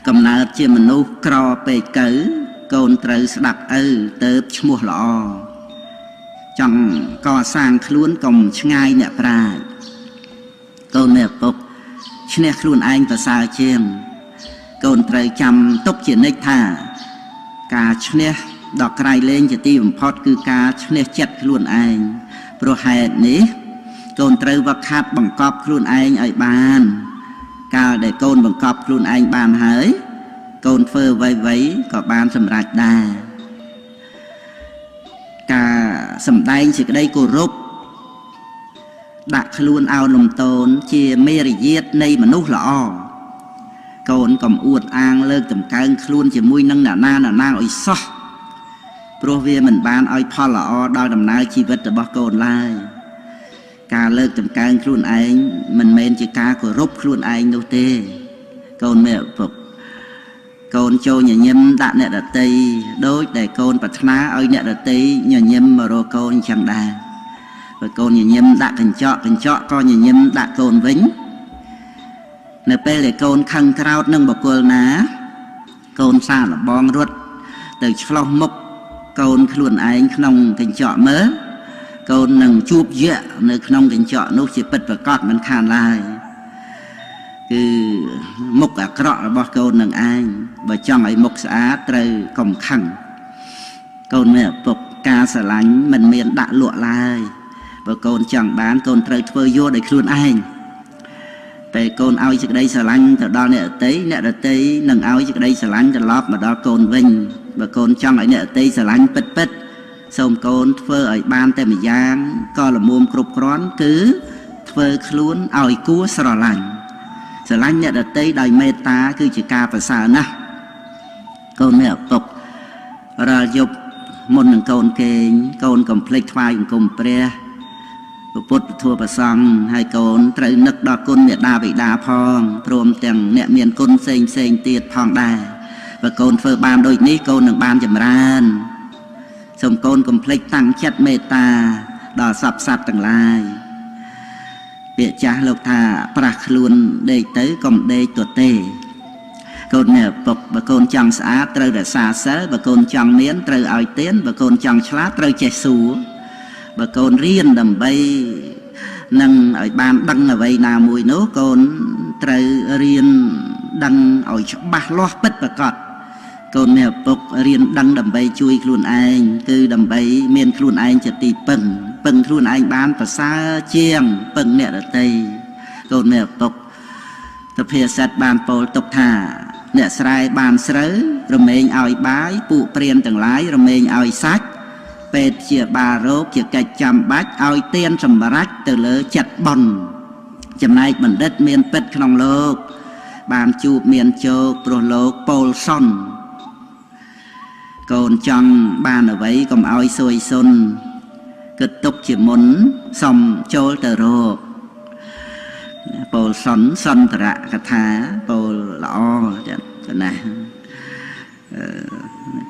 Speaker 1: កំណើតជាមនុស្សក្រពេកកើកូនត្រូវស្ដាប់ឪទៅឈ្មោះល្អចង់កសាងខ្លួនកុំឆ្ងាយអ្នកប្រាជ្ញ កូនមេឪពុកឈ្នះខ្លួនឯងប្រសើរជាងកូនត្រូវចាំទុកជានិច្ចថាការឈ្នះដ៏ក្រៃលែងជាទីបំផុតគឺការឈ្នះចិត្តខ្លួនឯងព្រោះហេតុនេះកូនត្រូវវឹកហាត់បង្កប់ខ្លួនឯងឲ្យបានកាលដែលកូនបង្កប់ខ្លួនឯងបានហើយកូនធ្វើអ្វីៗក៏បានសម្រេចដែរការសម្ដែងសេចក្តីគោរពដាក់ខ្លួនឲ្យលំទោនជាមេរយាទនៃមនុស្សល្អកូនកុំអួតអាងលើកតម្កើងខ្លួនជាមួយនឹងអ្នកណាឲ្យសោះព្រោះវាមិនបានឲ្យផលល្អដល់ដំណើរជីវិតរបស់កូនឡើយការលើកតម្កើងខ្លួនឯងមិនមែនជាការគោរពខ្លួនឯងនោះទេកូនមេឪពុកកូនចូលញញឹមដាក់អ្នកដតីដូចដែលកូនប្រាថ្នាឲ្យអ្នកដតីញញឹមមករកកូនអញ្ចឹងដែរបើកូនញញឹមដាក់កញ្ចក់ក៏ញញឹមដាក់កូនវិញនៅពេលដែលកូនខឹងក្រោធនឹងបុគ្គលណាកូនសាកល្បងរត់ទៅឆ្លោះមុខកូនខ្លួនឯងក្នុងកញ្ចក់មើលកូននឹងជួបយៈនៅក្នុងកញ្ចក់នោះជាពិតប្រាកដមិនខានឡើយគឺមុខអាក្រក់របស់កូននឹងឯងបើចង់ឲ្យមុខស្អាតត្រូវកុំខឹងកូនមានឪពុកការស្រឡាញ់មិនមានដាក់លក់ឡើយបើកូនចង់បានកូនត្រូវធ្វើយកដោយខ្លួនឯងពេលកូនឲ្យសេចក្តីស្រឡាញ់ទៅដល់អ្នកដទៃនឹងឲ្យសេចក្តីស្រឡាញ់ត្រឡប់មកដល់កូនវិញបើកូនចង់ឲ្យអ្នកដទៃស្រឡាញ់ពិតសូមកូនធ្វើឲ្យបានតែម្យ៉ាងក៏ល្មមគ្រប់គ្រាន់គឺធ្វើខ្លួនឲ្យគួរស្រឡាញ់អ្នកដទៃដោយមេត្តាគឺជាការប្រសើរណាស់កូនមានឪពុករាល់យប់មុននឹងកូនកេងកូនកុំភ្លេចថ្វាយបង្គំព្រះពុទ្ធធម៌ប្រសង្ឃហើយកូនត្រូវនឹកដល់គុណមេត្តាបិតាផងព្រមទាំងអ្នកមានគុណផ្សេងទៀតផងដែរបើកូនធ្វើបានដូចនេះកូននឹងបានចម្រើនសូមកូនកុំភ្លេចតាំងចិត្តមេត្តាដល់សព្វសត្វទាំងឡាយពាក្យចាស់លោកថាប្រាស់ខ្លួនដេកទៅកុំដេកទទេកូនមានឪពុកបើកូនចង់ស្អាតត្រូវរក្សាសិលបើកូនចង់មានត្រូវឲ្យទានបើកូនចង់ឆ្លាតត្រូវចេះសួរបើកូនរៀនដើម្បីនឹងឲ្យបានដឹងអ្វីណាមួយនោះកូនត្រូវរៀនដឹងឲ្យច្បាស់លាស់ពិតប្រាកដកូនមានឪពុករៀនដឹងដើម្បីជួយខ្លួនឯងគឺដើម្បីមានខ្លួនឯងជាទីពឹងខ្លួនឯងបានប្រសើរជាងពឹងអ្នកដទៃកូនមានឪពុកសុភាសិតបានពោលទុកថាអ្នកស្រែបានស្រូវរមែងឲ្យបាយពួកព្រានទាំងឡាយរមែងឲ្យសាច់ពេទ្យជាបារោគជាកិច្ចចាំបាច់ឲ្យទានសម្រេចទៅលើចិត្តបុណ្យចំណែកបណ្ឌិតមានពិតក្នុងលោកបានជួបមានជោគព្រោះលោកពោលសុនកូនចង់បានអ្វីកុំឲ្យសួយសុនគិតទុកជាមុនសុំចូលទៅរកពោលសុនសន្តរកថាពោលល្អចា៎ណា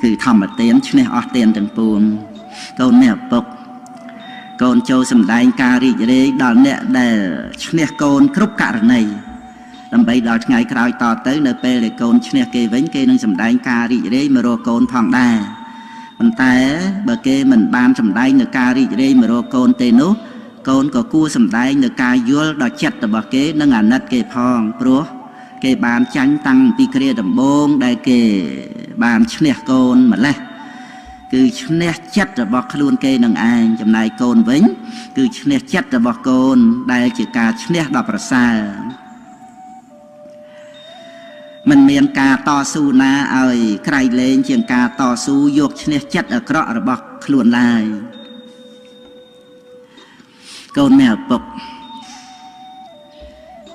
Speaker 1: គឺធម្មទានឈ្នះអស់ទានទាំងពួងកូនមានឪពុកកូនចូលសម្ដែងការរីករាយដល់អ្នកដែលឈ្នះកូនគ្រប់ករណីដើម្បីដល់ថ្ងៃក្រោយតទៅនៅពេលដែលកូនឈ្នះគេវិញគេនឹងសម្ដែងការរីករាយមករកកូនផងដែរប៉ុន្តែបើគេមិនបានសម្ដែងនៅការរីករាយមករកកូនទេនោះកូនក៏គួរសម្ដែងនៅការយល់ដល់ចិត្តរបស់គេនិងអាណិតគេផងព្រោះគេបានចាញ់តាំងពីគ្រាដំបូងដែលគេបានឈ្នះកូនម្លេះគឺឈ្នះចិត្តរបស់ខ្លួនគេនឹងឯងចំណែកកូនវិញគឺឈ្នះចិត្តរបស់កូនដែលជាការឈ្នះដ៏ប្រសើរមិនមានការតស៊ូណាឲ្យក្រៃលែងជាងការតស៊ូយកឈ្នះចិត្តអាក្រក់របស់ខ្លួនឡើយកូនមានឪពុក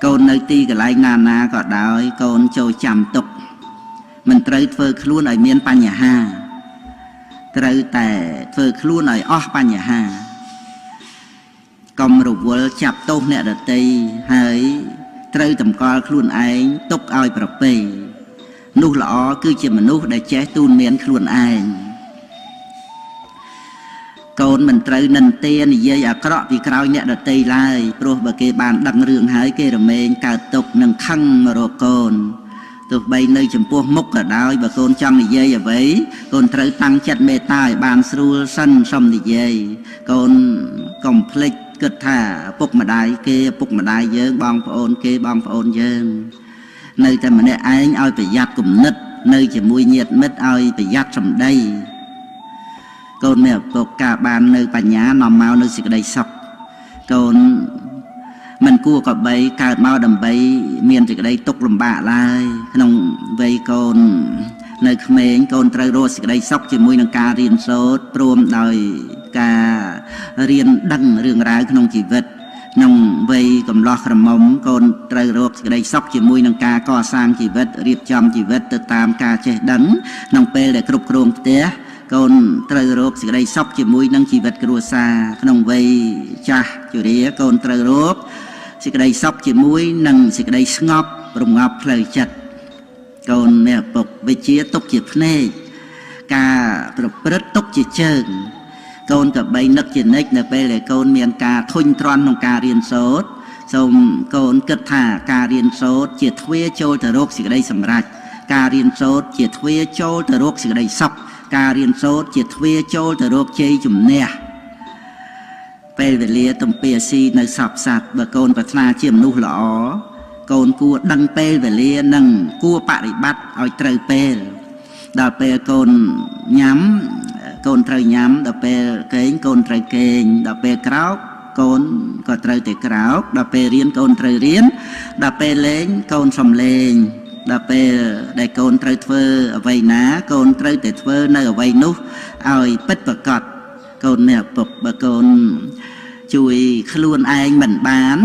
Speaker 1: កូននៅទីកន្លែងណាក៏ដោយកូនចូលចាំទុកមិនត្រូវធ្វើខ្លួនឲ្យមានបញ្ហាត្រូវតែធ្វើខ្លួនឲ្យអស់បញ្ហាកុំរវល់ចាប់ទោសអ្នកដទៃហើយត្រូវតម្កល់ខ្លួនឯងទុកឲ្យប្រពៃនោះល្អគឺជាមនុស្សដែលចេះទូនមានខ្លួនឯងកូនមិនត្រូវនិន្ទានិយាយអាក្រក់ពីក្រោយអ្នកដទៃឡើយព្រោះបើគេបានដឹងរឿងហើយគេរមែងកើតទុកនឹងខឹងរកកូនទោះបីនៅចំពោះមុខក៏ដោយបើកូនចង់និយាយអ្វីកូនត្រូវតាំងចិត្តមេត្តាឲ្យបានស្រួលសិនសុំនិយាយកូនកុំភ្លេច គិតថាពុកម្ដាយគេពុកម្ដាយយើងបងប្អូនគេបងប្អូនយើងនៅតែម្នាក់ឯងឲ្យប្រយ័ត្នគំនិតនៅជាមួយញាតិមិត្តឲ្យប្រយ័ត្នសម្ដីកូនមានឪពុកការបាននៅបញ្ញានាំមកនៅសេចក្តីសុខកូនមិនគួរក៏បីកើតមកដើម្បីមានសេចក្តីទុក្ខលំបាកឡើយក្នុងវ័យកូននៅក្មេងកូនត្រូវរកសេចក្តីសុខជាមួយនឹងការរៀនសូត្រព្រមដោយការរៀនដឹងរឿងរ៉ាវក្នុងជីវិតក្នុងវ័យកំឡោះក្រមុំកូនត្រូវរកសេចក្តីសុខជាមួយនឹងការកសាងជីវិតរៀបចំជីវិតទៅតាមការចេះដឹងក្នុងពេលដែលគ្រប់គ្រងផ្ទះកូនត្រូវរកសេចក្តីសុខជាមួយនឹងជីវិតគ្រួសារក្នុងវ័យចាស់ជរាកូនត្រូវរកសេចក្តីសុខជាមួយនឹងសេចក្តីស្ងប់រងាប់ផ្លូវចិត្តកូនមានឪពុកវិជាទុកជាភ្នែកការប្រព្រឹត្តទុកជាជើងកូនក៏បីនឹកជានិច្ចនៅពេលដែលកូនមានការធុញទ្រាន់ក្នុងការរៀនសូត្រសូមកូនគិតថាការរៀនសូត្រជាទ្វារចូលទៅរកសេចក្តីសម្រេចការរៀនសូត្រជាទ្វារចូលទៅរកសេចក្តីសុខការរៀនសូត្រជាទ្វារចូលទៅរកជ័យជំនះពេលវេលាទំពាស៊ីនៅសពសត្វបើកូនប្រាថ្នាជាមនុស្សល្អកូនគួរដឹងពេលវេលានិងគួរបប្រតិបត្តិឲ្យត្រូវពេលដល់ពេលកូនញ៉ាំកូនត្រូវញ៉ាំដល់ពេលគេងកូនត្រូវគេងដល់ពេលក្រោកកូនក៏ត្រូវតែក្រោកដល់ពេលរៀនកូនត្រូវរៀនដល់ពេលលេងកូនសំលេងដល់ពេលដែលកូនត្រូវធ្វើអ្វីណាកូនត្រូវតែធ្វើនៅអ្វីនោះឲ្យពិតប្រាកដកូនអ្នកពុកបើកូនជួយខ្លួនឯងមិនបាន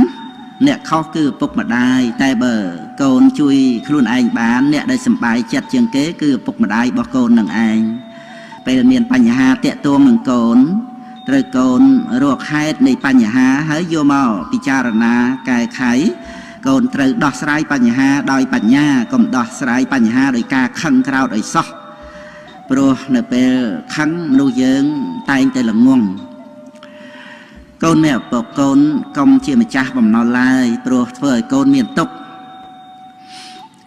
Speaker 1: អ្នកខុសគឺឪពុកម្ដាយតែបើកូនជួយខ្លួនឯងបានអ្នកដែលសប្បាយចិត្តជាងគេគឺឪពុកម្ដាយរបស់កូននឹងឯងពេលមានបញ្ហាតាក់ទងនឹងកូនត្រូវកូនរកហេតុនៃបញ្ហាហើយយកមកពិចារណាកែខៃកូនត្រូវដោះស្រាយបញ្ហាដោយបញ្ញាកុំដោះស្រាយបញ្ហាដោយការខឹងក្រោធឲ្យសោះព្រោះនៅពេលខឹងមនុស្សយើងតែងតែល្ងងកូនមានឪពុកកូនកុំជាម្ចាស់បំណុលឡើយព្រោះធ្វើឲ្យកូនមានទុក្ខ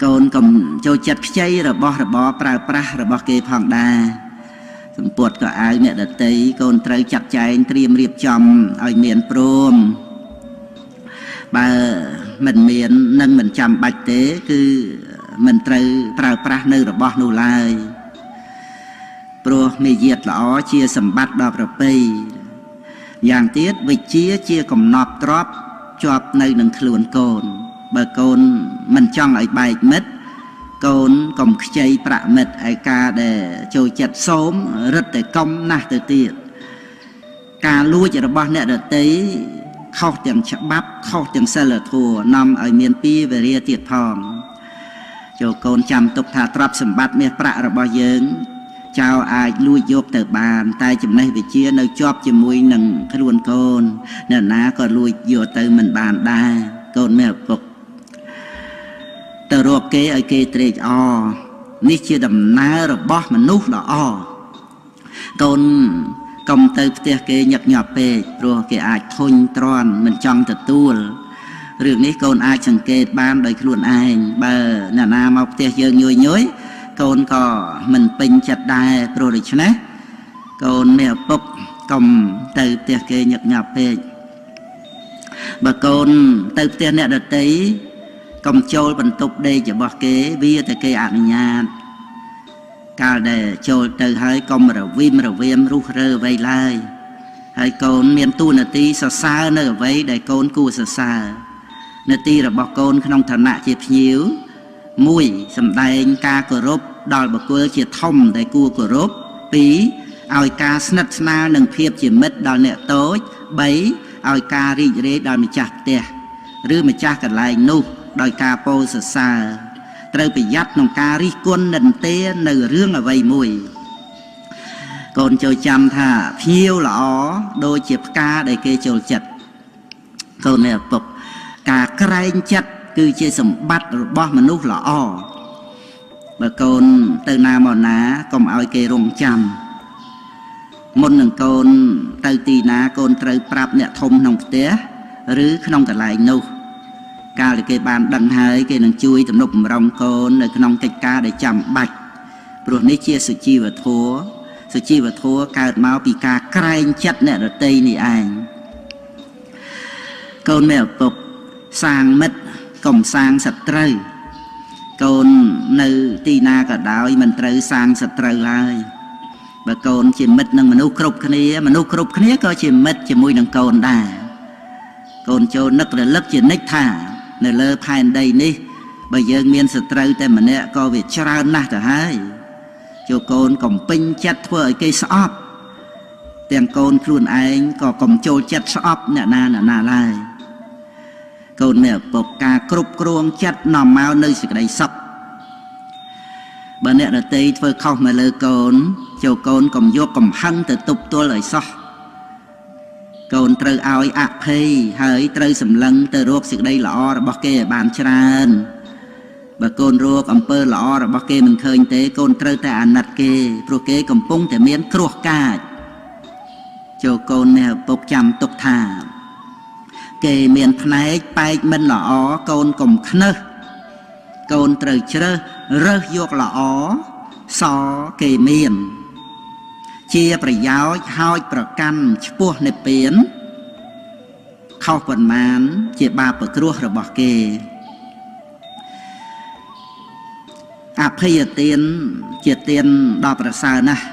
Speaker 1: កូនកុំចូលចិត្តខ្ចីរបស់របរប្រើប្រាស់របស់គេផងដែរសម្ពុតក៏អាវអ្នកដតីកូនត្រូវចាត់ចែងត្រៀមរៀបចំឲ្យមានព្រមបើមិនមាននឹងមិនចាំបាច់ទេគឺមិនត្រូវប្រើប្រាស់នៅរបស់នោះឡើយព្រោះមាយាទល្អជាសម្បត្តិដ៏ប្រពៃយ៉ាងទៀតវិជ្ជាជាកំណប់ទ្រព្យជាប់នៅនឹងខ្លួនកូនបើកូនមិនចង់ឲ្យបែកមិត្តកូនកុំខ្ចីប្រាក់មិត្តឯការដែលចូលចិត្តសោមរឹតតែកុំណាស់ទៅទៀតការលួចរបស់អ្នកដទៃខុសទាំងច្បាប់ខុសទាំងសិលធម៌នាំឲ្យមានពីវេរាទៀតផងចូលកូនចាំទុកថាទ្រព្យសម្បត្តិមាសប្រាក់របស់យើងចៅអាចលួចយកទៅបានតែចំណេះវិជ្ជានៅជាប់ជាមួយនឹងខ្លួនកូនអ្នកណាក៏លួចយកទៅមិនបានដែរកូនមានឪពុកទៅរកគេឲ្យគេត្រេកអរនេះជាដំណើររបស់មនុស្សល្អកូនកុំទៅផ្ទះគេញឹកញាប់ពេកព្រោះគេអាចធុញទ្រាន់មិនចង់ទទួលរឿងនេះកូនអាចសង្កេតបានដោយខ្លួនឯងបើអ្នកណាមកផ្ទះយើងញយញកូនក៏មិនពេញចិត្តដែរព្រោះដូច្នេះកូនមានឪពុកកុំទៅផ្ទះគេញឹកញាប់ពេកបើកូនទៅផ្ទះអ្នកដទៃកុំចូលបន្ទប់ដេករបស់គេវាតែគេអនុញ្ញាតកាលដែលចូលទៅហើយកុំរវីមរវាមរុះរើអ្វីឡើយហើយកូនមានតួនាទីសរសើរនៅអ្វីដែលកូនគួរសរសើរនាទីរបស់កូនក្នុងឋានៈជាភ្ញៀវ1សម្ដែងការគោរពដល់បុគ្គលជាធំដែលគួរគោរព2ឲ្យការស្និទ្ធស្នាលនិងភាពជាមិត្តដល់អ្នកតូច3ឲ្យការរីករាយដល់ម្ចាស់ផ្ទះឬម្ចាស់កន្លែងនោះដោយការពោលសរសើរត្រូវប្រយ័ត្នក្នុងការរិះគន់និន្ទានៅរឿងអ្វីមួយកូនចូលចាំថាភ្ញៀវល្អដូចជាផ្កាដែលគេចូលចិត្តកូនមានឪពុកការក្រែងចិត្តគឺជាសម្បត្តិរបស់មនុស្សល្អបើកូនទៅណាមកណាកុំឲ្យគេរងចាំមុននឹងកូនទៅទីណាកូនត្រូវប្រាប់អ្នកធំក្នុងផ្ទះឬក្នុងកន្លែងនោះកាលដែលគេបានដឹងហើយគេនឹងជួយទំនុកបំរុងកូននៅក្នុងកិច្ចការដែលចាំបាច់ព្រោះនេះជាសុជីវធម៌សុជីវធម៌កើតមកពីការក្រែងចិត្តអ្នកដទៃនេះឯង កូនមេឪពុកសាងមិត្តកុំសាងសត្រូវកូននៅទីណាក៏ដោយមិនត្រូវសាងសត្រូវឡើយបើកូនជាមិត្តនឹងមនុស្សគ្រប់គ្នាក៏ជាមិត្តជាមួយនឹងកូនដែរកូនចូលនឹករលឹកជានិច្ចថានៅលើផែនដីនេះបើយើងមានសត្រូវតែម្នាក់ក៏វាច្រើនណាស់ទៅហើយចូលកូនកំពេញចិត្តធ្វើឲ្យគេស្អប់ទាំងកូនខ្លួនឯងក៏កុំចូលចិត្តស្អប់អ្នកណាឡើយកូនមានឪពុកការគ្រប់គ្រងចិត្តនាំមកនៅសេចក្តីសុខបើអ្នកដទៃធ្វើខុសមកលើកូនចូលកូនកុំយកកំហឹងទៅទប់ទល់ឲ្យសោះកូនត្រូវឲ្យអភ័យហើយត្រូវសម្លឹងទៅរកសេចក្តីល្អរបស់គេឲ្យបានច្រើនបើកូនរកអំពើល្អរបស់គេមិនឃើញទេកូនត្រូវតែអាណិតគេព្រោះគេកំពុងតែមានគ្រោះកាចចូលកូនអ្នកឪពុកចាំទុកថាគេមានផ្នែកបែកមិនល្អកូនកុំខ្នើសកូនត្រូវជ្រើសយកល្អសគេមានជាប្រយោជន៍ហើយប្រកាន់ឆ្ពោះនិព្វានខុសប៉ុន្មានជាបាបគ្រោះរបស់គេអភ័យទានជាទានដ៏ប្រសើរណាស់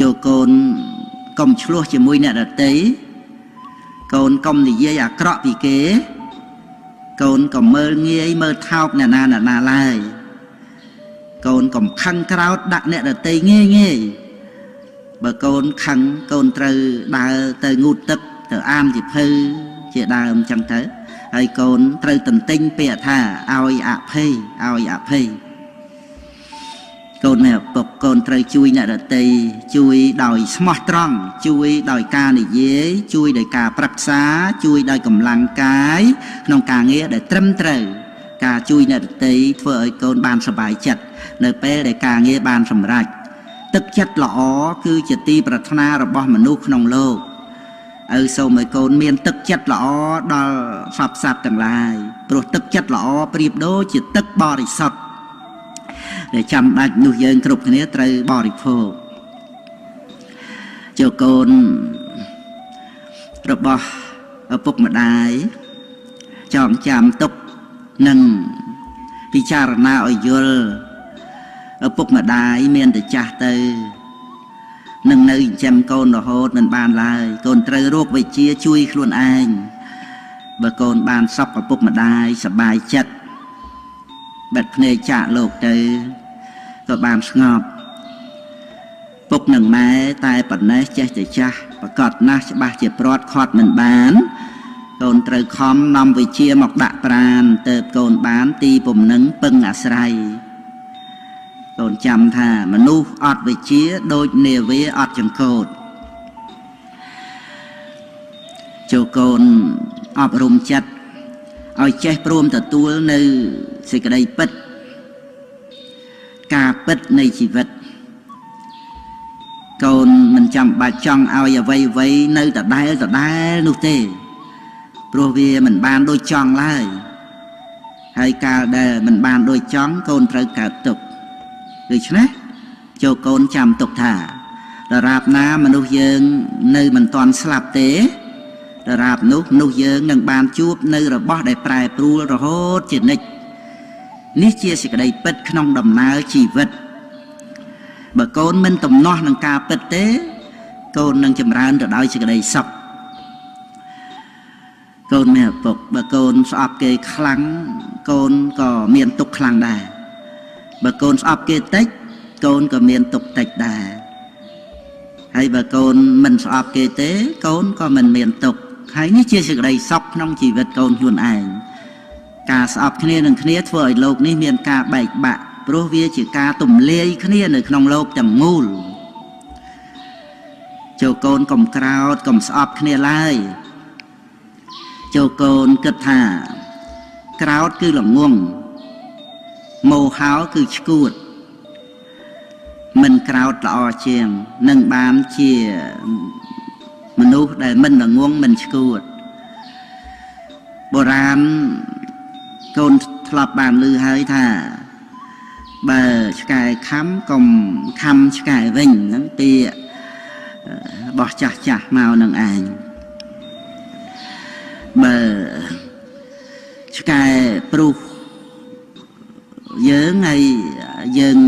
Speaker 1: ចូលកូនកុំឆ្លោះជាមួយអ្នកដទៃកូនកុំនិយាយអាក្រក់ពីគេកូនកុំមើលងាយមើលថោកអ្នកណាឡើយកូនកុំខឹងក្រោធដាក់អ្នកដទៃងាយបើកូនខឹងកូនត្រូវដើរទៅងូតទឹកទៅអាមជាភៅជាដើមចឹងទៅហើយកូនត្រូវទន្ទិញពាក្យថាឲ្យអភ័យកូនមេឪពុកកូនត្រូវជួយអ្នកដទៃជួយដោយស្មោះត្រង់ជួយដោយការនិយាយជួយដោយការប្រឹក្សាជួយដោយកម្លាំងកាយក្នុងការងារដែលត្រឹមត្រូវការជួយអ្នកដទៃធ្វើឲ្យកូនបានសប្បាយចិត្តនៅពេលដែលការងារបានសម្រេចទឹកចិត្តល្អគឺជាទីប្រាថ្នារបស់មនុស្សក្នុងលោកឲ្យសូមឲ្យកូនមានទឹកចិត្តល្អដល់សពសត្វទាំងឡាយព្រោះទឹកចិត្តល្អប្រៀបដូចជាទឹកបរិសុទ្ធដែលចាំបាច់នោះយើងគ្រប់គ្នាត្រូវបរិភោគចូលកូនរបស់ឪពុកម្ដាយចងចាំទុកនិងពិចារណាឲ្យយល់ឪពុកម្ដាយមានតែចាស់ទៅនឹងនៅចិញ្ចឹមកូនរហូតមិនបានឡើយកូនត្រូវរកវិជ្ជាជួយខ្លួនឯងបើកូនបានសុខឪពុកម្ដាយសប្បាយចិត្តបិទភ្នែកចាកលោកទៅក៏បានស្ងប់ពុកនឹងម៉ែតែប៉ុណ្ណេះចេះតែចាស់ប្រកាសណាស់ច្បាស់ជាព្រាត់ខាត់មិនបានកូនត្រូវខំនាំវិជ្ជាមកដាក់ប្រាណទៅកូនបានទីពំនឹងពឹងអាស្រ័យកូនចាំថាមនុស្សអត់វិជ្ជាដូចនាវាអត់ចង្កូតចូលកូនអប់រំចិត្តឲ្យចេះព្រមទទួលនៅសេចក្តីពិតការពិតនៃជីវិតកូនមិនចាំបាច់ចង់ឲ្យអ្វីនៅដដែលនោះទេព្រោះវាមិនបានដូចចង់ឡើយហើយកាលដែលមិនបានដូចចង់កូនត្រូវកើតទុក្ខដូច្នេះចូលកូនចាំទុកថាដរាបណាមនុស្សយើងនៅមិនទាន់ស្លាប់ទេដរាបនោះមនុស្សយើងនឹងបានជួបនៅរបស់ដែលប្រែប្រួលរហូតជានិច្ចនេះជាសេចក្តីពិតក្នុងដំណើរជីវិតបើកូនមិនទំនាស់នឹងការពិតទេកូននឹងចម្រើនទៅដោយសេចក្តីសុខកូនមានឪពុកបើកូនស្អប់គេខ្លាំងកូនក៏មានទុក្ខខ្លាំងដែរបើកូនស្អប់គេតិចកូនក៏មានទុក្ខតិចដែរហើយបើកូនមិនស្អប់គេទេកូនក៏មិនមានទុក្ខហើយនេះជាសេចក្តីសុខក្នុងជីវិតកូនខ្លួនឯងការស្អប់គ្នានឹងគ្នាធ្វើឲ្យលោកនេះមានការបែកបាក់ព្រោះវាជាការទំលាយគ្នានៅក្នុងលោកទាំងមូលចូលកូនកុំក្រោធកុំស្អប់គ្នាឡើយចូលកូនគិតថាក្រោធគឺល្ងងមោហោគឺឈួតមិនក្រោធល្អជាងនឹងបានជាមនុស្សដែលមិនល្ងងមិនឈួតបុរាណកូនធ្លាប់បានឮហើយថាបើឆ្កែខំកុំខំឆ្កែវិញហ្នឹងពាក្យរបស់ចាស់មកនឹងឯង បើឆ្កែព្រុសយើងហើយយើង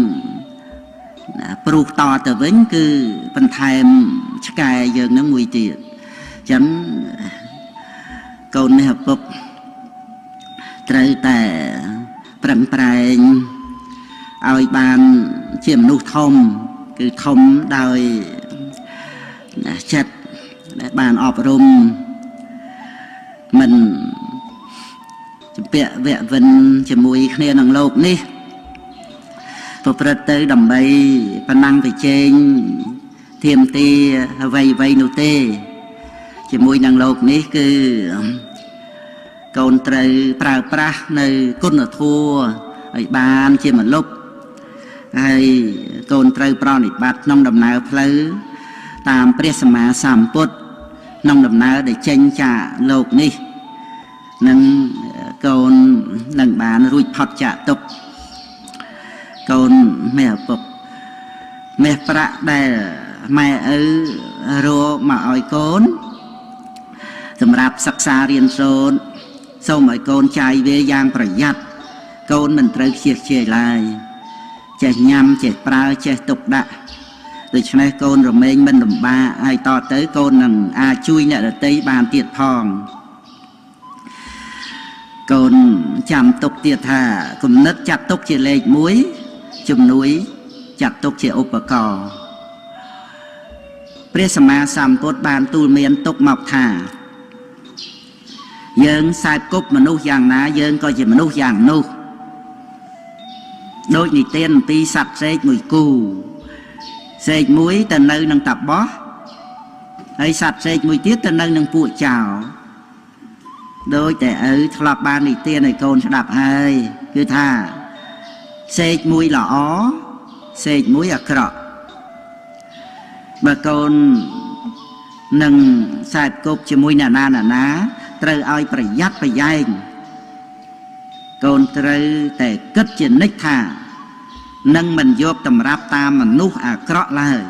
Speaker 1: ព្រុសតទៅវិញគឺបន្ថែមឆ្កែយើងនឹងមួយទៀតអញ្ចឹងកូននេះឪពុកត្រូវតែប្រឹងប្រែងឲ្យបានជាមនុស្សធំគឺធំដោយចិត្តដែលបានអប់រំមិនជំពាក់វគ្គវិនជាមួយគ្នាក្នុងលោកនេះប្រព្រឹត្តទៅដើម្បីប៉ុណ្ណឹងទៅជែងធៀមទាអ្វីនោះទេជាមួយនឹងលោកនេះគឺកូនត្រូវប្រើប្រាស់នៅគុណធម៌ឲ្យបានជាមលុបហើយកូនត្រូវប្រណិប័តក្នុងដំណើរផ្លូវតាមព្រះសម្មាសម្ពុទ្ធក្នុងដំណើរដែលចេញចាកលោកនេះនឹងកូននឹងបានរួចផុតចាកទុក្ខកូនមេឪពុកមាសប្រាក់ដែលម៉ែឪរកមកឲ្យកូនសម្រាប់សិក្សារៀនសូត្រសូមឲ្យកូនចាយវាយ៉ាងប្រយ័ត្នកូនមិនត្រូវខ្ជិះខ្ជាយឡើយចេះញ៉ាំចេះប្រើចេះទុកដាក់ដូច្នេះកូនរមែងមិនលំបាកហើយតទៅកូននឹងអាចជួយអ្នកដទៃបានទៀតផងកូនចាំទុកទៀតថាគំនិតចាត់ទុកជាលេខ1ជំនួយចាត់ទុកជាឧបករណ៍ព្រះសម្មាសម្ពុទ្ធបានទូលមានទុកមកថាយើងខ្សែគប់មនុស្សយ៉ាងណាយើងក៏ជាមនុស្សយ៉ាងនោះដូចនិទានអំពីសត្វសេកមួយគូសេកមួយទៅនៅនឹងតាបោះហើយសត្វសេកមួយទៀតទៅនៅនឹងពួកចៅដូចតែឪធ្លាប់បាននិទានឲ្យកូនស្ដាប់ហើយគឺថាសេកមួយល្អសេកមួយអាក្រក់បើកូននឹងខ្សែគប់ជាមួយអ្នកណាត្រូវឲ្យប្រយ័ត្នប្រយែងកូនត្រូវតែគិតជានិច្ចថានឹងមិនយកតម្រាប់តាមមនុស្សអាក្រក់ឡើយ